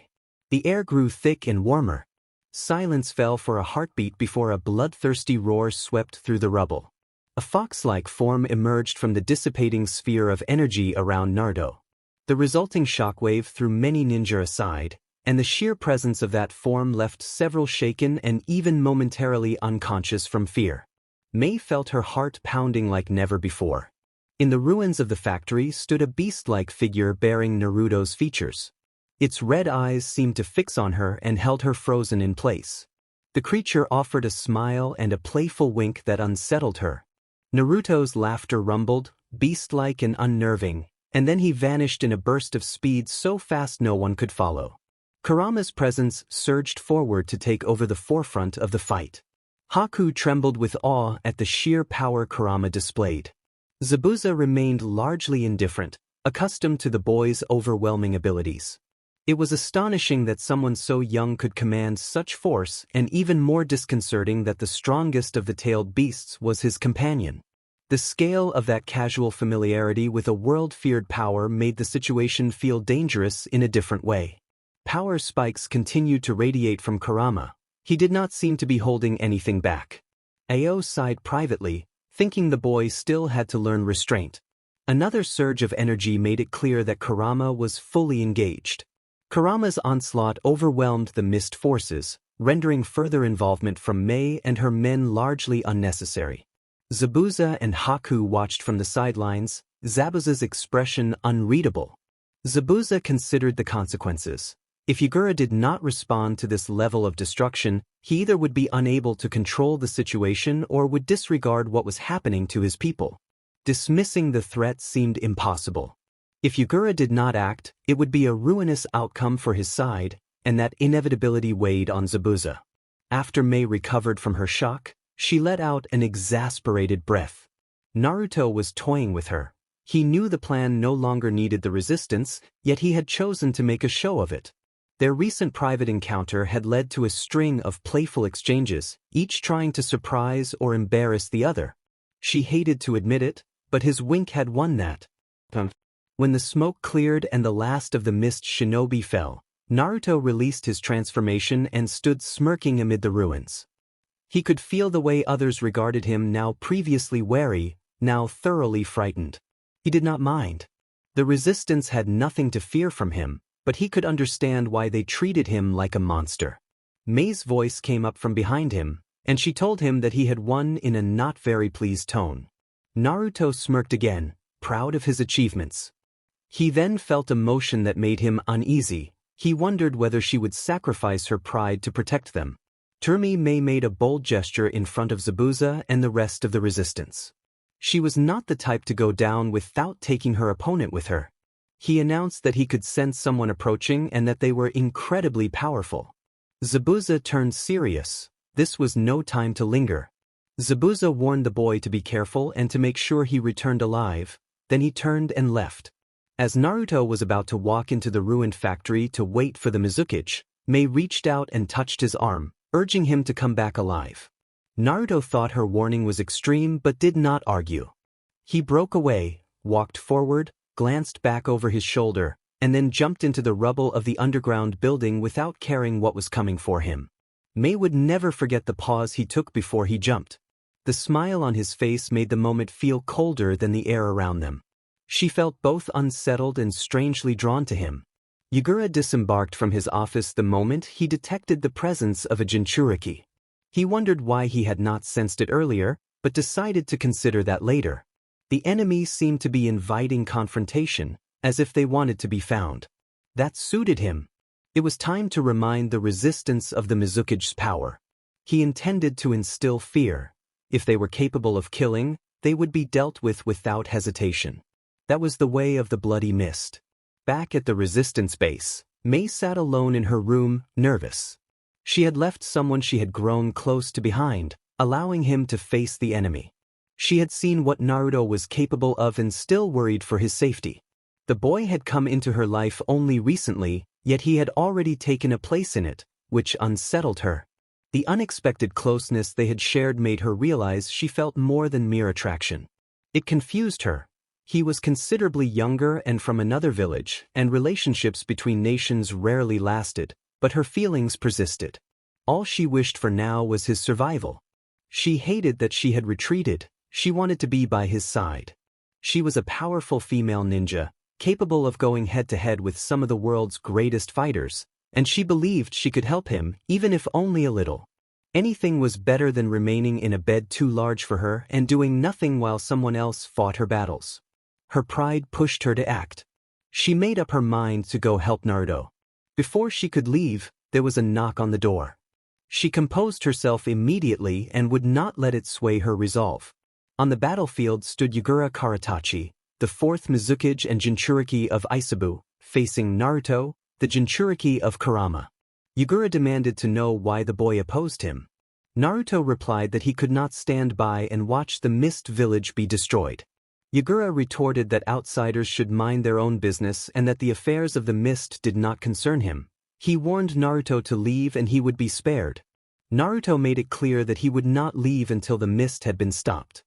The air grew thick and warmer. Silence fell for a heartbeat before a bloodthirsty roar swept through the rubble. A fox-like form emerged from the dissipating sphere of energy around Naruto. The resulting shockwave threw many ninja aside, and the sheer presence of that form left several shaken and even momentarily unconscious from fear. Mei felt her heart pounding like never before. In the ruins of the factory stood a beast-like figure bearing Naruto's features. Its red eyes seemed to fix on her and held her frozen in place. The creature offered a smile and a playful wink that unsettled her. Naruto's laughter rumbled, beast-like and unnerving, and then he vanished in a burst of speed so fast no one could follow. Kurama's presence surged forward to take over the forefront of the fight. Haku trembled with awe at the sheer power Kurama displayed. Zabuza remained largely indifferent, accustomed to the boy's overwhelming abilities. It was astonishing that someone so young could command such force, and even more disconcerting that the strongest of the tailed beasts was his companion. The scale of that casual familiarity with a world-feared power made the situation feel dangerous in a different way. Power spikes continued to radiate from Kurama. He did not seem to be holding anything back. Ao sighed privately, thinking the boy still had to learn restraint. Another surge of energy made it clear that Kurama was fully engaged. Kurama's onslaught overwhelmed the mist forces, rendering further involvement from Mei and her men largely unnecessary. Zabuza and Haku watched from the sidelines, Zabuza's expression unreadable. Zabuza considered the consequences. If Yagura did not respond to this level of destruction, he either would be unable to control the situation or would disregard what was happening to his people. Dismissing the threat seemed impossible. If Yagura did not act, it would be a ruinous outcome for his side, and that inevitability weighed on Zabuza. After Mei recovered from her shock, she let out an exasperated breath. Naruto was toying with her. He knew the plan no longer needed the resistance, yet he had chosen to make a show of it. Their recent private encounter had led to a string of playful exchanges, each trying to surprise or embarrass the other. She hated to admit it, but his wink had won that. When the smoke cleared and the last of the mist shinobi fell, Naruto released his transformation and stood smirking amid the ruins. He could feel the way others regarded him, now previously wary, now thoroughly frightened. He did not mind. The resistance had nothing to fear from him, but he could understand why they treated him like a monster. Mei's voice came up from behind him, and she told him that he had won in a not very pleased tone. Naruto smirked again, proud of his achievements. He then felt emotion that made him uneasy. He wondered whether she would sacrifice her pride to protect them. Mei made a bold gesture in front of Zabuza and the rest of the resistance. She was not the type to go down without taking her opponent with her. He announced that he could sense someone approaching and that they were incredibly powerful. Zabuza turned serious. This was no time to linger. Zabuza warned the boy to be careful and to make sure he returned alive, then he turned and left. As Naruto was about to walk into the ruined factory to wait for the Mizukage, Mei reached out and touched his arm, urging him to come back alive. Naruto thought her warning was extreme but did not argue. He broke away, walked forward, glanced back over his shoulder, and then jumped into the rubble of the underground building without caring what was coming for him. Mei would never forget the pause he took before he jumped. The smile on his face made the moment feel colder than the air around them. She felt both unsettled and strangely drawn to him. Yagura disembarked from his office the moment he detected the presence of a Jinchuriki. He wondered why he had not sensed it earlier, but decided to consider that later. The enemy seemed to be inviting confrontation, as if they wanted to be found. That suited him. It was time to remind the resistance of the Mizukage's power. He intended to instill fear. If they were capable of killing, they would be dealt with without hesitation. That was the way of the bloody mist. Back at the resistance base, Mei sat alone in her room, nervous. She had left someone she had grown close to behind, allowing him to face the enemy. She had seen what Naruto was capable of and still worried for his safety. The boy had come into her life only recently, yet he had already taken a place in it, which unsettled her. The unexpected closeness they had shared made her realize she felt more than mere attraction. It confused her. He was considerably younger and from another village, and relationships between nations rarely lasted, but her feelings persisted. All she wished for now was his survival. She hated that she had retreated. She wanted to be by his side. She was a powerful female ninja, capable of going head-to-head with some of the world's greatest fighters, and she believed she could help him, even if only a little. Anything was better than remaining in a bed too large for her and doing nothing while someone else fought her battles. Her pride pushed her to act. She made up her mind to go help Naruto. Before she could leave, there was a knock on the door. She composed herself immediately and would not let it sway her resolve. On the battlefield stood Yagura Karatachi, the fourth Mizukage and Jinchuriki of Isabu, facing Naruto, the Jinchuriki of Kurama. Yagura demanded to know why the boy opposed him. Naruto replied that he could not stand by and watch the Mist Village be destroyed. Yagura retorted that outsiders should mind their own business and that the affairs of the Mist did not concern him. He warned Naruto to leave and he would be spared. Naruto made it clear that he would not leave until the mist had been stopped.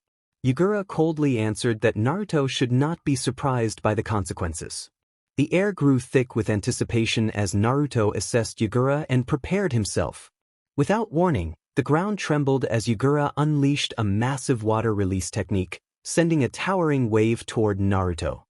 Yagura coldly answered that Naruto should not be surprised by the consequences. The air grew thick with anticipation as Naruto assessed Yagura and prepared himself. Without warning, the ground trembled as Yagura unleashed a massive water release technique, sending a towering wave toward Naruto.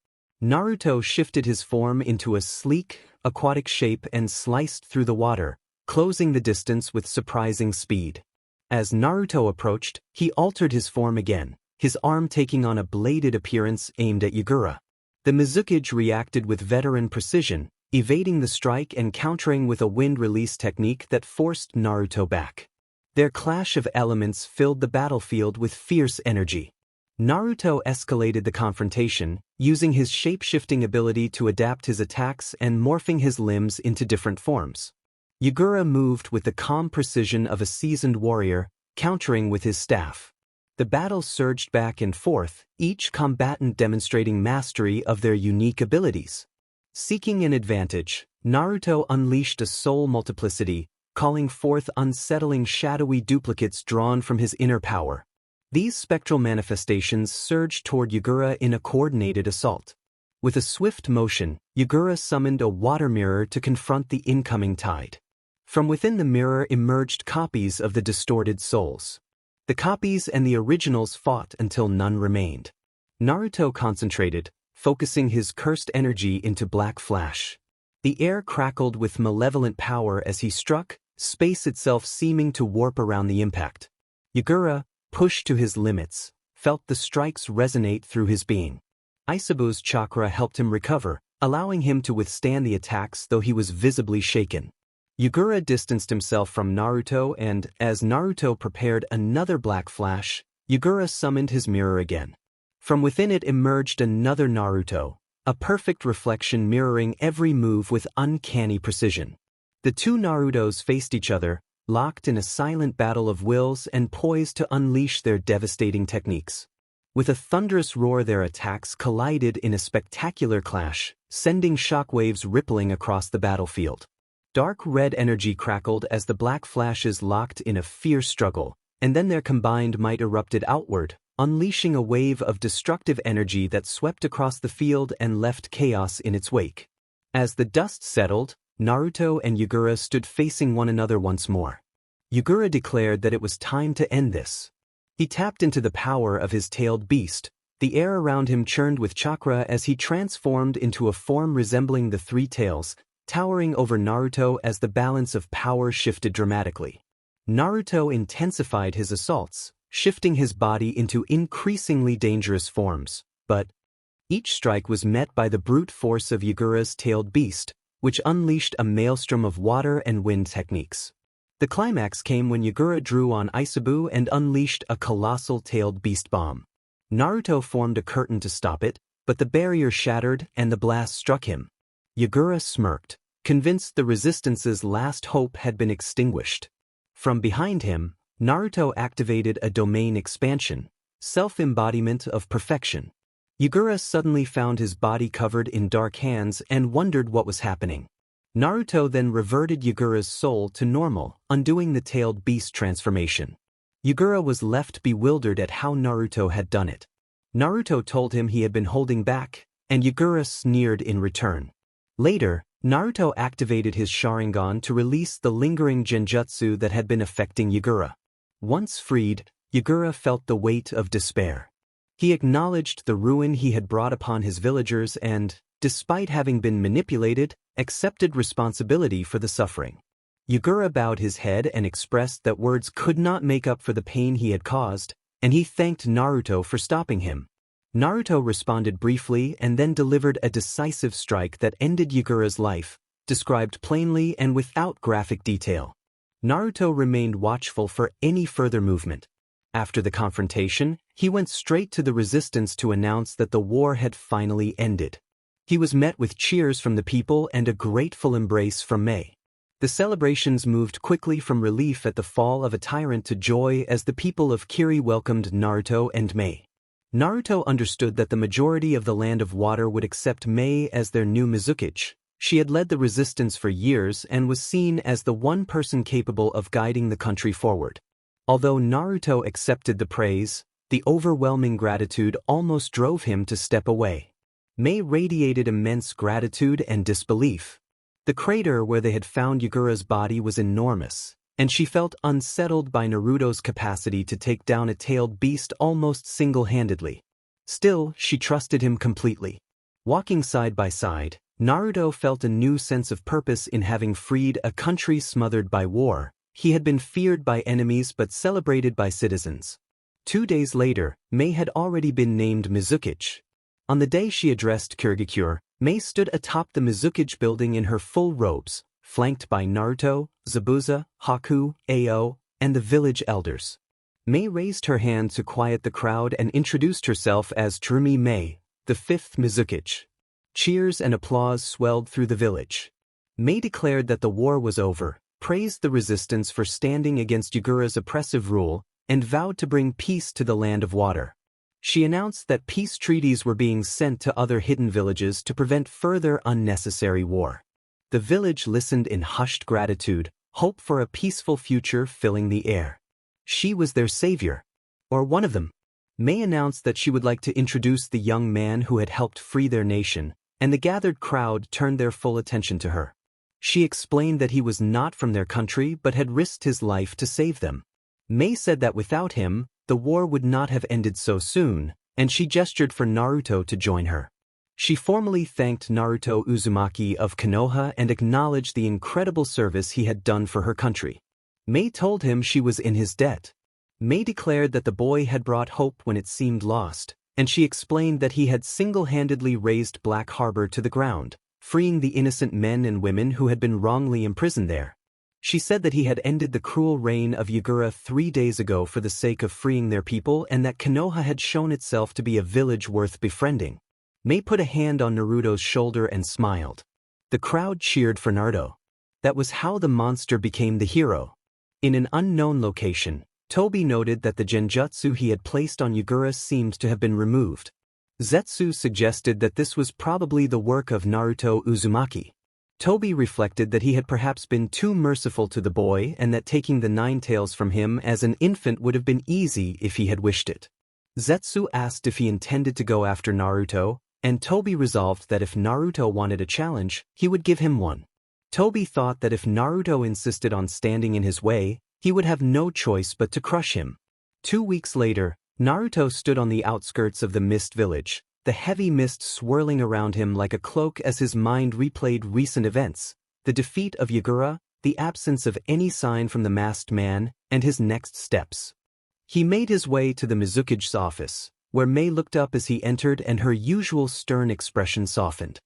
Naruto shifted his form into a sleek, aquatic shape and sliced through the water, closing the distance with surprising speed. As Naruto approached, he altered his form again, his arm taking on a bladed appearance aimed at Yagura. The Mizukage reacted with veteran precision, evading the strike and countering with a wind release technique that forced Naruto back. Their clash of elements filled the battlefield with fierce energy. Naruto escalated the confrontation, using his shape-shifting ability to adapt his attacks and morphing his limbs into different forms. Yagura moved with the calm precision of a seasoned warrior, countering with his staff. The battle surged back and forth, each combatant demonstrating mastery of their unique abilities. Seeking an advantage, Naruto unleashed a soul multiplicity, calling forth unsettling shadowy duplicates drawn from his inner power. These spectral manifestations surged toward Yagura in a coordinated assault. With a swift motion, Yagura summoned a water mirror to confront the incoming tide. From within the mirror emerged copies of the distorted souls. The copies and the originals fought until none remained. Naruto concentrated, focusing his cursed energy into Black Flash. The air crackled with malevolent power as he struck, space itself seeming to warp around the impact. Yagura, pushed to his limits, felt the strikes resonate through his being. Isabu's chakra helped him recover, allowing him to withstand the attacks though he was visibly shaken. Yagura distanced himself from Naruto and, as Naruto prepared another Black Flash, Yagura summoned his mirror again. From within it emerged another Naruto, a perfect reflection mirroring every move with uncanny precision. The two Narutos faced each other, locked in a silent battle of wills and poised to unleash their devastating techniques. With a thunderous roar, their attacks collided in a spectacular clash, sending shockwaves rippling across the battlefield. Dark red energy crackled as the black flashes locked in a fierce struggle, and then their combined might erupted outward, unleashing a wave of destructive energy that swept across the field and left chaos in its wake. As the dust settled, Naruto and Yagura stood facing one another once more. Yagura declared that it was time to end this. He tapped into the power of his tailed beast. The air around him churned with chakra as he transformed into a form resembling the three tails, towering over Naruto as the balance of power shifted dramatically. Naruto intensified his assaults, shifting his body into increasingly dangerous forms, but each strike was met by the brute force of Yagura's tailed beast, which unleashed a maelstrom of water and wind techniques. The climax came when Yagura drew on Isabu and unleashed a colossal tailed beast bomb. Naruto formed a curtain to stop it, but the barrier shattered and the blast struck him. Yagura smirked, convinced the resistance's last hope had been extinguished. From behind him, Naruto activated a domain expansion, self-embodiment of perfection. Yagura suddenly found his body covered in dark hands and wondered what was happening. Naruto then reverted Yagura's soul to normal, undoing the tailed beast transformation. Yagura was left bewildered at how Naruto had done it. Naruto told him he had been holding back, and Yagura sneered in return. Later, Naruto activated his Sharingan to release the lingering genjutsu that had been affecting Yagura. Once freed, Yagura felt the weight of despair. He acknowledged the ruin he had brought upon his villagers and, despite having been manipulated, accepted responsibility for the suffering. Yagura bowed his head and expressed that words could not make up for the pain he had caused, and he thanked Naruto for stopping him. Naruto responded briefly and then delivered a decisive strike that ended Yagura's life, described plainly and without graphic detail. Naruto remained watchful for any further movement. After the confrontation, he went straight to the resistance to announce that the war had finally ended. He was met with cheers from the people and a grateful embrace from Mei. The celebrations moved quickly from relief at the fall of a tyrant to joy as the people of Kiri welcomed Naruto and Mei. Naruto understood that the majority of the Land of Water would accept Mei as their new Mizukichi. She had led the resistance for years and was seen as the one person capable of guiding the country forward. Although Naruto accepted the praise, the overwhelming gratitude almost drove him to step away. Mei radiated immense gratitude and disbelief. The crater where they had found Yagura's body was enormous, and she felt unsettled by Naruto's capacity to take down a tailed beast almost single-handedly. Still, she trusted him completely. Walking side by side, Naruto felt a new sense of purpose in having freed a country smothered by war. He had been feared by enemies but celebrated by citizens. 2 days later, Mei had already been named Mizukichi. On the day she addressed Kirigakure, Mei stood atop the Mizukichi building in her full robes, flanked by Naruto, Zabuza, Haku, Ao, and the village elders. Mei raised her hand to quiet the crowd and introduced herself as Tsurumi Mei, the fifth Mizukichi. Cheers and applause swelled through the village. Mei declared that the war was over, praised the resistance for standing against Yagura's oppressive rule, and vowed to bring peace to the Land of Water. She announced that peace treaties were being sent to other hidden villages to prevent further unnecessary war. The village listened in hushed gratitude, hope for a peaceful future filling the air. She was their savior. Or one of them. Mei announced that she would like to introduce the young man who had helped free their nation, and the gathered crowd turned their full attention to her. She explained that he was not from their country but had risked his life to save them. Mei said that without him, the war would not have ended so soon, and she gestured for Naruto to join her. She formally thanked Naruto Uzumaki of Konoha and acknowledged the incredible service he had done for her country. Mei told him she was in his debt. Mei declared that the boy had brought hope when it seemed lost, and she explained that he had single-handedly razed Black Harbor to the ground, freeing the innocent men and women who had been wrongly imprisoned there. She said that he had ended the cruel reign of Yagura 3 days ago for the sake of freeing their people and that Konoha had shown itself to be a village worth befriending. Mei put a hand on Naruto's shoulder and smiled. The crowd cheered for Naruto. That was how the monster became the hero. In an unknown location, Toby noted that the genjutsu he had placed on Yagura seemed to have been removed. Zetsu suggested that this was probably the work of Naruto Uzumaki. Toby reflected that he had perhaps been too merciful to the boy and that taking the nine tails from him as an infant would have been easy if he had wished it. Zetsu asked if he intended to go after Naruto, and Toby resolved that if Naruto wanted a challenge, he would give him one. Toby thought that if Naruto insisted on standing in his way, he would have no choice but to crush him. 2 weeks later, Naruto stood on the outskirts of the mist village, the heavy mist swirling around him like a cloak as his mind replayed recent events, the defeat of Yagura, the absence of any sign from the masked man, and his next steps. He made his way to the Mizuki's office, where Mei looked up as he entered and her usual stern expression softened.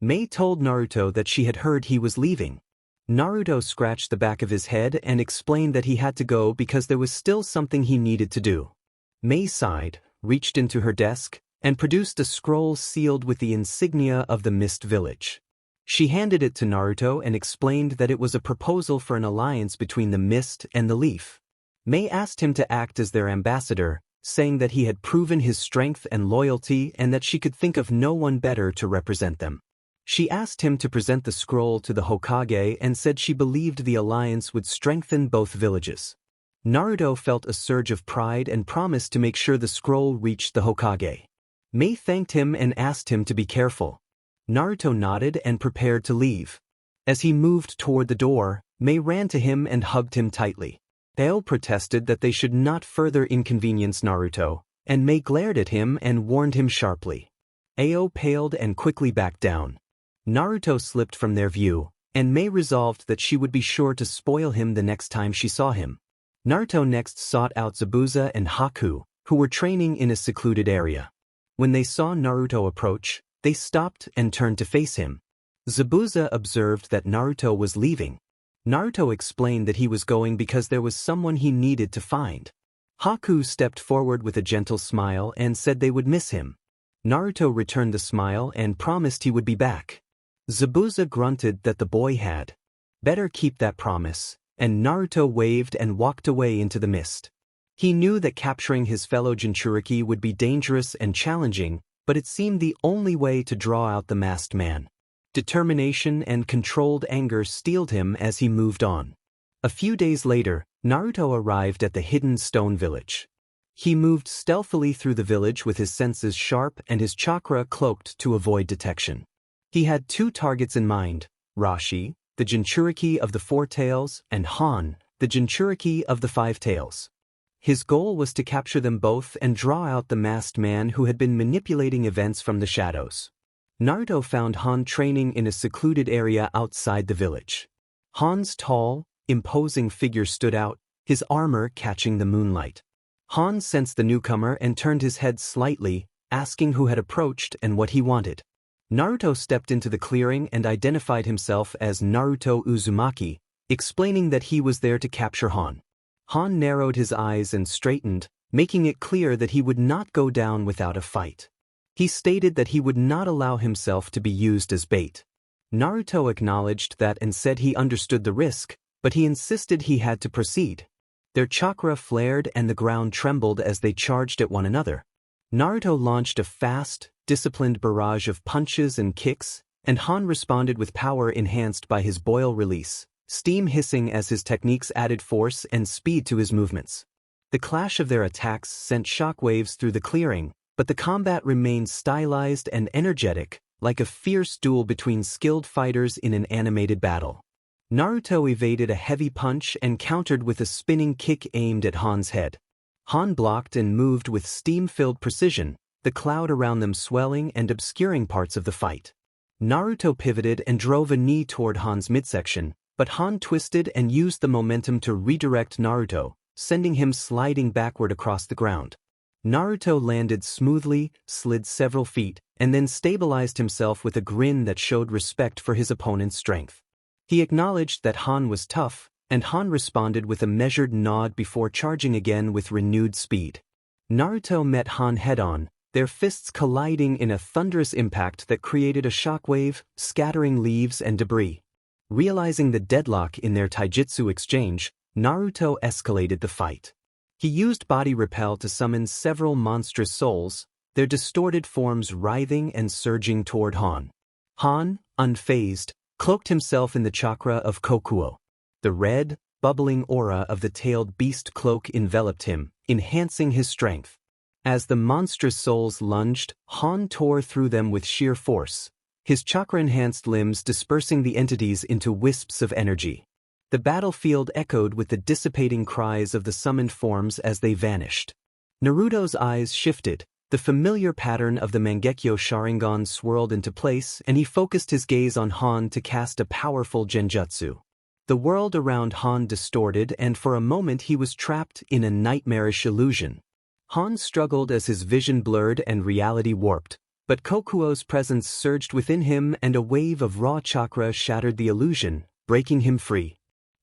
Mei told Naruto that she had heard he was leaving. Naruto scratched the back of his head and explained that he had to go because there was still something he needed to do. Mei sighed, reached into her desk, and produced a scroll sealed with the insignia of the Mist Village. She handed it to Naruto and explained that it was a proposal for an alliance between the Mist and the Leaf. Mei asked him to act as their ambassador, saying that he had proven his strength and loyalty and that she could think of no one better to represent them. She asked him to present the scroll to the Hokage and said she believed the alliance would strengthen both villages. Naruto felt a surge of pride and promised to make sure the scroll reached the Hokage. Mei thanked him and asked him to be careful. Naruto nodded and prepared to leave. As he moved toward the door, Mei ran to him and hugged him tightly. Ao protested that they should not further inconvenience Naruto, and Mei glared at him and warned him sharply. Ao paled and quickly backed down. Naruto slipped from their view, and Mei resolved that she would be sure to spoil him the next time she saw him. Naruto next sought out Zabuza and Haku, who were training in a secluded area. When they saw Naruto approach, they stopped and turned to face him. Zabuza observed that Naruto was leaving. Naruto explained that he was going because there was someone he needed to find. Haku stepped forward with a gentle smile and said they would miss him. Naruto returned the smile and promised he would be back. Zabuza grunted that the boy had better keep that promise, and Naruto waved and walked away into the mist. He knew that capturing his fellow Jinchuriki would be dangerous and challenging, but it seemed the only way to draw out the masked man. Determination and controlled anger steeled him as he moved on. A few days later, Naruto arrived at the hidden stone village. He moved stealthily through the village with his senses sharp and his chakra cloaked to avoid detection. He had 2 targets in mind: Rashi, the Jinchuriki of the 4 tails, and Han, the Jinchuriki of the 5 tails. His goal was to capture them both and draw out the masked man who had been manipulating events from the shadows. Naruto found Han training in a secluded area outside the village. Han's tall, imposing figure stood out, his armor catching the moonlight. Han sensed the newcomer and turned his head slightly, asking who had approached and what he wanted. Naruto stepped into the clearing and identified himself as Naruto Uzumaki, explaining that he was there to capture Han. Han narrowed his eyes and straightened, making it clear that he would not go down without a fight. He stated that he would not allow himself to be used as bait. Naruto acknowledged that and said he understood the risk, but he insisted he had to proceed. Their chakra flared and the ground trembled as they charged at one another. Naruto launched a fast, disciplined barrage of punches and kicks, and Han responded with power enhanced by his boil release, steam hissing as his techniques added force and speed to his movements. The clash of their attacks sent shockwaves through the clearing, but the combat remained stylized and energetic, like a fierce duel between skilled fighters in an animated battle. Naruto evaded a heavy punch and countered with a spinning kick aimed at Han's head. Han blocked and moved with steam-filled precision, the cloud around them swelling and obscuring parts of the fight. Naruto pivoted and drove a knee toward Han's midsection, but Han twisted and used the momentum to redirect Naruto, sending him sliding backward across the ground. Naruto landed smoothly, slid several feet, and then stabilized himself with a grin that showed respect for his opponent's strength. He acknowledged that Han was tough, and Han responded with a measured nod before charging again with renewed speed. Naruto met Han head-on, their fists colliding in a thunderous impact that created a shockwave, scattering leaves and debris. Realizing the deadlock in their taijutsu exchange, Naruto escalated the fight. He used body repel to summon several monstrous souls, their distorted forms writhing and surging toward Han. Han, unfazed, cloaked himself in the chakra of Kokuo. The red, bubbling aura of the tailed beast cloak enveloped him, enhancing his strength. As the monstrous souls lunged, Han tore through them with sheer force, his chakra-enhanced limbs dispersing the entities into wisps of energy. The battlefield echoed with the dissipating cries of the summoned forms as they vanished. Naruto's eyes shifted, the familiar pattern of the Mangekyo Sharingan swirled into place, and he focused his gaze on Han to cast a powerful genjutsu. The world around Han distorted, and for a moment he was trapped in a nightmarish illusion. Han struggled as his vision blurred and reality warped, but Kokuo's presence surged within him and a wave of raw chakra shattered the illusion, breaking him free.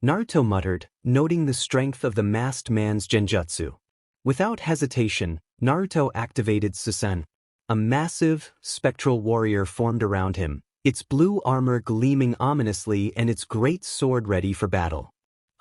Naruto muttered, noting the strength of the masked man's genjutsu. Without hesitation, Naruto activated Susan. A massive, spectral warrior formed around him, its blue armor gleaming ominously and its great sword ready for battle.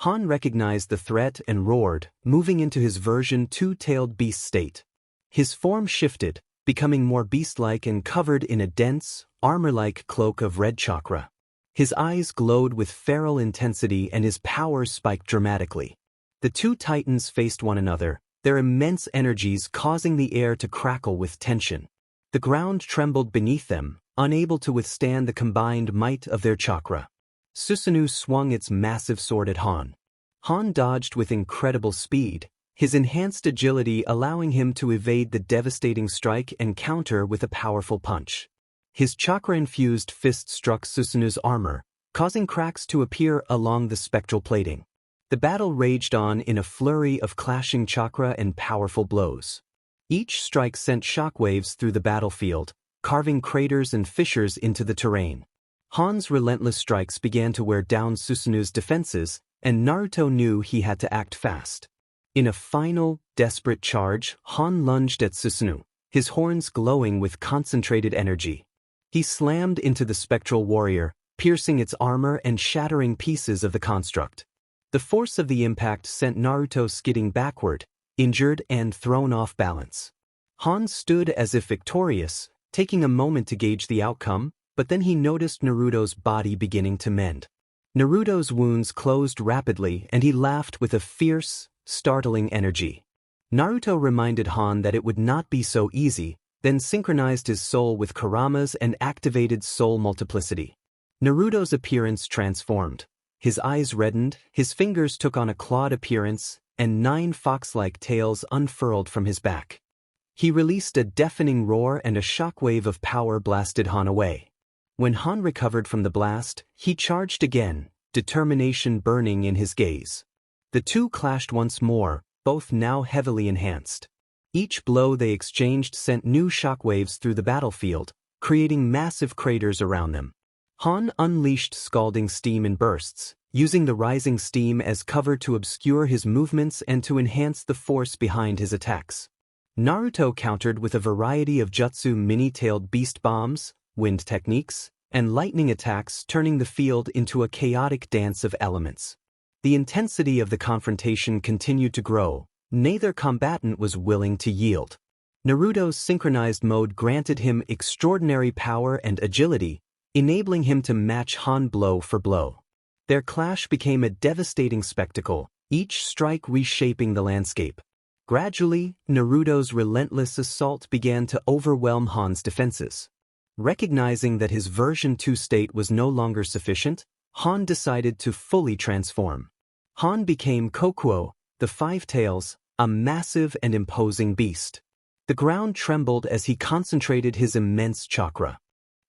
Han recognized the threat and roared, moving into his version 2-tailed beast state. His form shifted, becoming more beast-like and covered in a dense, armor-like cloak of red chakra. His eyes glowed with feral intensity and his power spiked dramatically. The two titans faced one another, their immense energies causing the air to crackle with tension. The ground trembled beneath them, unable to withstand the combined might of their chakra. Susanoo swung its massive sword at Han. Han dodged with incredible speed, his enhanced agility allowing him to evade the devastating strike and counter with a powerful punch. His chakra-infused fist struck Susanoo's armor, causing cracks to appear along the spectral plating. The battle raged on in a flurry of clashing chakra and powerful blows. Each strike sent shockwaves through the battlefield, carving craters and fissures into the terrain. Han's relentless strikes began to wear down Susanoo's defenses, and Naruto knew he had to act fast. In a final, desperate charge, Han lunged at Susanoo, his horns glowing with concentrated energy. He slammed into the spectral warrior, piercing its armor and shattering pieces of the construct. The force of the impact sent Naruto skidding backward, injured and thrown off balance. Han stood as if victorious, taking a moment to gauge the outcome, but then he noticed Naruto's body beginning to mend. Naruto's wounds closed rapidly and he laughed with a fierce, startling energy. Naruto reminded Han that it would not be so easy, then synchronized his soul with Kurama's and activated soul multiplicity. Naruto's appearance transformed. His eyes reddened, his fingers took on a clawed appearance, and 9 fox-like tails unfurled from his back. He released a deafening roar and a shockwave of power blasted Han away. When Han recovered from the blast, he charged again, determination burning in his gaze. The two clashed once more, both now heavily enhanced. Each blow they exchanged sent new shockwaves through the battlefield, creating massive craters around them. Han unleashed scalding steam in bursts, using the rising steam as cover to obscure his movements and to enhance the force behind his attacks. Naruto countered with a variety of jutsu mini-tailed beast bombs, wind techniques, and lightning attacks, turning the field into a chaotic dance of elements. The intensity of the confrontation continued to grow. Neither combatant was willing to yield. Naruto's synchronized mode granted him extraordinary power and agility, enabling him to match Han blow for blow. Their clash became a devastating spectacle, each strike reshaping the landscape. Gradually, Naruto's relentless assault began to overwhelm Han's defenses. Recognizing that his version 2 state was no longer sufficient, Han decided to fully transform. Han became Kokuo, the 5 tails, a massive and imposing beast. The ground trembled as he concentrated his immense chakra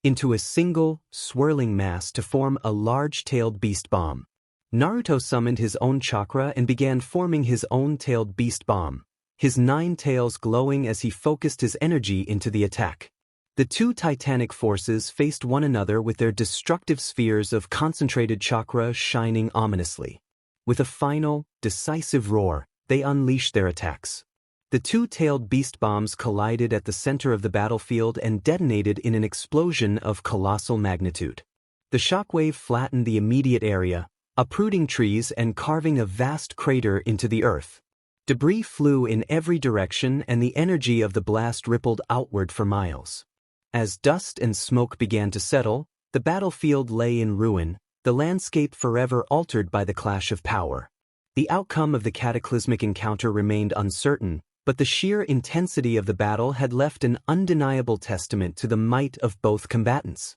into a single, swirling mass to form a large-tailed beast bomb. Naruto summoned his own chakra and began forming his own tailed beast bomb, his 9 tails glowing as he focused his energy into the attack. The two titanic forces faced one another with their destructive spheres of concentrated chakra shining ominously. With a final, decisive roar, they unleashed their attacks. The 2-tailed beast bombs collided at the center of the battlefield and detonated in an explosion of colossal magnitude. The shockwave flattened the immediate area, uprooting trees and carving a vast crater into the earth. Debris flew in every direction and the energy of the blast rippled outward for miles. As dust and smoke began to settle, the battlefield lay in ruin, the landscape forever altered by the clash of power. The outcome of the cataclysmic encounter remained uncertain, but the sheer intensity of the battle had left an undeniable testament to the might of both combatants.